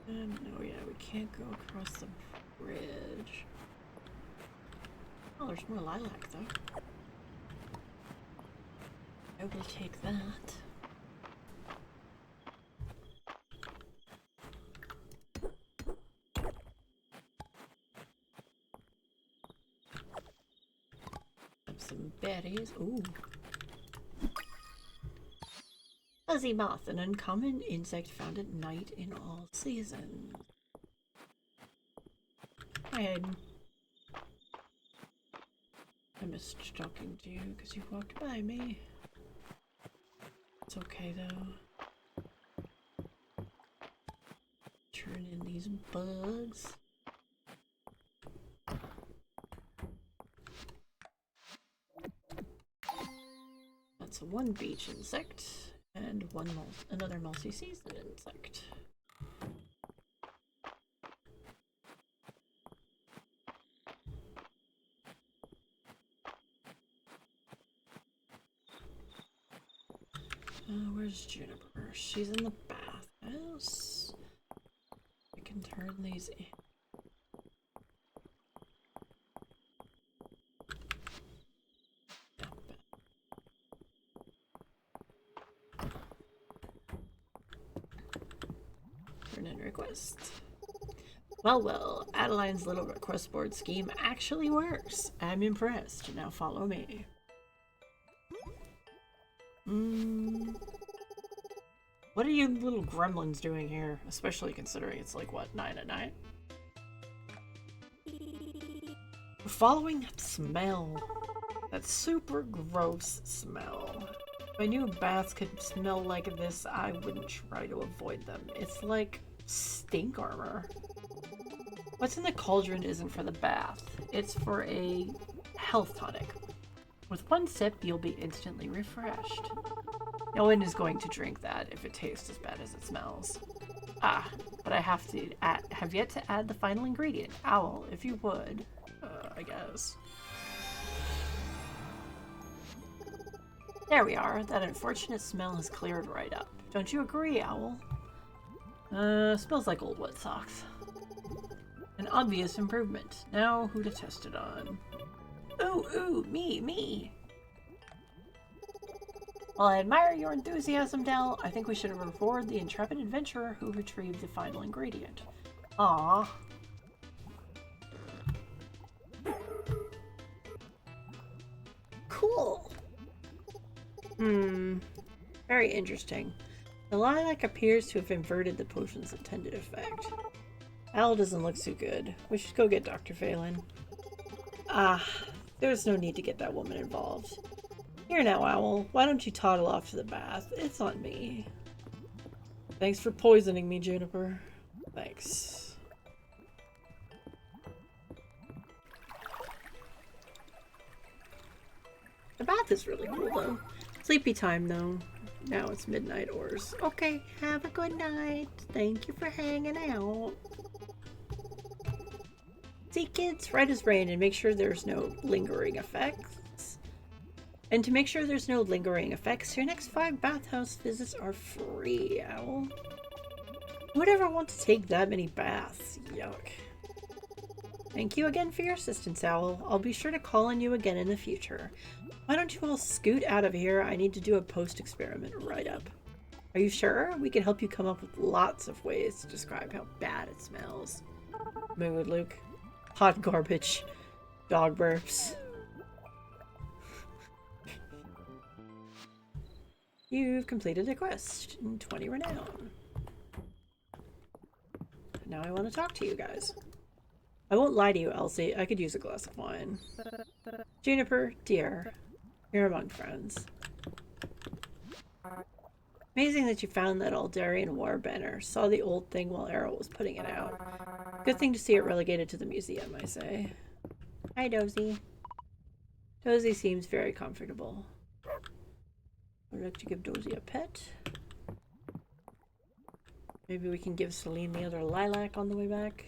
No, yeah, we can't go across the bridge. Oh, there's more lilac though. I will take that. Some berries. Ooh. Fuzzy moth, an uncommon insect found at night in all seasons. Hi, Hayden. I missed talking to you because you walked by me. It's okay though. Turn in these bugs. That's one beach insect and another multi-season insect. Where's Juniper? She's in the bathhouse. I can turn these in. Turn in request. Well, Adeline's little request board scheme actually works. I'm impressed. Now follow me. What are you little gremlins doing here? Especially considering it's like, what, 9 at night? We're following that smell. That super gross smell. If I knew baths could smell like this, I wouldn't try to avoid them. It's like stink armor. What's in the cauldron isn't for the bath. It's for a health tonic. With one sip, you'll be instantly refreshed. No one is going to drink that if it tastes as bad as it smells. Ah, but I have yet to add the final ingredient. Owl, if you would. I guess. There we are. That unfortunate smell has cleared right up. Don't you agree, Owl? Smells like old wet socks. An obvious improvement. Now, who to test it on? Ooh, me. While I admire your enthusiasm, Del, I think we should reward the intrepid adventurer who retrieved the final ingredient. Aww. Cool. Very interesting. The lilac appears to have inverted the potion's intended effect. Owl doesn't look so good. We should go get Dr. Phelan. There's no need to get that woman involved. Here now, Owl. Why don't you toddle off to the bath? It's on me. Thanks for poisoning me, Juniper. Thanks. The bath is really cool, though. Sleepy time, though. Now it's midnight hours. Okay, have a good night. Thank you for hanging out. See See, kids, right as rain, and make sure there's no lingering effects. And to make sure there's no lingering effects, your next 5 bathhouse visits are free, Owl. Who would ever want to take that many baths? Yuck. Thank you again for your assistance, Owl. I'll be sure to call on you again in the future. Why don't you all scoot out of here? I need to do a post-experiment write-up. Are you sure? We can help you come up with lots of ways to describe how bad it smells. Mood, Luke. Hot garbage. Dog burps. You've completed a quest in 20 renown. Now I want to talk to you guys. I won't lie to you, Elsie. I could use a glass of wine. Juniper, dear. You're among friends. Amazing that you found that Aldarian war banner. Saw the old thing while Errol was putting it out. Good thing to see it relegated to the museum, I say. Hi, Dozy. Dozy seems very comfortable. I'd like to give Dozy a pet. Maybe we can give Celine the other lilac on the way back.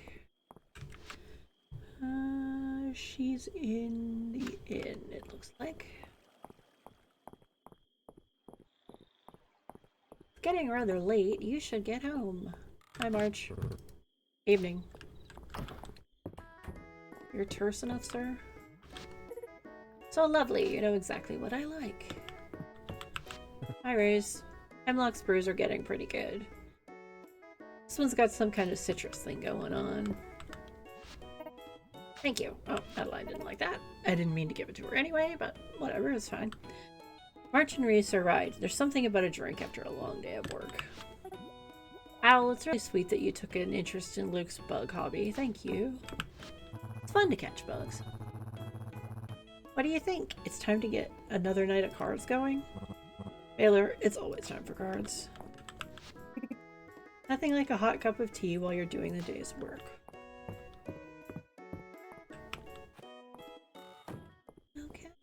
She's in the inn, it looks like. It's getting rather late. You should get home. Hi, March. Evening. You're terse enough, sir? So lovely. You know exactly what I like. Hi, Raze. Hemlock's brews are getting pretty good. This one's got some kind of citrus thing going on. Thank you. Oh, Adeline didn't like that. I didn't mean to give it to her anyway, but whatever, it's fine. March and Reese are right. There's something about a drink after a long day of work. Owl, it's really sweet that you took an interest in Luke's bug hobby. Thank you. It's fun to catch bugs. What do you think? It's time to get another night of cards going? Baylor, it's always time for cards. Nothing like a hot cup of tea while you're doing the day's work. Okay.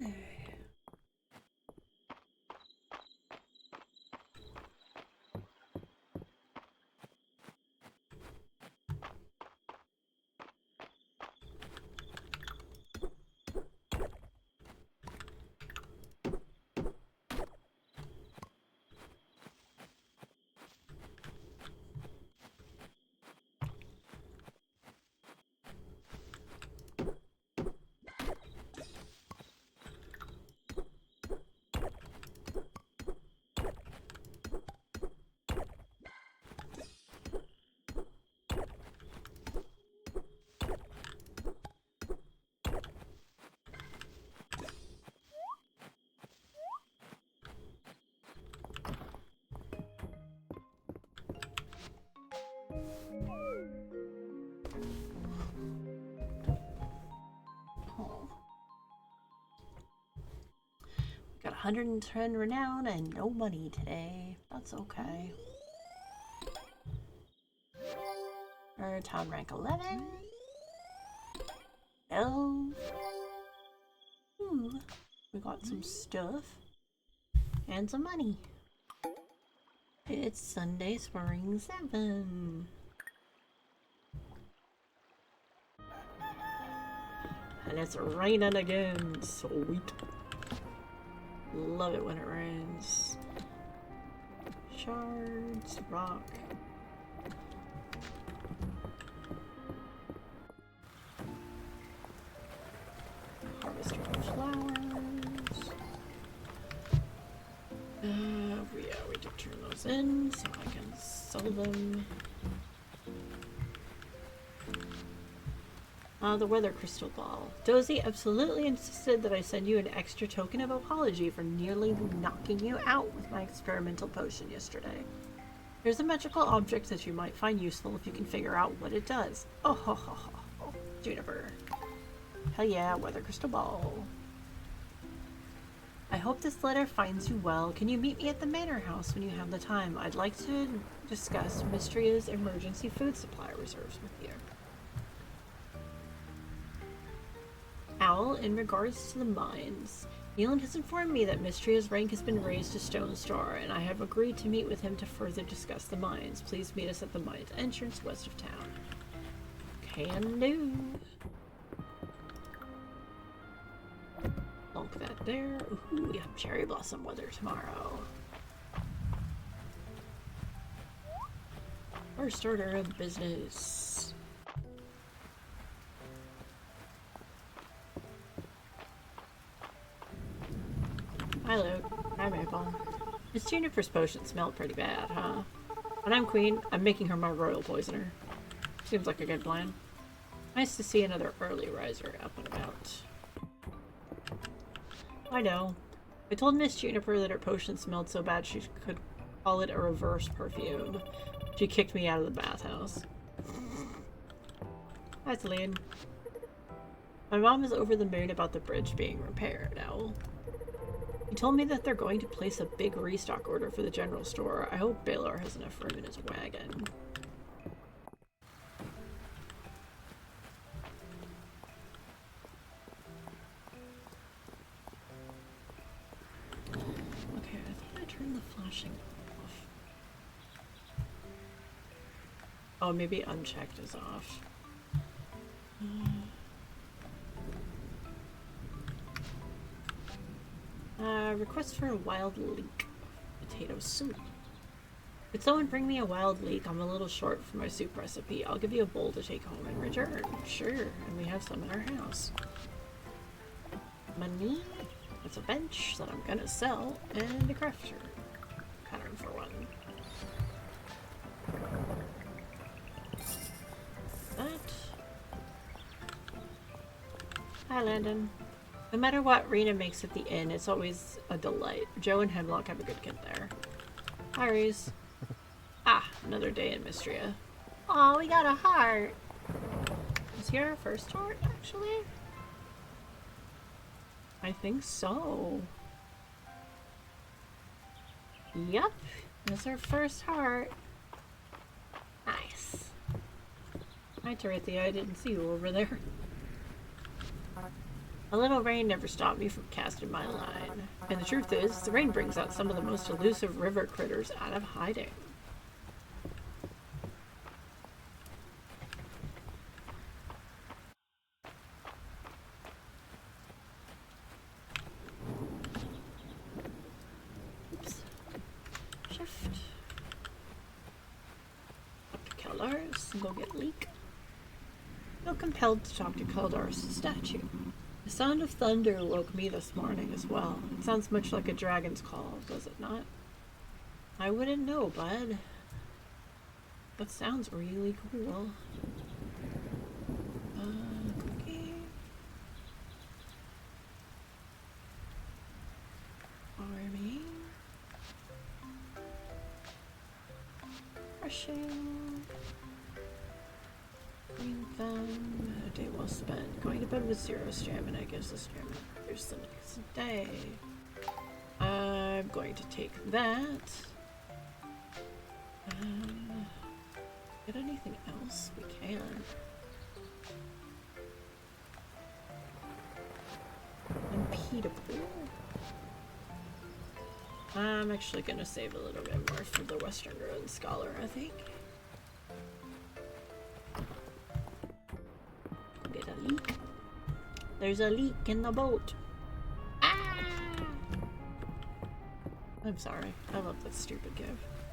Got 110 renown and no money today. That's okay. Our town rank 11. 12. Ooh, we got some stuff. And some money. It's Sunday Spring 7. And it's raining again. Sweet. Love it when it rains. Shards, rock. Harvest our flowers. Yeah, we did turn those in so I can sell them. The weather crystal ball. Dozy absolutely insisted that I send you an extra token of apology for nearly knocking you out with my experimental potion yesterday. There's a magical object that you might find useful if you can figure out what it does. Oh ho ho ho ho. Juniper. Hell yeah, weather crystal ball. I hope this letter finds you well. Can you meet me at the manor house when you have the time? I'd like to discuss Mistria's emergency food supply reserves with you. Owl, in regards to the mines, Neelan has informed me that Mistria's rank has been raised to Stone Star, and I have agreed to meet with him to further discuss the mines. Please meet us at the mines entrance west of town. Can do. Poke that there. Ooh, we have cherry blossom weather tomorrow. First order of business. Hi, Luke. Hi, Maple. Miss Juniper's potion smelled pretty bad, huh? When I'm queen, I'm making her my royal poisoner. Seems like a good plan. Nice to see another early riser up and about. I know. I told Miss Juniper that her potion smelled so bad she could call it a reverse perfume. She kicked me out of the bathhouse. Hi, Celine. My mom is over the moon about the bridge being repaired, Owl. He told me that they're going to place a big restock order for the general store. I hope Baylor has enough room in his wagon. Okay, I thought I turned the flashing off. Oh, maybe unchecked is off. Request for a wild leek. Potato soup. Could someone bring me a wild leek? I'm a little short for my soup recipe. I'll give you a bowl to take home in return. Sure, and we have some in our house. Money. It's a bench that I'm gonna sell, and a crafter pattern for one. That. Hi, Landon. No matter what Rena makes at the inn, it's always a delight. Joe and Hemlock have a good kid there. Hi, Reese. Ah, another day in Mistria. Aw, we got a heart. Is here our first heart, actually? I think so. Yep, that's our first heart. Nice. Hi, Teretia, I didn't see you over there. A little rain never stopped me from casting my line. And the truth is, the rain brings out some of the most elusive river critters out of hiding. Oops. Shift. Up to Keldar's and go get Leek. Feel compelled to talk to Keldar's statue. The sound of thunder woke me this morning as well. It sounds much like a dragon's call, does it not? I wouldn't know, bud. That sounds really cool. Cookie. Army. Brushing. Green thumb. A day well spent. Going to bed with 0 stamina gives us stamina. There's the next day. I'm going to take that. Get anything else? We can. Impedable. I'm actually going to save a little bit more for the Western Road Scholar, I think. Get a leak. There's a leak in the boat. Ah! I'm sorry. I love that stupid gif.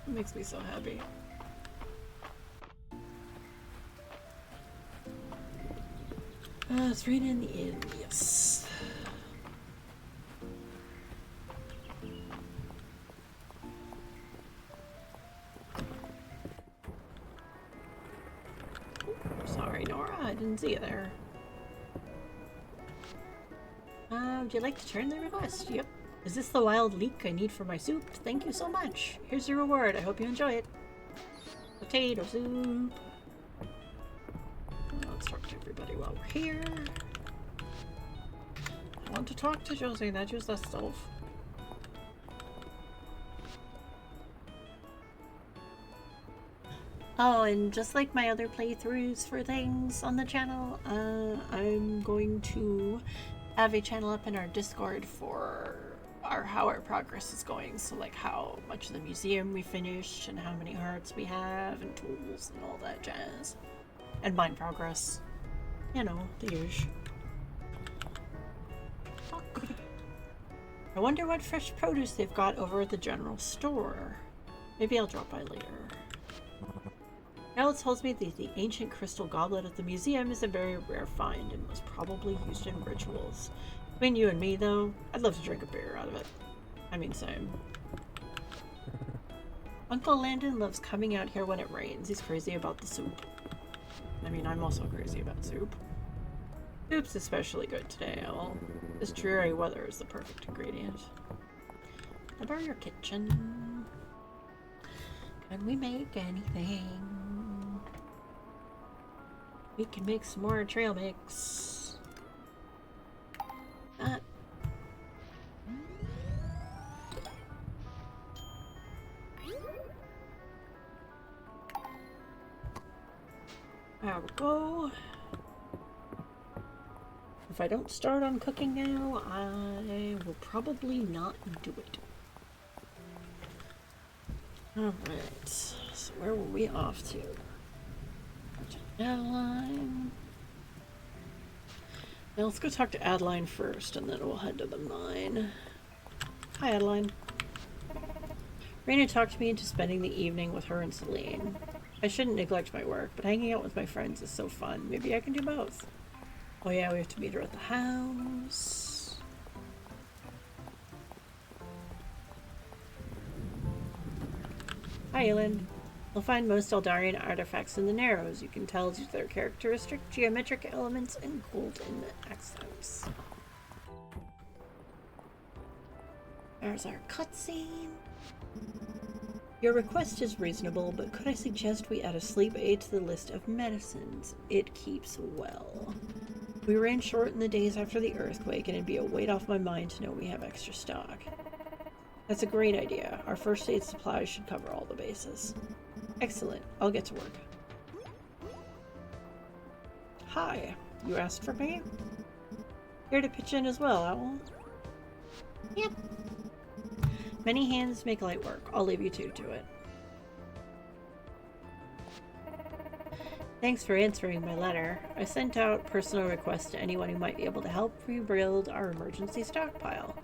It makes me so happy. It's raining in the inn, yes. Sorry, Nora, I didn't see you there. Would you like to turn the request? Yep. Is this the wild leek I need for my soup? Thank you so much. Here's your reward. I hope you enjoy it. Potato soup. Let's talk to everybody while we're here. I want to talk to Josie, not use that stove. Oh, and just like my other playthroughs for things on the channel, I'm going to have a channel up in our Discord for how our progress is going. So like how much of the museum we finished and how many hearts we have and tools and all that jazz. And mine progress. You know, the usual. Fuck. I wonder what fresh produce they've got over at the general store. Maybe I'll drop by later. Now it tells me that the ancient crystal goblet at the museum is a very rare find and was probably used in rituals. Between you and me, though, I'd love to drink a beer out of it. I mean, same. Uncle Landon loves coming out here when it rains. He's crazy about the soup. I mean, I'm also crazy about soup. Soup's especially good today, Owl. This dreary weather is the perfect ingredient. About your kitchen. Can we make anything? We can make some more trail mix. There we go. If I don't start on cooking now, I will probably not do it. Alright, so where were we off to? Adeline. Now let's go talk to Adeline first, and then we'll head to the mine. Hi, Adeline. Raina talked me into spending the evening with her and Celine. I shouldn't neglect my work, but hanging out with my friends is so fun. Maybe I can do both. Oh yeah, we have to meet her at the house. Hi, Elend. You'll find most Eldarian artifacts in the Narrows. You can tell due to their characteristic geometric elements and golden accents. There's our cutscene. Your request is reasonable, but could I suggest we add a sleep aid to the list of medicines? It keeps well. We ran short in the days after the earthquake, and it'd be a weight off my mind to know we have extra stock. That's a great idea. Our first aid supplies should cover all the bases. Excellent. I'll get to work. Hi. You asked for me? Here to pitch in as well, Owl? Yep. Many hands make light work. I'll leave you two to it. Thanks for answering my letter. I sent out personal requests to anyone who might be able to help rebuild our emergency stockpile.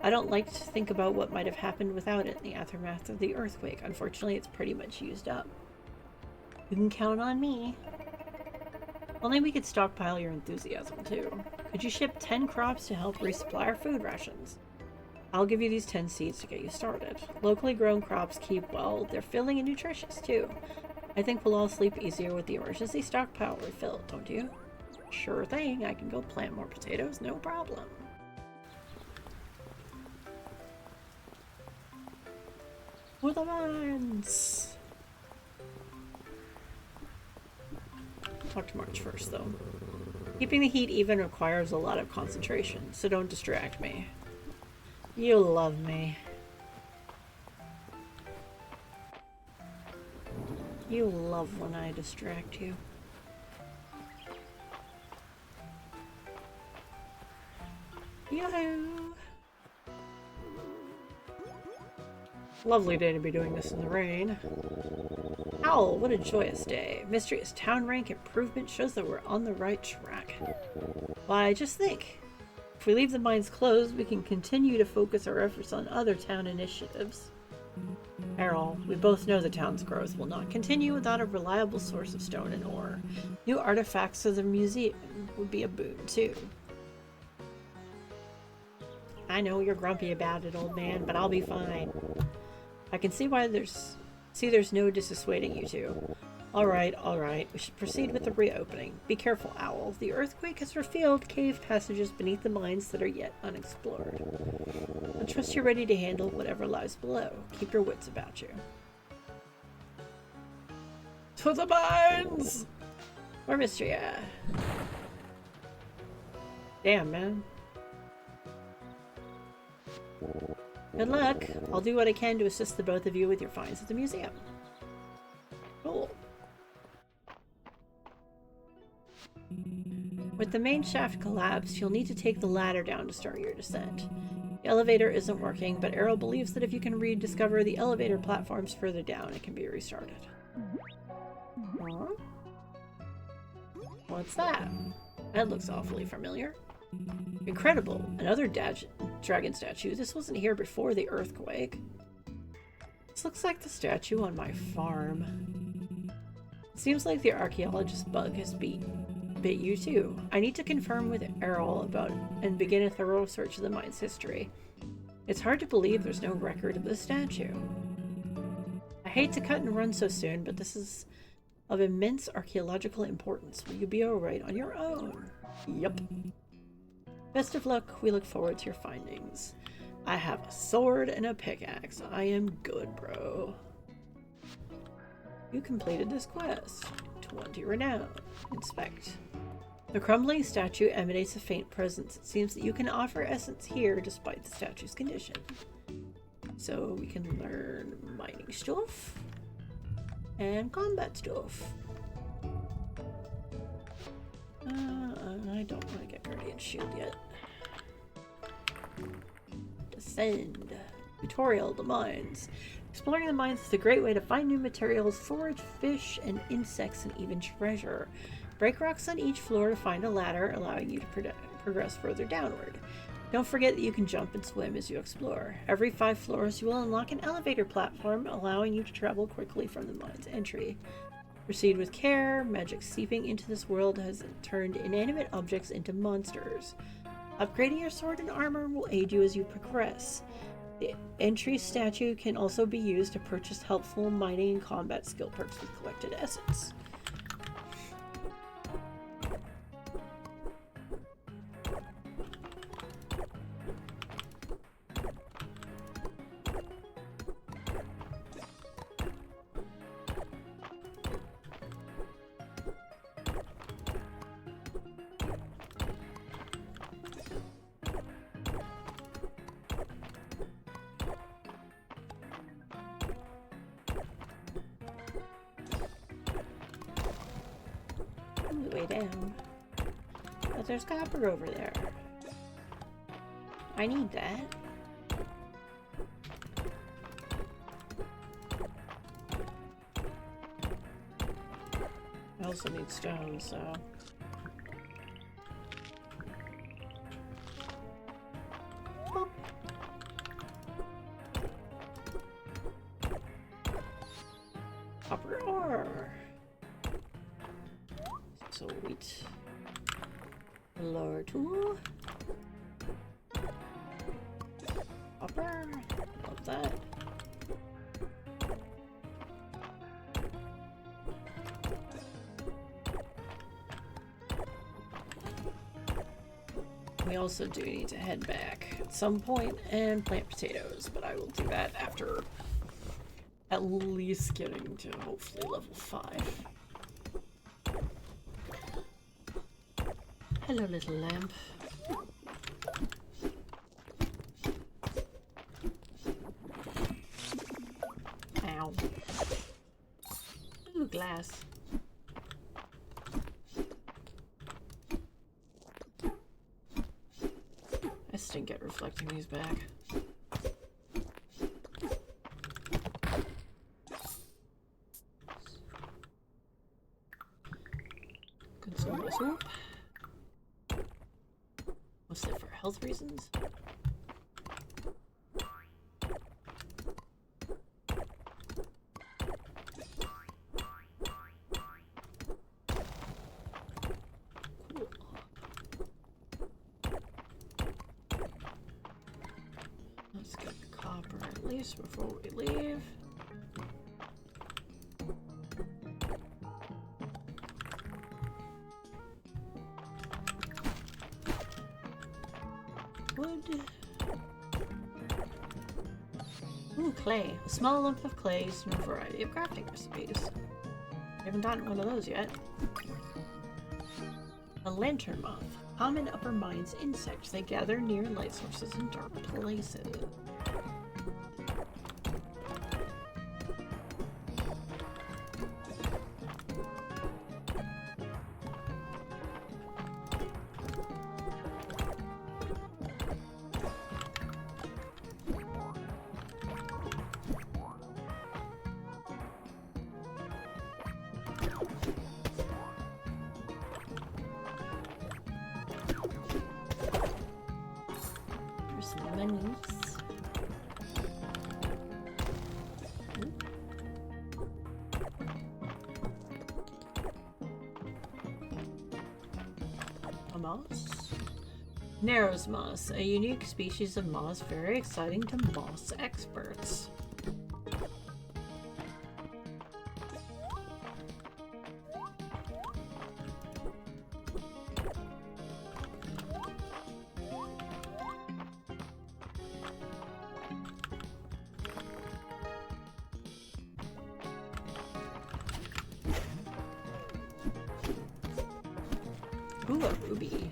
I don't like to think about what might have happened without it in the aftermath of the earthquake. Unfortunately, it's pretty much used up. You can count on me. Only we could stockpile your enthusiasm, too. Could you ship 10 crops to help resupply our food rations? I'll give you these 10 seeds to get you started. Locally grown crops keep well. They're filling and nutritious, too. I think we'll all sleep easier with the emergency stockpile refilled, don't you? Sure thing. I can go plant more potatoes, no problem. For the mines! Talk to March first, though. Keeping the heat even requires a lot of concentration, so don't distract me. You love me. You love when I distract you. Yoo-hoo! Lovely day to be doing this in the rain. Owl, what a joyous day. Mistria's town rank improvement shows that we're on the right track. Why, just think. If we leave the mines closed, we can continue to focus our efforts on other town initiatives. Errol, we both know the town's growth will not continue without a reliable source of stone and ore. New artifacts of the museum would be a boon, too. I know you're grumpy about it, old man, but I'll be fine. I can see why there's no dissuading you two. Alright. We should proceed with the reopening. Be careful, Owl. The earthquake has revealed cave passages beneath the mines that are yet unexplored. I trust you're ready to handle whatever lies below. Keep your wits about you. To the mines! Or Mistria. Damn, man. Good luck. I'll do what I can to assist the both of you with your finds at the museum. Cool. With the main shaft collapsed, you'll need to take the ladder down to start your descent. The elevator isn't working, but Errol believes that if you can rediscover the elevator platforms further down, it can be restarted. Huh? What's that? That looks awfully familiar. Incredible. Another dragon statue. This wasn't here before the earthquake. This looks like the statue on my farm. Seems like the archaeologist bug has bit you too. I need to confirm with Errol about and begin a thorough search of the mine's history. It's hard to believe there's no record of this statue. I hate to cut and run so soon, but this is of immense archaeological importance. Will you be alright on your own? Yup. Best of luck. We look forward to your findings. I have a sword and a pickaxe. I am good, bro. You completed this quest. 20 renown. Inspect. The crumbling statue emanates a faint presence. It seems that you can offer essence here despite the statue's condition. So we can learn mining stuff and combat stuff. I don't want to get Guardian Shield yet. Descend. Tutorial, the mines. Exploring the mines is a great way to find new materials, forage fish and insects, and even treasure. Break rocks on each floor to find a ladder, allowing you to progress further downward. Don't forget that you can jump and swim as you explore. Every 5 floors, you will unlock an elevator platform, allowing you to travel quickly from the mine's entry. Proceed with care. Magic seeping into this world has turned inanimate objects into monsters. Upgrading your sword and armor will aid you as you progress. The entry statue can also be used to purchase helpful mining and combat skill perks with collected essence. Way down. But there's copper over there. I need that. I also need stone, so... Oh. Copper ore. Sweet. Lower tool. Copper. Love that. We also do need to head back at some point and plant potatoes, but I will do that after at least getting to hopefully level 5. Hello, little lamp. Ow. Ooh, glass. I stink at reflecting these back. Consume my soup. Mostly for health reasons. Cool. Let's get the copper at least before we leave. Wood. Ooh, clay. A small lump of clay used in a variety of crafting recipes. I haven't gotten one of those yet. A lantern moth. Common upper mines insect. They gather near light sources in dark places. moss. Narrows moss, a unique species of moss, very exciting to moss experts. Ooh, a ruby.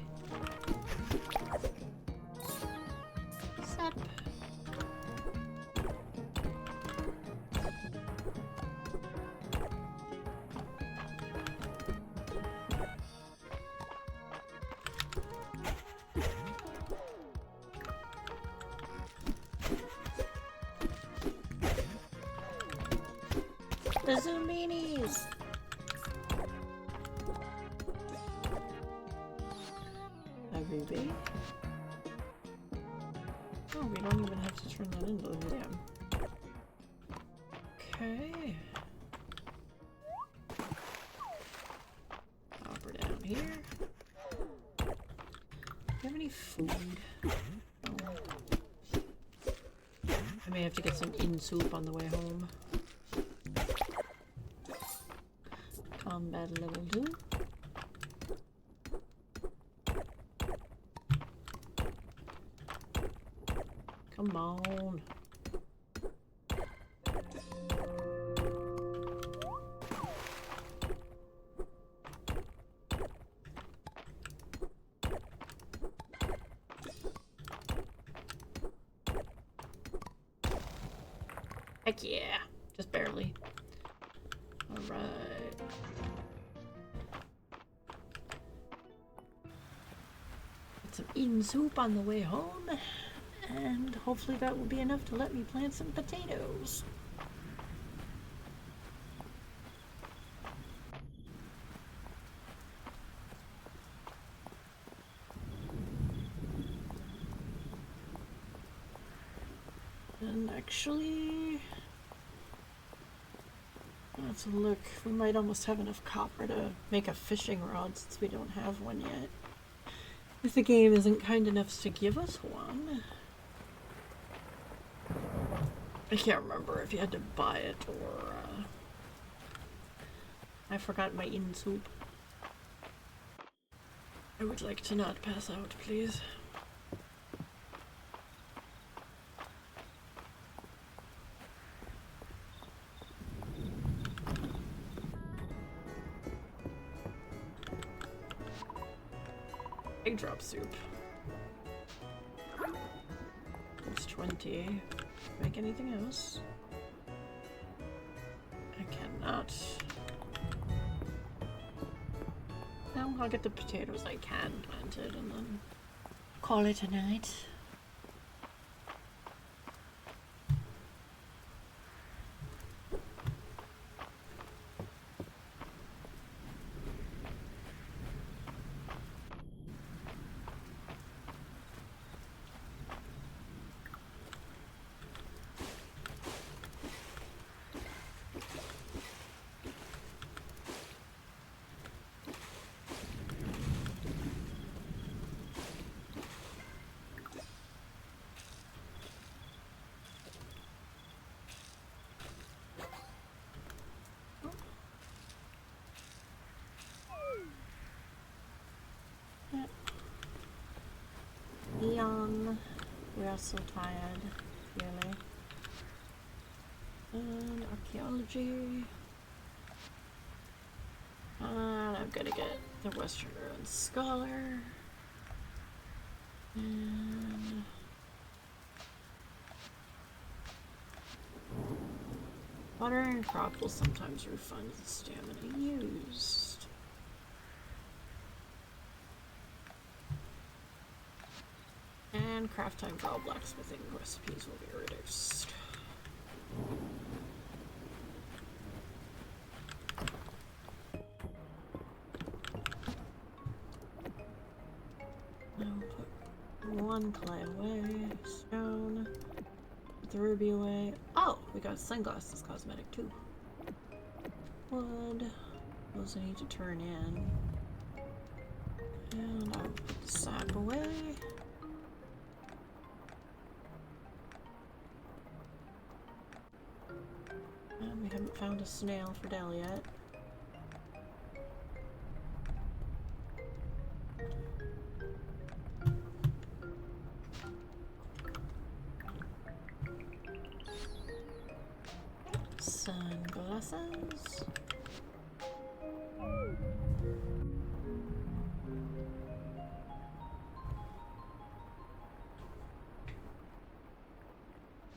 Sup? The Zoominis! A ruby? Oh, we don't even have to turn that into a lamb. Okay. Hopper down here. Do you have any food? No. I may have to get some in soup on the way home. Combat level 2. Come on. Heck yeah. Just barely. Alright. Get some Eden soup on the way home. And hopefully that will be enough to let me plant some potatoes. And actually, let's look. We might almost have enough copper to make a fishing rod since we don't have one yet. If the game isn't kind enough to give us one. I can't remember if you had to buy it or, I forgot my in soup. I would like to not pass out, please. Egg drop soup. It's 20. Make anything else? I cannot. No, I'll get the potatoes I can planted and then call it a night. Young. We are so tired, really. And archaeology. And I'm gonna get the Western Ruins Scholar. And water and crop will sometimes refund the stamina used. And craft time for all blacksmithing recipes will be reduced. I'll put one clay away, stone, put the ruby away. Oh, we got sunglasses cosmetic too. Wood, those I need to turn in. And I'll put the sack away. And we haven't found a snail for Dell yet. Sunglasses.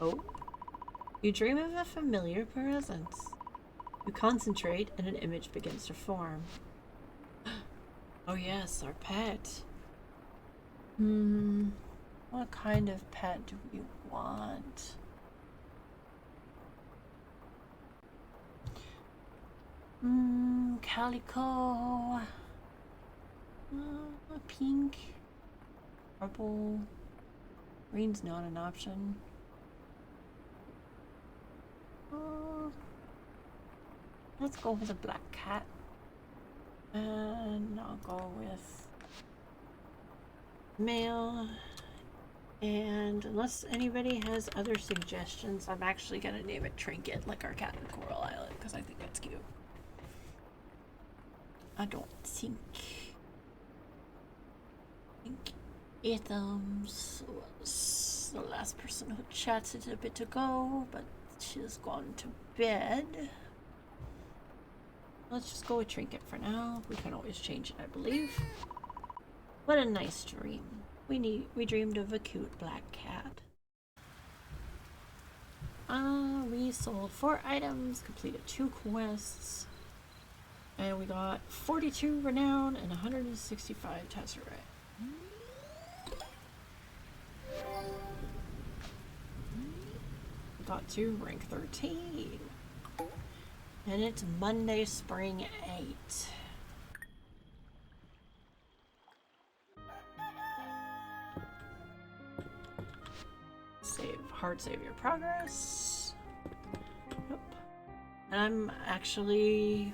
Oh. You dream of a familiar presence. You concentrate and an image begins to form. Oh yes, our pet. What kind of pet do we want? Calico. Pink. Purple. Green's not an option. Let's go with a black cat. And I'll go with male. And unless anybody has other suggestions, I'm actually gonna name it Trinket, like our cat in Coral Island, because I think that's cute. I don't think Ethams was the last person who chatted a bit ago, but she's gone to bed. Let's just go with Trinket for now. We can always change it, I believe. What a nice dream. We dreamed of a cute black cat. We sold 4 items, completed 2 quests, and we got 42 renown and 165 tesseract. Got to rank 13. And it's Monday, Spring 8. Save your progress. Yep. And I'm actually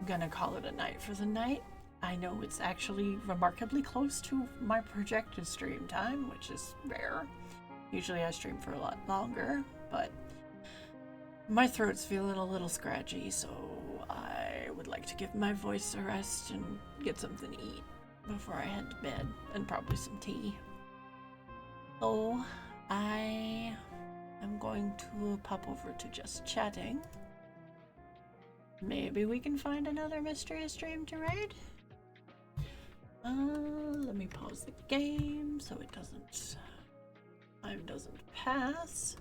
gonna call it a night for the night. I know it's actually remarkably close to my projected stream time, which is rare. Usually I stream for a lot longer, but my throat's feeling a little scratchy, so I would like to give my voice a rest and get something to eat before I head to bed, and probably some tea. So I am going to pop over to just chatting. Maybe we can find another mysterious dream to raid. Let me pause the game so it doesn't pass.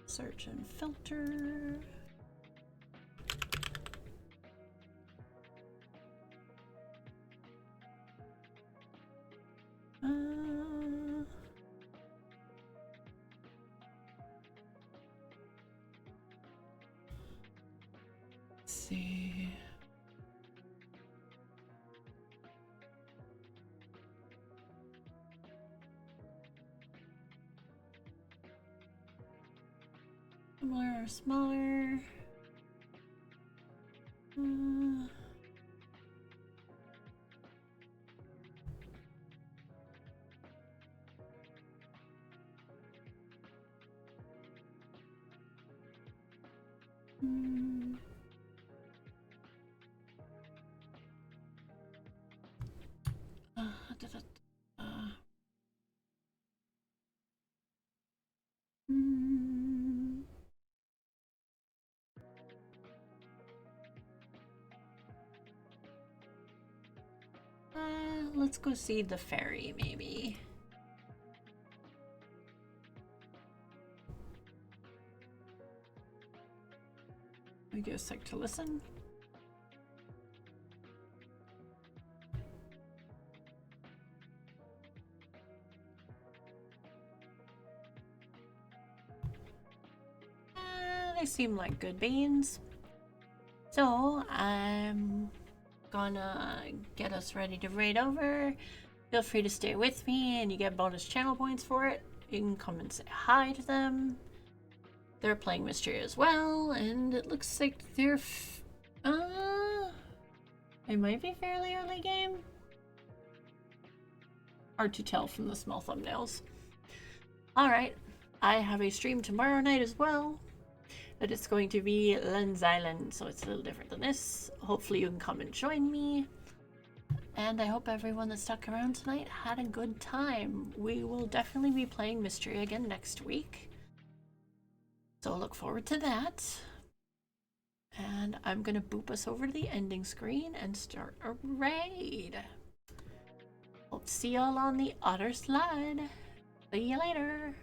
Search and filter. Let's see. Similar or smaller. Let's go see the ferry, maybe. We get a sec to listen. They seem like good beans. So I'm gonna get us ready to raid over. Feel free to stay with me and you get bonus channel points for it. You can come and say hi to them. They're playing Mistria as well, and it looks like they're it might be fairly early game. Hard to tell from the small thumbnails. Alright, I have a stream tomorrow night as well. But it's going to be Lens Island, so it's a little different than this. Hopefully you can come and join me. And I hope everyone that stuck around tonight had a good time. We will definitely be playing Mistria again next week. So look forward to that. And I'm going to boop us over to the ending screen and start a raid. Hope to see y'all on the other slide. See you later.